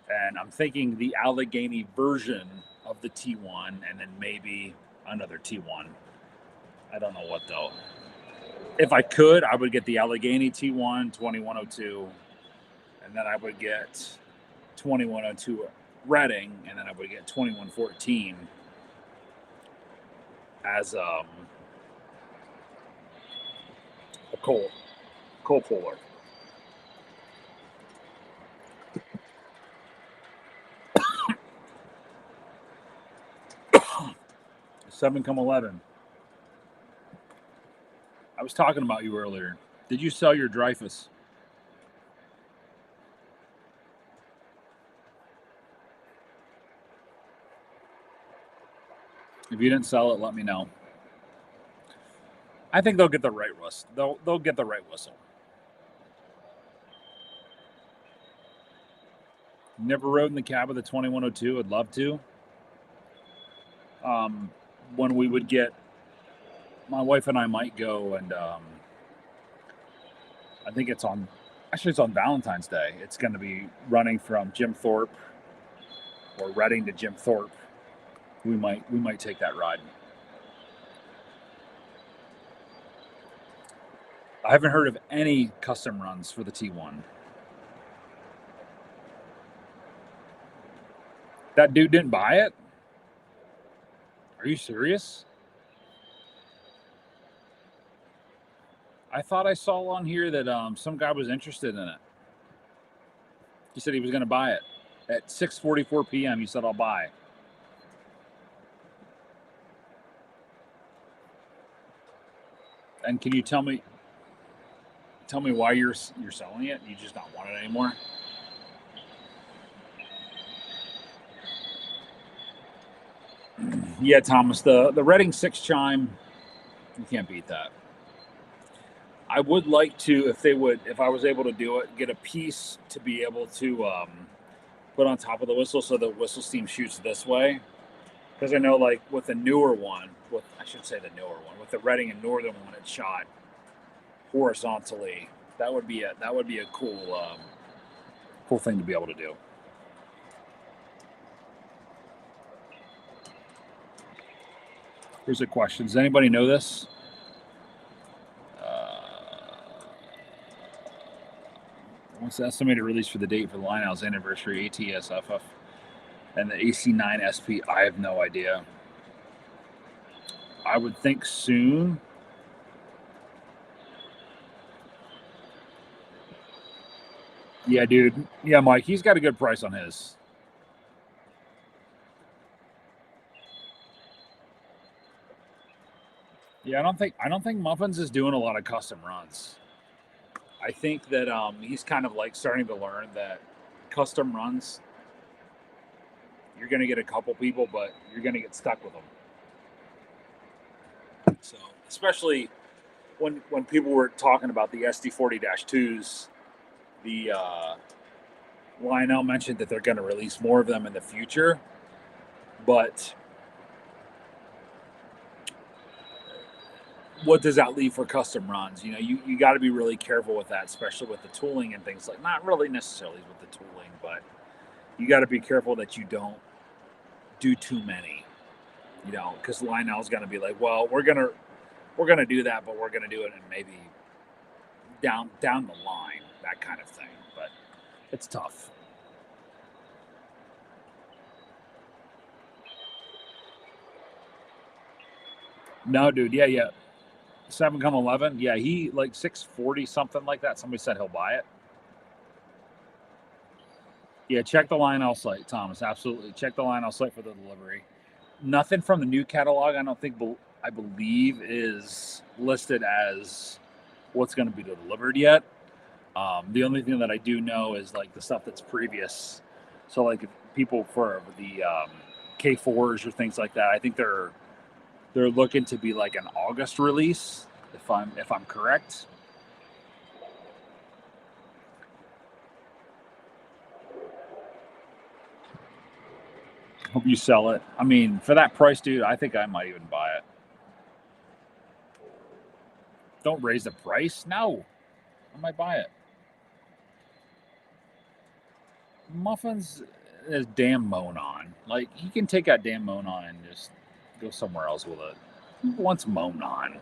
A: And I'm thinking the Allegheny version of the T1, and then maybe another T1. I don't know what though. If I could, I would get the Allegheny T1 2102, and then I would get 2102 Redding, and then I would get 2114 as a coal puller. Seven come 11. I was talking about you earlier. Did you sell your Dreyfus? If you didn't sell it, let me know. I think they'll get the right whistle. They'll get the right whistle. Never rode in the cab of the 2102. I'd love to. When we would get, my wife and I might go, and I think it's on Valentine's Day. It's going to be running from Jim Thorpe or Reading to Jim Thorpe. We might take that ride. I haven't heard of any custom runs for the T1. That dude didn't buy it? Are you serious? I thought I saw on here that some guy was interested in it. He said he was going to buy it. At 6:44 p.m., he said, I'll buy. And can you tell me why you're selling it? You just don't want it anymore? Yeah, Thomas, the Reading 6 chime, you can't beat that. I would like to, if I was able to do it, get a piece to be able to put on top of the whistle so the whistle steam shoots this way. Because I know, like, with the newer one, with the Reading and Northern one, it shot horizontally. That would be a cool thing to be able to do. Here's a question. Does anybody know this? What's the estimated release for the date for the Lionel's anniversary ATSFF and the AC9 SP? I have no idea. I would think soon. Yeah, dude. Yeah, Mike, he's got a good price on his. Yeah, I don't think Muffins is doing a lot of custom runs. I think that he's kind of like starting to learn that custom runs, you're going to get a couple people, but you're going to get stuck with them. So, especially when people were talking about the SD40-2s, the Lionel mentioned that they're going to release more of them in the future, but what does that leave for custom runs? You know, you got to be really careful with that, especially with the tooling and things like, not really necessarily with the tooling, but you got to be careful that you don't do too many, you know, because Lionel's going to be like, well, we're going to do that, but we're going to do it and maybe down the line, that kind of thing. But it's tough. No, dude. Yeah. 7 come 11. Yeah, he like 640, something like that. Somebody said he'll buy it. Yeah, check the Lionel site, Thomas. Absolutely. Check the Lionel site for the delivery. Nothing from the new catalog, I believe is listed as what's going to be delivered yet. The only thing that I do know is like the stuff that's previous. So like if people for the K4s or things like that, I think they're looking to be like an August release, if I'm correct. Hope you sell it. I mean, for that price, dude, I think I might even buy it. Don't raise the price. No, I might buy it. Muffins, this damn Monon. Like, he can take that damn Monon and just go somewhere else with it. Who wants Monon?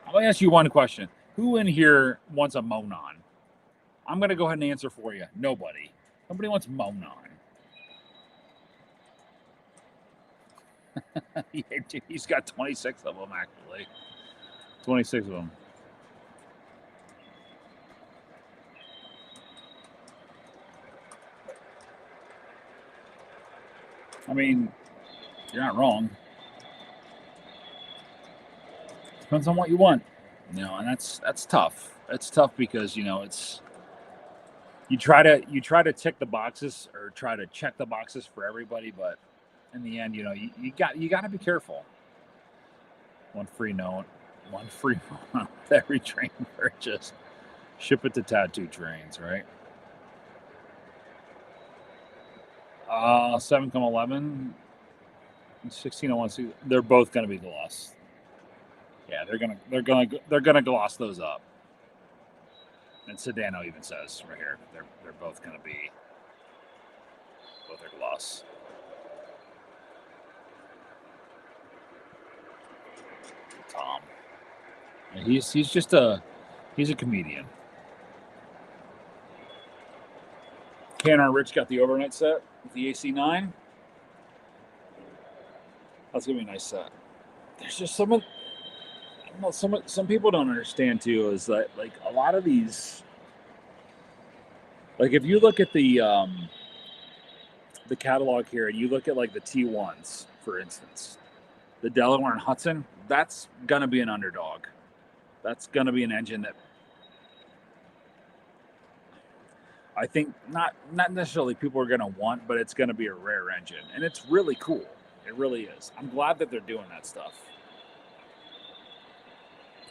A: I'm going to ask you one question. Who in here wants a Monon? I'm going to go ahead and answer for you. Nobody. Nobody wants Monon. He's got 26 of them, actually. 26 of them. I mean, you're not wrong. Depends on what you want, and that's tough. It's tough because it's you try to tick the boxes or try to check the boxes for everybody, but in the end, you got to be careful. One free note with every train purchase. Ship it to Tattoo Trains, right? 7,11, 1601. They're both going to be gloss. Yeah, they're gonna gloss those up. And Sedano even says right here they're both going to be both are gloss. Tom, and he's just a comedian. Canard Rich got the overnight set with the AC9. That's gonna be a nice set. There's just some people don't understand too is that like a lot of these, like if you look at the catalog here and you look at like the T1s, for instance, the Delaware and Hudson, that's gonna be an underdog. That's gonna be an engine that I think not necessarily people are gonna want, but it's gonna be a rare engine, and it's really cool. It really is. I'm glad that they're doing that stuff.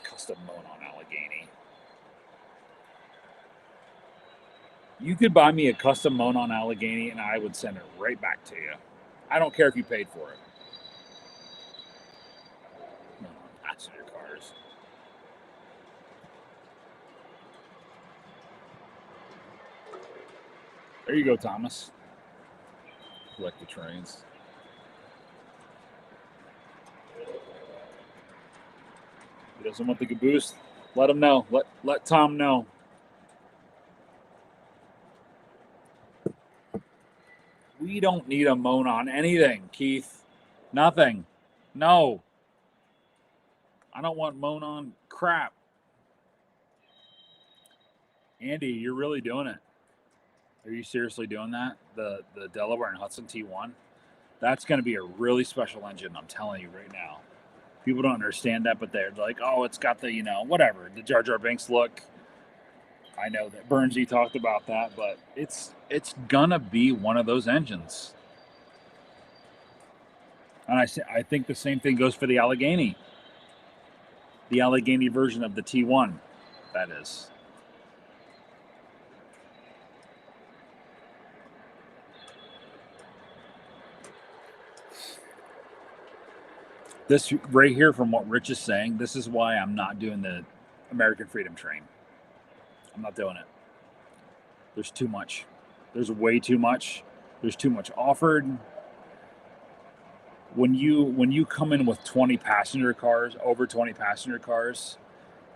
A: Custom Monon Allegheny. You could buy me a custom Monon Allegheny, and I would send it right back to you. I don't care if you paid for it. Monon passenger cars. There you go, Thomas. Collect the trains. He doesn't want the caboose. Let him know. Let Tom know. We don't need a moan on anything, Keith. Nothing. No. I don't want moan on crap. Andy, you're really doing it. Are you seriously doing that? The Delaware and Hudson T1? That's going to be a really special engine, I'm telling you right now. People don't understand that, but they're like, oh, it's got the, whatever, the Jar Jar Binks look. I know that Burnsy talked about that, but it's going to be one of those engines. And I think the same thing goes for the Allegheny. The Allegheny version of the T1, that is. This right here, from what Rich is saying, this is why I'm not doing the American Freedom Train. I'm not doing it. There's too much. There's way too much. There's too much offered. When you come in with 20 passenger cars, over 20 passenger cars,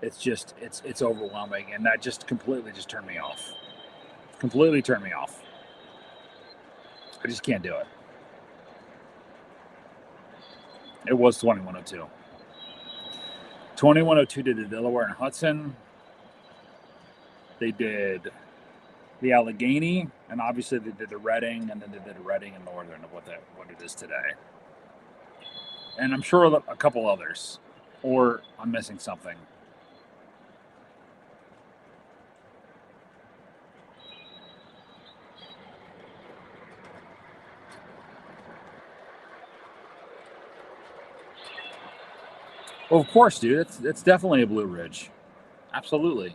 A: it's overwhelming, and that just completely just turned me off. Completely turned me off. I just can't do it. It was 2102. 2102 did the Delaware and Hudson. They did the Allegheny, and obviously they did the Reading, and then they did the Reading and Northern of what it is today. And I'm sure a couple others, or I'm missing something. Well, of course, dude. It's definitely a Blue Ridge. Absolutely.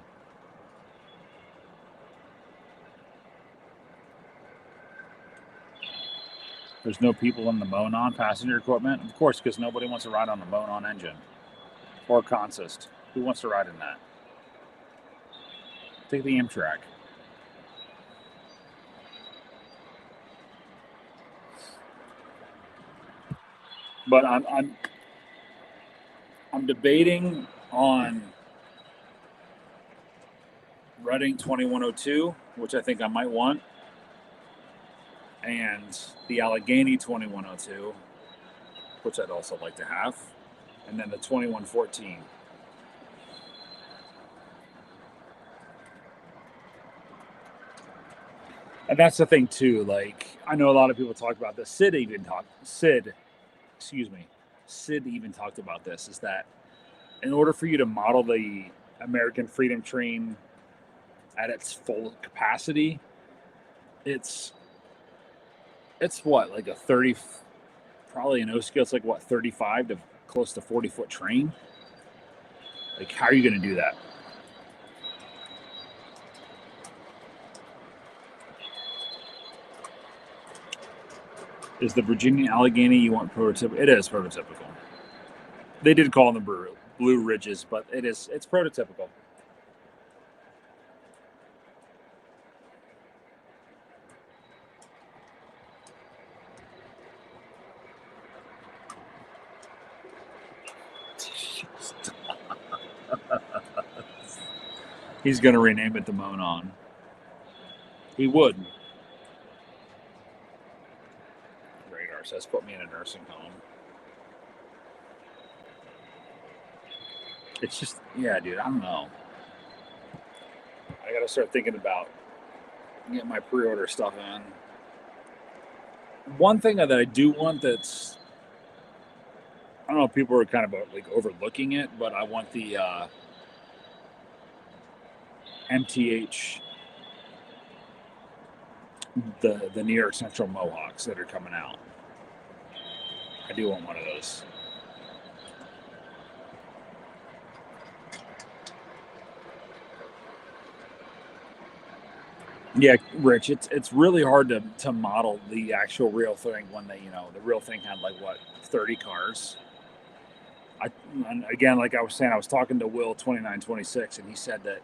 A: There's no people in the Monon passenger equipment. Of course, because nobody wants to ride on the Monon engine. Or Consist. Who wants to ride in that? Take the Amtrak. But I'm debating on Reading 2102, which I think I might want, and the Allegheny 2102, which I'd also like to have, and then the 2114. And that's the thing too. Like, I know a lot of people talk about this. Sid even talked about this, is that in order for you to model the American Freedom Train at its full capacity, it's what, like a 30, probably an O-scale, it's like what, 35 to close to 40-foot train. Like, how are you going to do that? Is the Virginia Allegheny you want prototypical? It is prototypical. They did call them Blue Ridges, but it's prototypical. He's going to rename it the Monon. He would. Radar says, put me in a nursing home. It's just, yeah, dude, I don't know. I got to start thinking about getting my pre-order stuff in. One thing that I do want that's, I don't know if people are kind of like overlooking it, but I want the MTH, the New York Central Mohawks that are coming out. I do want one of those. Yeah, Rich, it's really hard to model the actual real thing when the real thing had like what, 30 cars. And again, like I was saying, I was talking to Will 2926, and he said that,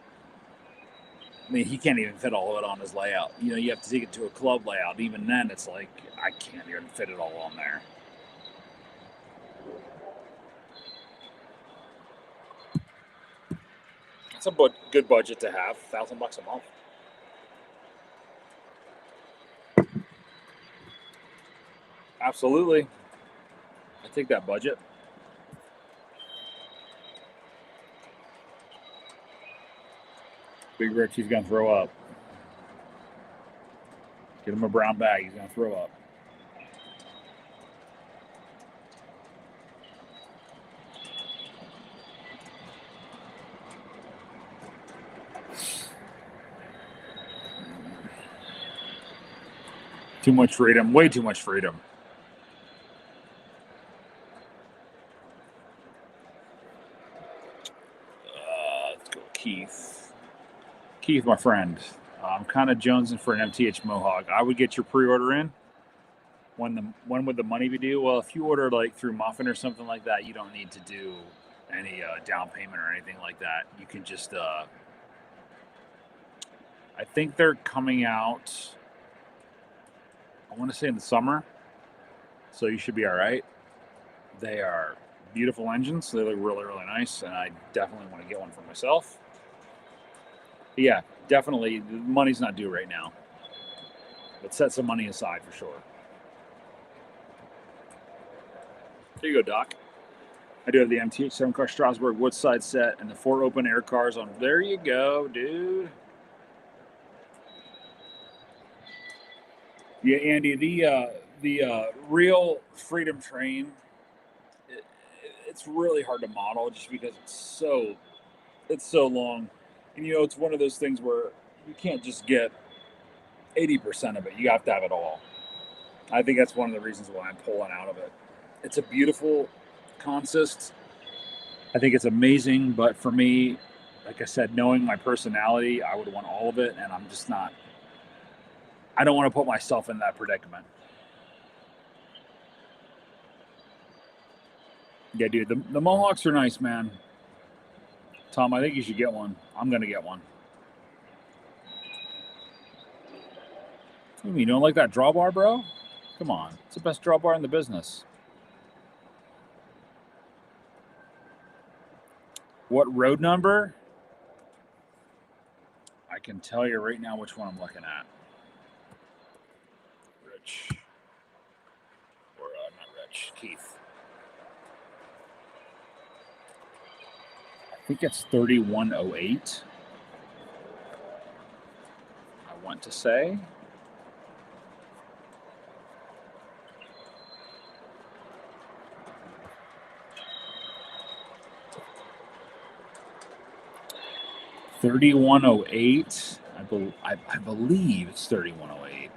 A: I mean, he can't even fit all of it on his layout. You have to take it to a club layout. Even then, it's like I can't even fit it all on there. It's a good budget to have, $1,000 a month. Absolutely, I take that budget. Big Rich, he's gonna throw up. Get him a brown bag. He's gonna throw up. Too much freedom. Way too much freedom. Let's go, Keith. Keith, my friend. I'm kind of jonesing for an MTH Mohawk. I would get your pre-order in. When would the money be due? Well, if you order like through Muffin or something like that, you don't need to do any down payment or anything like that. You can just. I think they're coming out, I want to say in the summer, so you should be all right. They are beautiful engines. They look really, really nice, and I definitely want to get one for myself. But yeah, definitely, the money's not due right now, but set some money aside for sure. There you go, Doc. I do have the MTH 7-car Strasbourg Woodside set and the 4 open air cars on. There you go, dude. Yeah, Andy, the real Freedom Train, it's really hard to model just because it's so long. And it's one of those things where you can't just get 80% of it. You have to have it all. I think that's one of the reasons why I'm pulling out of it. It's a beautiful consist. I think it's amazing, but for me, like I said, knowing my personality, I would want all of it, and I'm just not. I don't want to put myself in that predicament. Yeah, dude, the Mohawks are nice, man. Tom, I think you should get one. I'm gonna get one. What do you mean, you don't like that drawbar, bro? Come on, it's the best drawbar in the business. What road number? I can tell you right now which one I'm looking at. Rich. Or not Rich. Keith. I think it's 3108. I want to say. $3108. I believe it's 3108.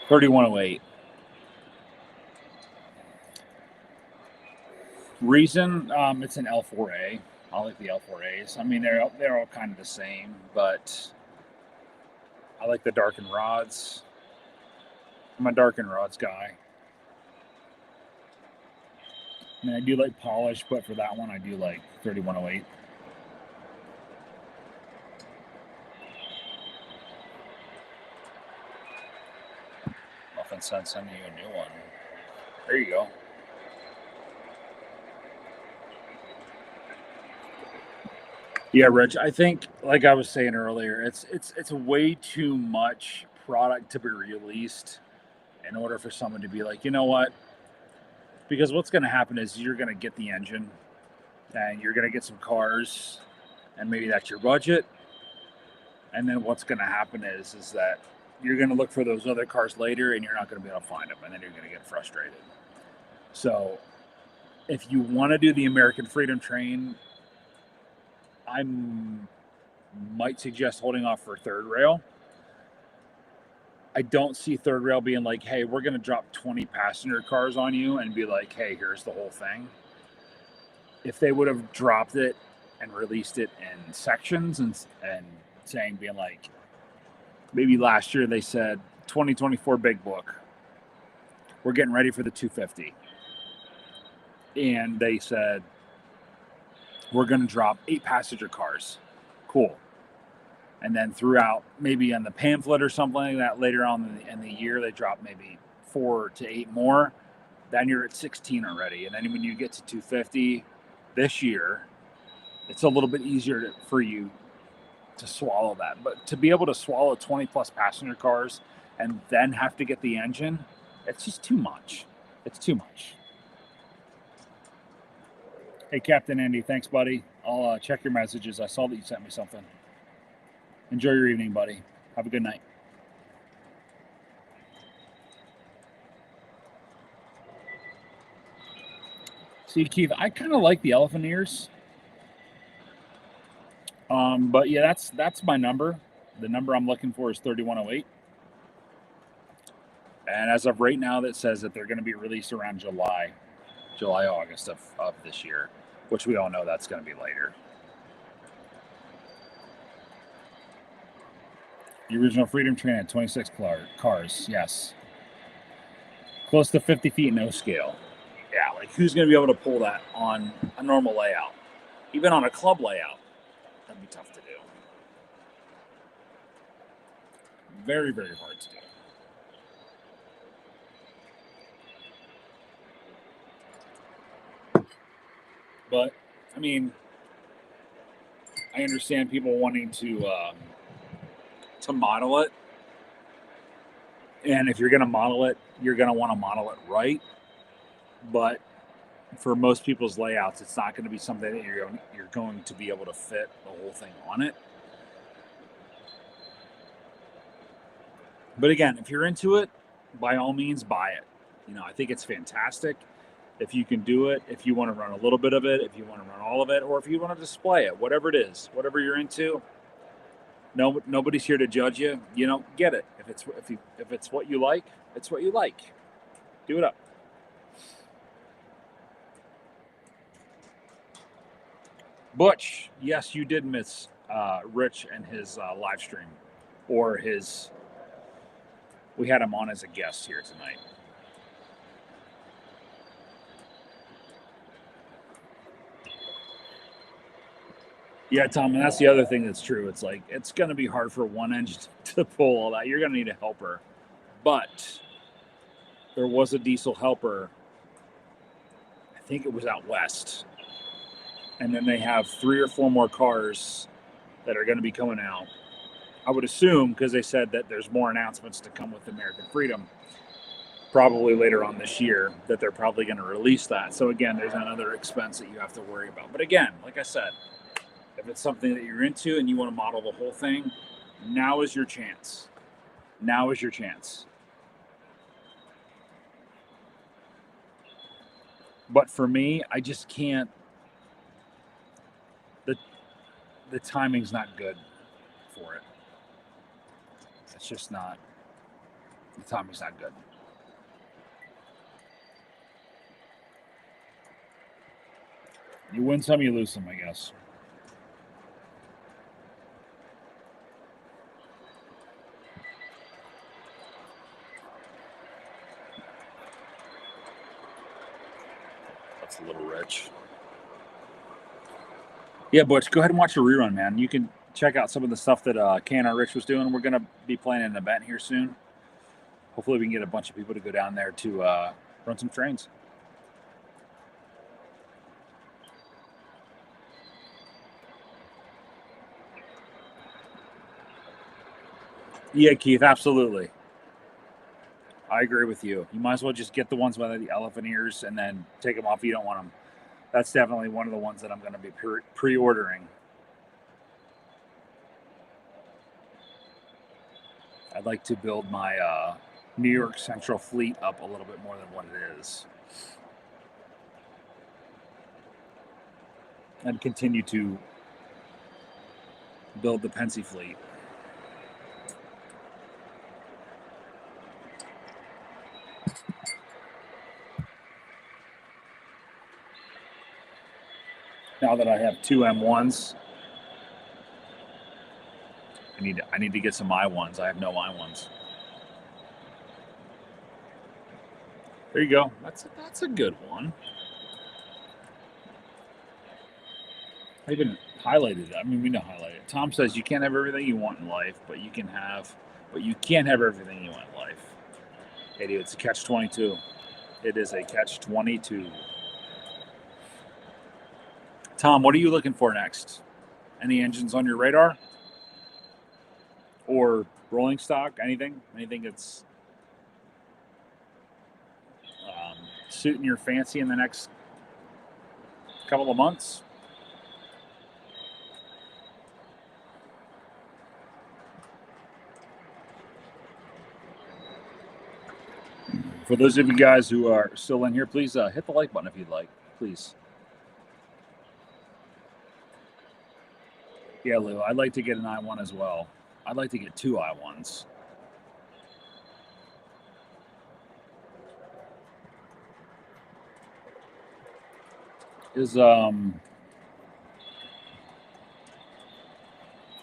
A: $3108. Reason, it's an L4A. I like the L4As. I mean, they're all kind of the same, but I like the darkened rods. I'm a darkened rods guy. I mean, I do like polish, but for that one, I do like 3108. Muffin Sun sending you a new one. There you go. Yeah, Rich. I think, like I was saying earlier, it's way too much product to be released in order for someone to be like, you know what? Because what's going to happen is you're going to get the engine, and you're going to get some cars, and maybe that's your budget. And then what's going to happen is that you're going to look for those other cars later, and you're not going to be able to find them, and then you're going to get frustrated. So, if you want to do the American Freedom Train, I might suggest holding off for third rail. I don't see third rail being like, hey, we're going to drop 20 passenger cars on you and be like, hey, here's the whole thing. If they would have dropped it and released it in sections and saying, being like, maybe last year they said 2024 big book, we're getting ready for the 250. And they said, we're going to drop 8 passenger cars. Cool. And then throughout, maybe on the pamphlet or something like that, later on in the year, they drop maybe 4 to 8 more. Then you're at 16 already. And then when you get to 250 this year, it's a little bit easier for you to swallow that. But to be able to swallow 20 plus passenger cars and then have to get the engine, it's just too much. It's too much. Hey, Captain Andy, thanks, buddy. I'll check your messages. I saw that you sent me something. Enjoy your evening, buddy. Have a good night. See, Keith, I kind of like the elephant ears. But yeah, that's my number. The number I'm looking for is 3108. And as of right now, that says that they're going to be released around July, August of this year, which we all know that's going to be later. The original Freedom Train had 26 cars, yes. Close to 50 feet, no scale. Yeah, like who's going to be able to pull that on a normal layout? Even on a club layout, that'd be tough to do. Very, very hard to do. But, I mean, I understand people wanting to model it. And if you're going to model it, you're going to want to model it right. But for most people's layouts, it's not going to be something that you're going to be able to fit the whole thing on it. But again, if you're into it, by all means, buy it. You know, I think it's fantastic. If you can do it, if you want to run a little bit of it, if you want to run all of it, or if you want to display it, whatever it is, whatever you're into, no, nobody's here to judge you. You know, get it. If it's what you like, it's what you like. Do it up. Butch, yes, you did miss Rich and his live stream, or his. We had him on as a guest here tonight. Yeah, Tom, and that's the other thing that's true. It's like it's going to be hard for one engine to pull all that. You're going to need a helper, but there was a diesel helper. I think it was out west. And then they have 3 or 4 more cars that are going to be coming out. I would assume, because they said that there's more announcements to come with American Freedom, probably later on this year, that they're probably going to release that. So again, there's another expense that you have to worry about. But again, like I said, if it's something that you're into and you want to model the whole thing, now is your chance. Now is your chance. But for me, I just can't. The timing's not good for it. It's just not. The timing's not good. You win some, you lose some, I guess. That's a little rich. Yeah, Butch, go ahead and watch a rerun, man. You can check out some of the stuff that K&R Rich was doing. We're going to be planning an event here soon. Hopefully we can get a bunch of people to go down there to run some trains. Yeah, Keith, absolutely. I agree with you. You might as well just get the ones with the elephant ears and then take them off if you don't want them. That's definitely one of the ones that I'm going to be pre-ordering. I'd like to build my New York Central fleet up a little bit more than what it is. And continue to build the Pensy fleet. Now that I have 2 M1s, I need to get some I1s. I have no I1s. There you go. That's a good one. I even highlighted it. I mean, we know highlighted. Tom says you can't have everything you want in life, but you can't have everything you want in life. Hey, dude, it's a catch-22. It is a catch-22. Tom, what are you looking for next? Any engines on your radar? Or rolling stock? Anything? Anything that's suiting your fancy in the next couple of months? For those of you guys who are still in here, please hit the like button if you'd like, please. Yeah, Lou, I'd like to get an I1 as well. I'd like to get 2 I1s. Is the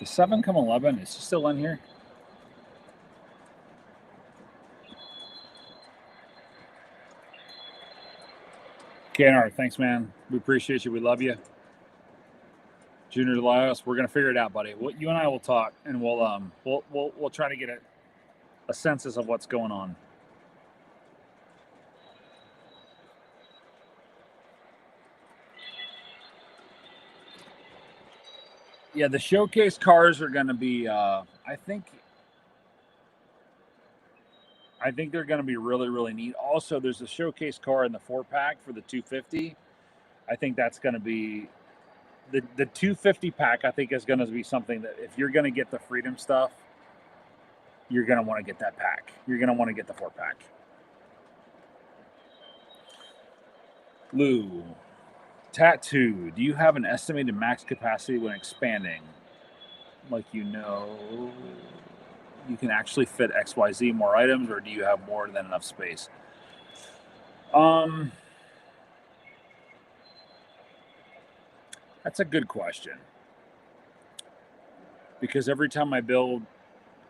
A: 7-11 is still in here? KNR, thanks, man. We appreciate you. We love you. Junior Elias, we're gonna figure it out, buddy. You and I will talk, and we'll try to get a census of what's going on. Yeah, the showcase cars are gonna be. I think they're going to be really, really neat. Also, there's a showcase car in the 4-pack for the 250. I think that's going to be the 250 pack. I think is going to be something that if you're going to get the Freedom stuff, you're going to want to get that pack. You're going to want to get the 4-pack. Lou, Tattoo, do you have an estimated max capacity when expanding? Like, you can actually fit XYZ more items, or do you have more than enough space? That's a good question. Because every time I build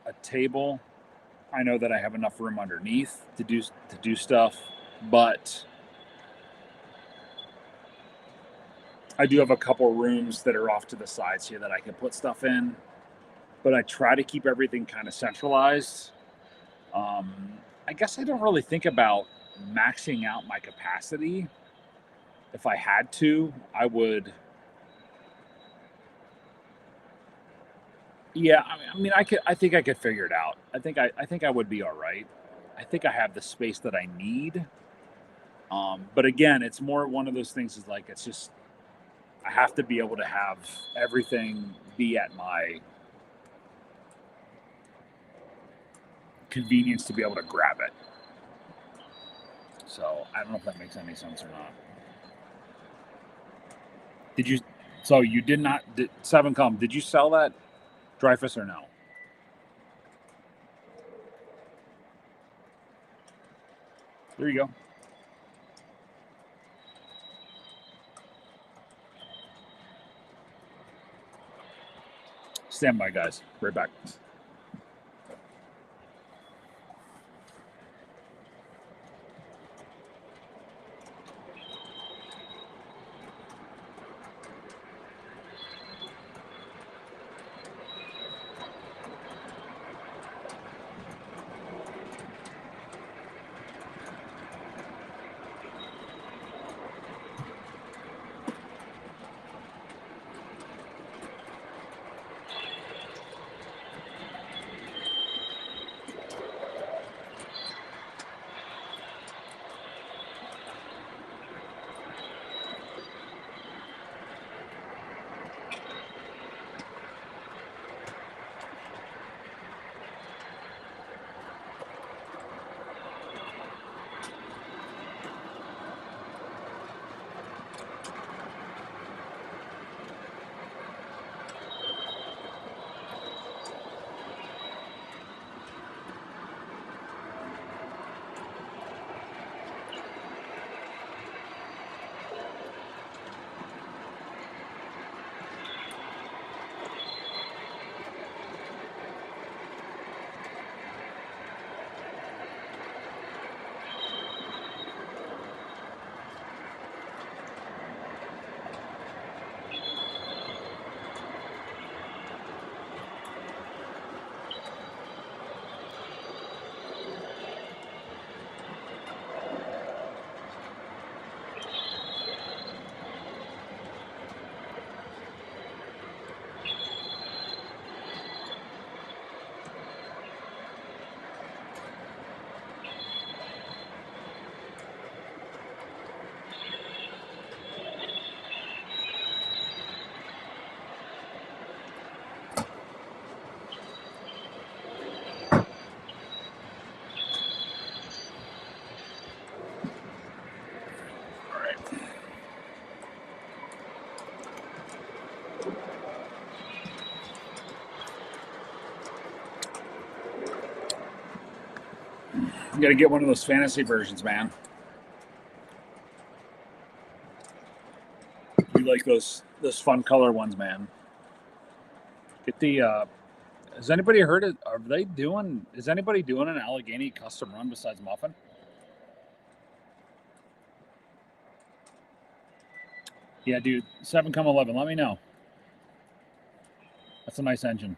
A: a table, I know that I have enough room underneath to do stuff, but I do have a couple rooms that are off to the sides here that I can put stuff in. But I try to keep everything kind of centralized. I guess I don't really think about maxing out my capacity. If I had to, I would. Yeah, I mean, I think I could figure it out. I think I would be all right. I think I have the space that I need. But again, it's more one of those things. Is like it's just I have to be able to have everything be at my convenience to be able to grab it. So I don't know if that makes any sense or not. Did you? So you did not? Seven come. Did you sell that Dreyfus or no? There you go. Stand by, guys. Right back. You got to get one of those fantasy versions, man. You like those fun color ones, man. Get the. Has anybody heard it? Are they doing? Is anybody doing an Allegheny custom run besides Muffin? Yeah, dude. 7-11. Let me know. That's a nice engine.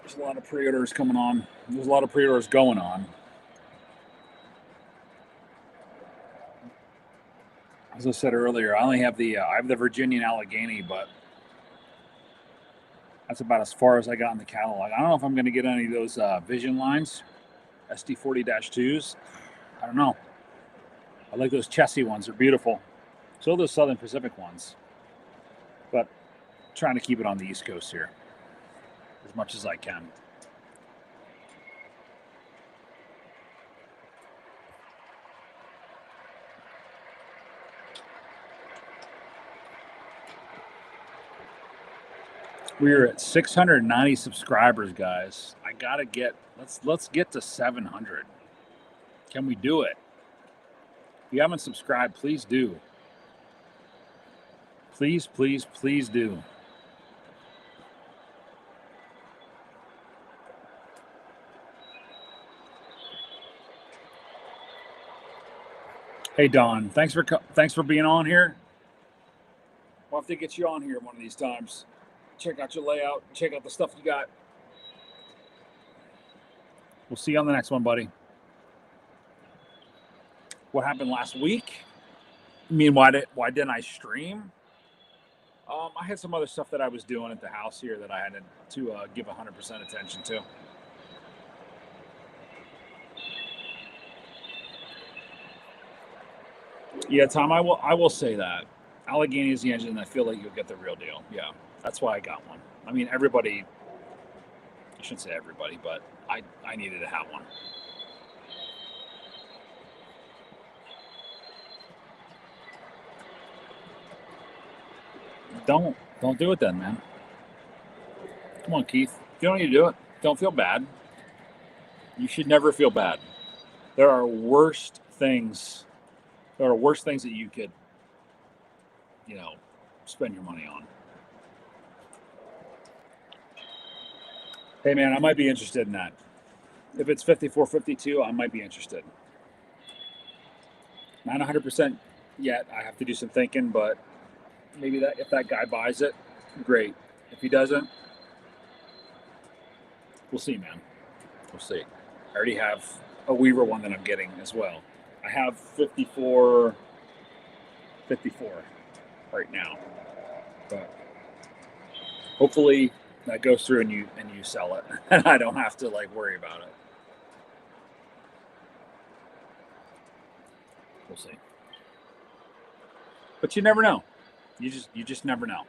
A: There's a lot of pre-orders coming on. There's a lot of pre-orders going on. As I said earlier, I only have I have the Virginian Allegheny, but that's about as far as I got in the catalog. I don't know if I'm going to get any of those Vision lines, SD40-2s. I don't know. I like those chessy ones. They're beautiful. So those Southern Pacific ones. But I'm trying to keep it on the East Coast here as much as I can. We're at 690 subscribers, guys. I gotta get let's get to 700. Can we do it? If you haven't subscribed, please do. Please, please, please do. Hey Don, thanks for being on here. We'll have to get you on here one of these times. Check out your layout. Check out the stuff you got. We'll see you on the next one, buddy. What happened last week? I mean, why didn't I stream? I had some other stuff that I was doing at the house here that I had to give 100% attention to. Yeah, Tom, I will say that. Allegheny is the engine. I feel like you'll get the real deal. Yeah, that's why I got one. I mean, everybody, I shouldn't say everybody, but I needed to have one. Don't do it then, man. Come on, Keith. If you don't need to do it, don't feel bad. You should never feel bad. There are worse things that you could, spend your money on. Hey, man, I might be interested in that. If it's 54, 52, I might be interested. Not 100% yet. I have to do some thinking, but maybe that if that guy buys it, great. If he doesn't, we'll see, man. We'll see. I already have a Weaver one that I'm getting as well. I have 54 right now, but hopefully that goes through and you sell it, and I don't have to worry about it. We'll see. But you never know. You just never know.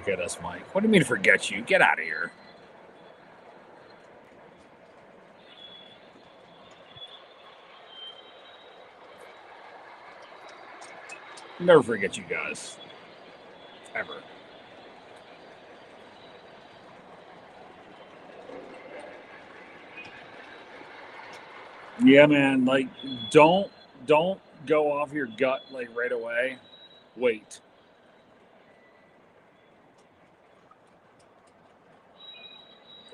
A: Forget us, Mike. What do you mean forget you? Get out of here. Never forget you guys. Ever. Yeah, man. Don't go off your gut right away. Wait.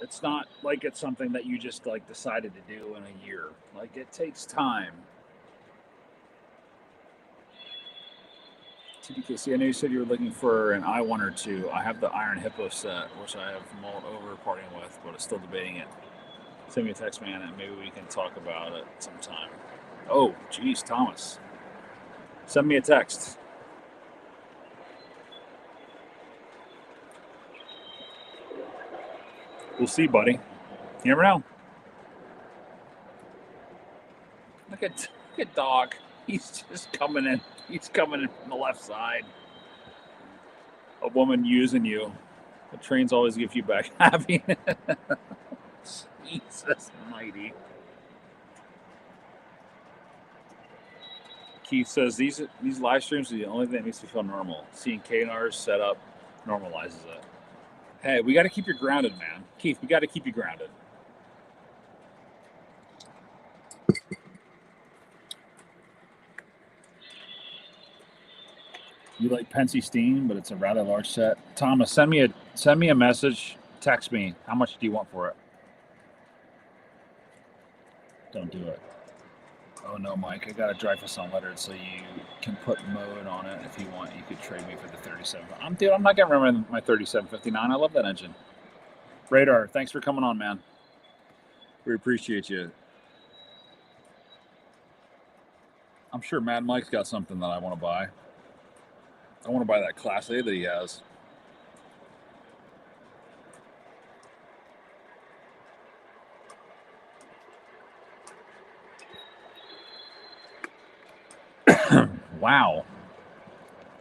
A: It's not like it's something that you just decided to do in a year. It takes time. TDKC, I know you said you were looking for an I1 or two. I have the Iron Hippo set, which I have mulled over parting with, but I'm still debating it. Send me a text, man, and maybe we can talk about it sometime. Oh, geez, Thomas. Send me a text. We'll see, buddy. You never know. Look at Dog. He's just coming in. He's coming in from the left side. A woman using you. The trains always give you back happiness. Jesus mighty. Keith says these live streams are the only thing that makes me feel normal. Seeing KNR's set up normalizes it. Hey, we got to keep you grounded, man. Keith, we got to keep you grounded. You like Pensy Steam, but it's a rather large set. Thomas, send me a message. Text me. How much do you want for it? Don't do it. Oh no, Mike, I got a Dreyfus unlettered, so you can put mode on it if you want. You could trade me for the 37. I'm not gonna remember my 3759. I love that engine. Radar, thanks for coming on, man. We appreciate you. I'm sure Mad Mike's got something that I want to buy. I want to buy that Class A that he has. Wow.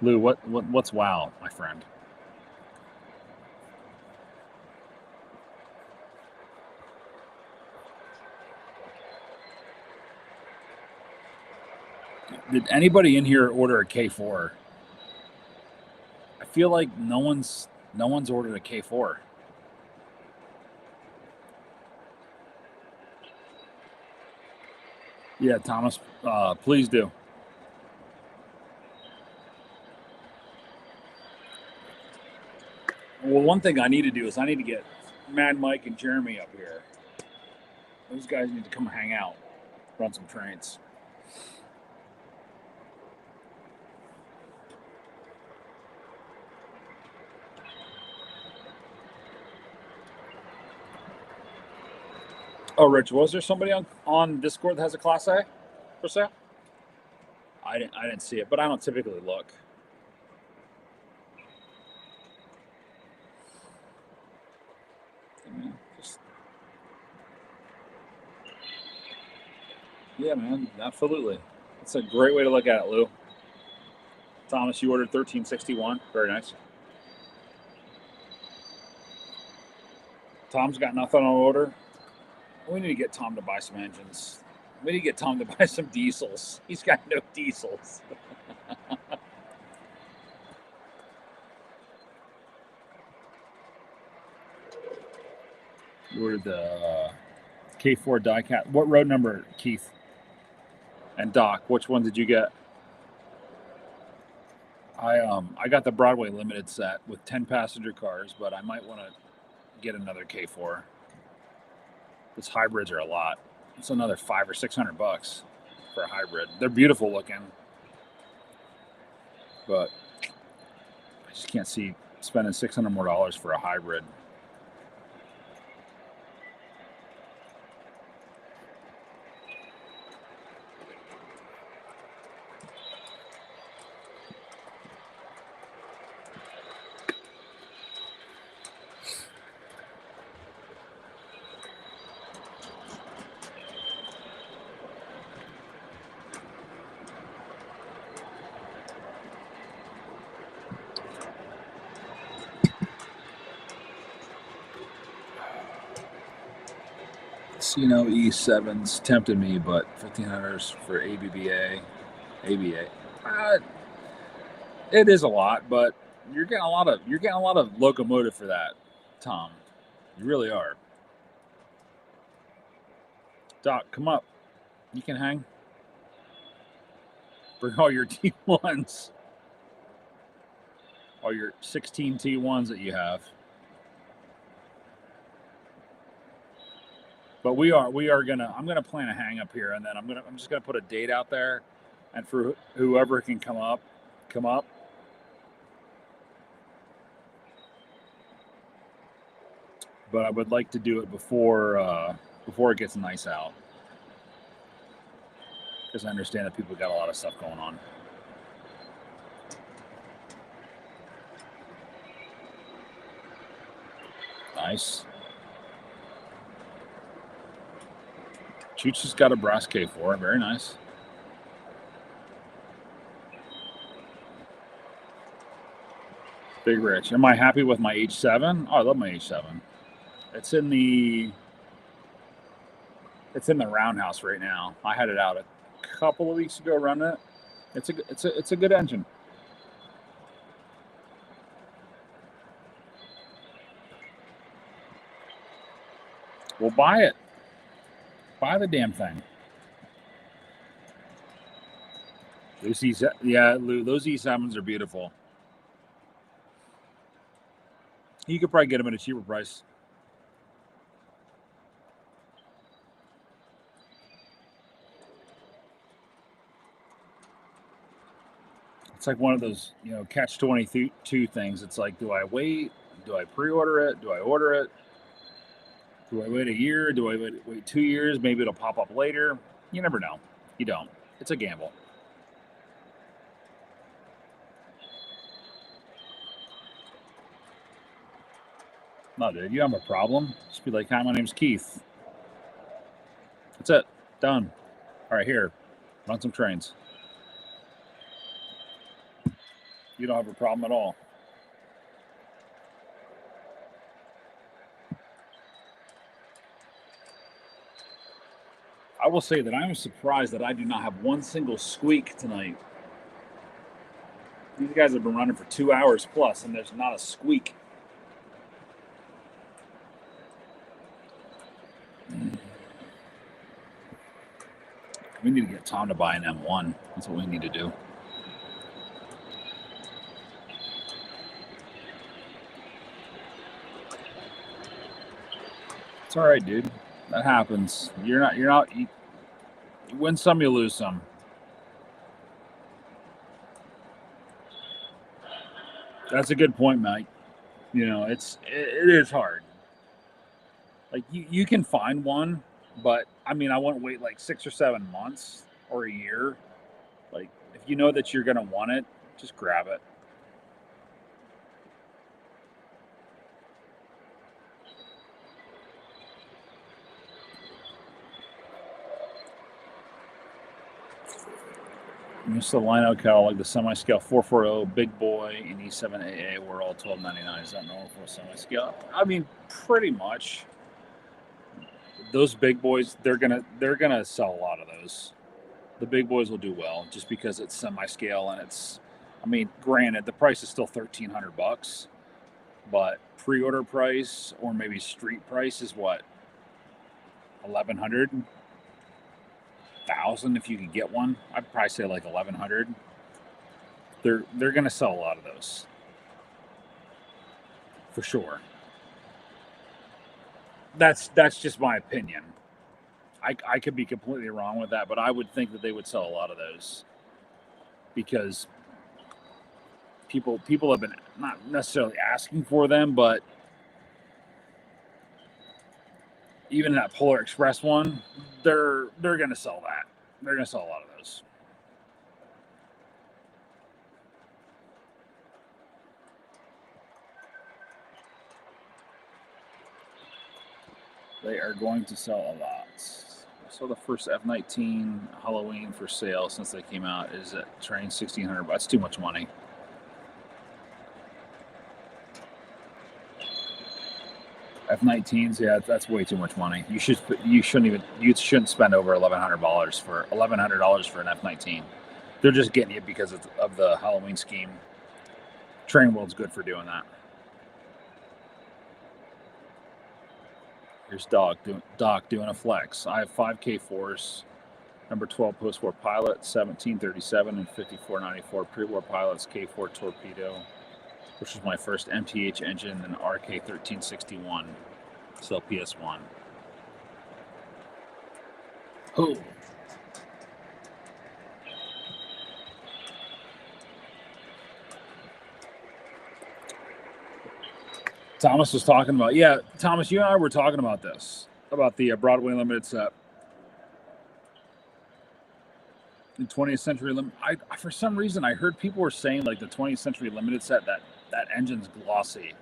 A: Lou, what's wow, my friend? Did anybody in here order a K4? I feel like no one's ordered a K4. Yeah, Thomas, please do. Well, one thing I need to do is I need to get Mad Mike and Jeremy up here. Those guys need to come hang out, run some trains. Oh, Rich, was there somebody on Discord that has a Class A for sale? I didn't see it, but I don't typically look. Yeah, man, absolutely. That's a great way to look at it, Lou. Thomas, you ordered 1361. Very nice. Tom's got nothing on order. We need to get Tom to buy some engines. We need to get Tom to buy some diesels. He's got no diesels. You ordered the K4 diecast. What road number, Keith? And Doc, which one did you get? I got the Broadway Limited set with 10 passenger cars, but I might want to get another K4. These hybrids are a lot. It's another $500 or $600 for a hybrid. They're beautiful looking, but I just can't see spending $600 more for a hybrid. Casino E7s tempted me, but $1,500 for ABA. It is a lot, but you're getting a lot of locomotive for that, Tom. You really are. Doc, come up. You can hang. Bring all your T1s. All your 16 T1s that you have. But I'm gonna plan a hang up here, and then I'm just gonna put a date out there, and for whoever can come up. But I would like to do it before it gets nice out, because I understand that people got a lot of stuff going on. Nice. Chooch has got a brass K4. Very nice. Big Rich. Am I happy with my H7? Oh, I love my H7. It's in the roundhouse right now. I had it out a couple of weeks ago running it. It's a good engine. Well, buy it. Buy the damn thing. Those E7s are beautiful. You could probably get them at a cheaper price. It's like one of those, catch-22 things. It's like, do I wait? Do I pre-order it? Do I order it? Do I wait a year? Do I wait 2 years? Maybe it'll pop up later. You never know. You don't. It's a gamble. No, dude, you have a problem? Just be like, hi, my name's Keith. That's it. Done. All right, here. Run some trains. You don't have a problem at all. I will say that I'm surprised that I do not have one single squeak tonight. These guys have been running for 2 hours plus, and there's not a squeak. We need to get Tom to buy an M1. That's what we need to do. It's all right, dude. That happens. You win some, you lose some. That's a good point, Mike. You know, it is hard. Like you can find one, but I mean, I wouldn't wait like 6 or 7 months or a year. Like if you know that you're gonna want it, just grab it. Just the line out cow, like the semi-scale 440 big boy in E7AA, we're all $12.99. Is that normal for a semi-scale? I mean, pretty much. Those big boys, they're gonna sell a lot of those. The big boys will do well just because it's semi-scale and it's. I mean, granted, the price is still $1,300, but pre-order price or maybe street price is what, 1,100. 1,000 if you could get one. I'd probably say like 1,100. They're gonna sell a lot of those for sure. That's just my opinion. I could be completely wrong with that, but I would think that they would sell a lot of those because people have been not necessarily asking for them, but even that Polar Express one, they're gonna sell that. They're gonna sell a lot of those. They are going to sell a lot. So the first F-19 Halloween for sale since they came out is at Train $1,600. That's too much money. F-19s, yeah, that's way too much money. You shouldn't spend over $1,100 for an F-19. They're just getting it because of the Halloween scheme. Train World's good for doing that. Here's Doc doing a flex. I have 5 K4s, number 12 post-war pilot, 1737 and 5494 pre-war pilots, K4 torpedo, which was my first MTH engine, and RK1361, still PS1. Oh. Thomas was talking about, yeah, Thomas, you and I were talking about this, about the Broadway Limited set. The 20th Century Limited. For some reason, I heard people were saying like the 20th Century Limited set, that engine's glossy.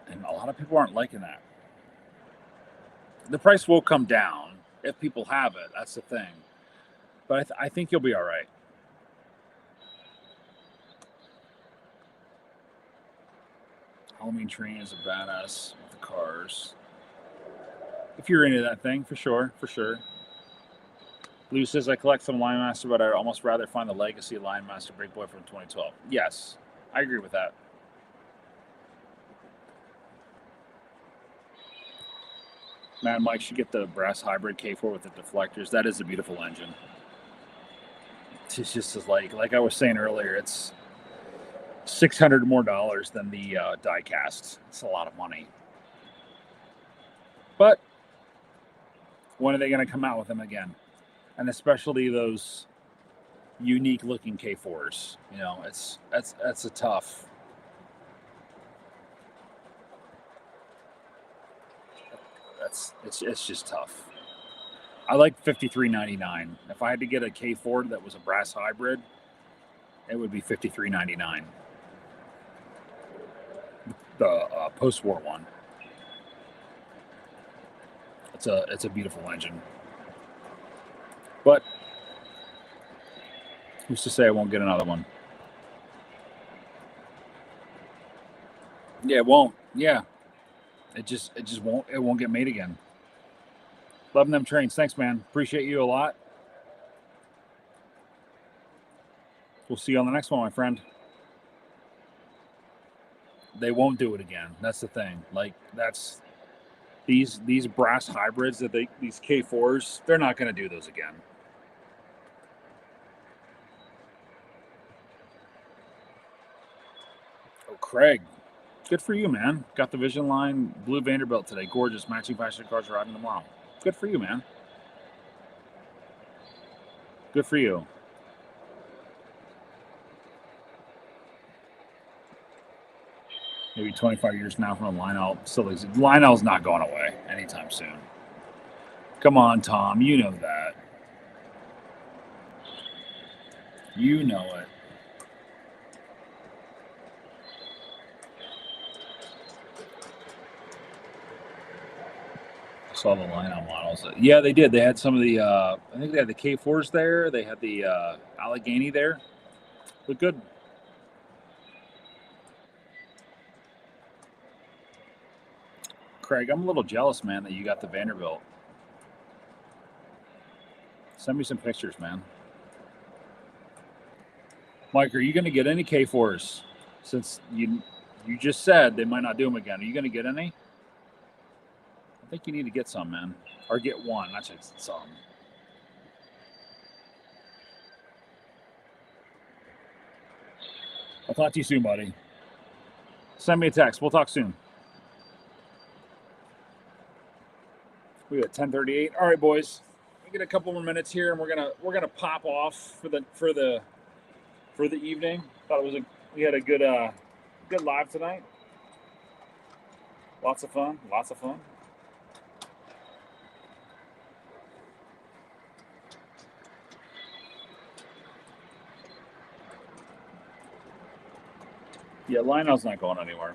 A: And a lot of people aren't liking that. The price will come down if people have it. That's the thing. But I think you'll be all right. Halloween Train is a badass with the cars. If you're into that thing, for sure. Lou says, I collect some Line Master, but I'd almost rather find the Legacy Line Master Big Boy from 2012. Yes, I agree with that. Man, Mike should get the brass hybrid K4 with the deflectors. That is a beautiful engine. It's just like I was saying earlier, it's $600 more than the die cast. It's a lot of money. But when are they going to come out with them again? And especially those unique looking K4s. You know, that's a tough. It's just tough. I like $53.99. If I had to get a K4 that was a brass hybrid, it would be $53.99. The post-war one. It's a beautiful engine. But who's to say I won't get another one? Yeah, it won't. Yeah. It just won't get made again. Loving them trains. Thanks, man. Appreciate you a lot. We'll see you on the next one, my friend. They won't do it again. That's the thing. Like that's these brass hybrids these K4s, they're not going to do those again. Oh, Craig. Good for you, man. Got the Vision Line blue Vanderbilt today. Gorgeous. Matching fashion cars arriving tomorrow. Good for you, man. Good for you. Maybe 25 years now from a Lionel. Lionel's not going away anytime soon. Come on, Tom. You know that. You know it. I saw the Lionel models. Yeah, they did. They had some of the, I think they had the K4s there. They had the Allegheny there. Look good. Craig, I'm a little jealous, man, that you got the Vanderbilt. Send me some pictures, man. Mike, are you going to get any K4s? Since you just said they might not do them again. Are you going to get any? I think you need to get some, man. Or get one, not just some. I'll talk to you soon, buddy. Send me a text. We'll talk soon. We got 10:38. All right, boys. We get a couple more minutes here, and we're gonna pop off for the evening. Thought we had a good live tonight. Lots of fun. Yeah, Lionel's not going anywhere.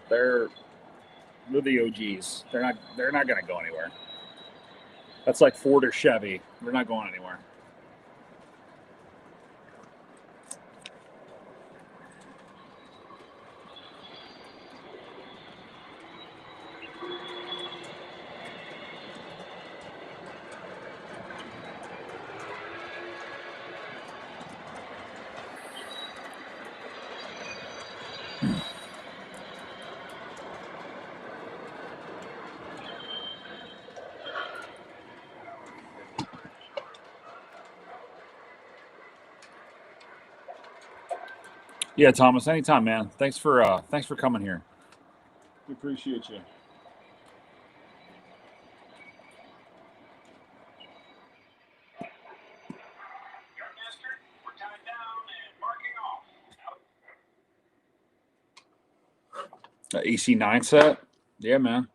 A: They're the OGs. They're not going to go anywhere. That's like Ford or Chevy. They're not going anywhere. Yeah, Thomas, anytime, man. Thanks for coming here. We appreciate you. AC9 set, yeah, man.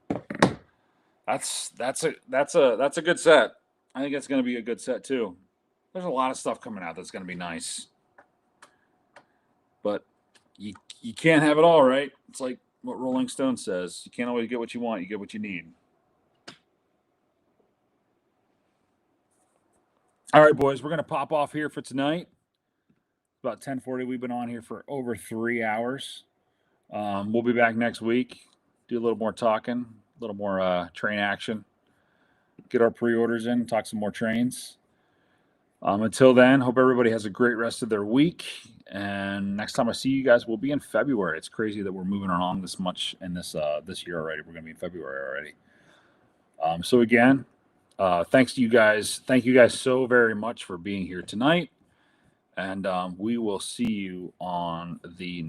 A: That's a good set. I think it's going to be a good set too. There's a lot of stuff coming out that's going to be nice, but you can't have it all, right? It's like what Rolling Stone says: you can't always get what you want. You get what you need. All right, boys, we're going to pop off here for tonight. About 10:40. We've been on here for over 3 hours. We'll be back next week. Do a little more talking, a little more train action. Get our pre-orders in, talk some more trains. Until then, hope everybody has a great rest of their week. And next time I see you guys, we'll be in February. It's crazy that we're moving along this much in this year already. We're going to be in February already. So again, thanks to you guys. Thank you guys so very much for being here tonight. And we will see you on the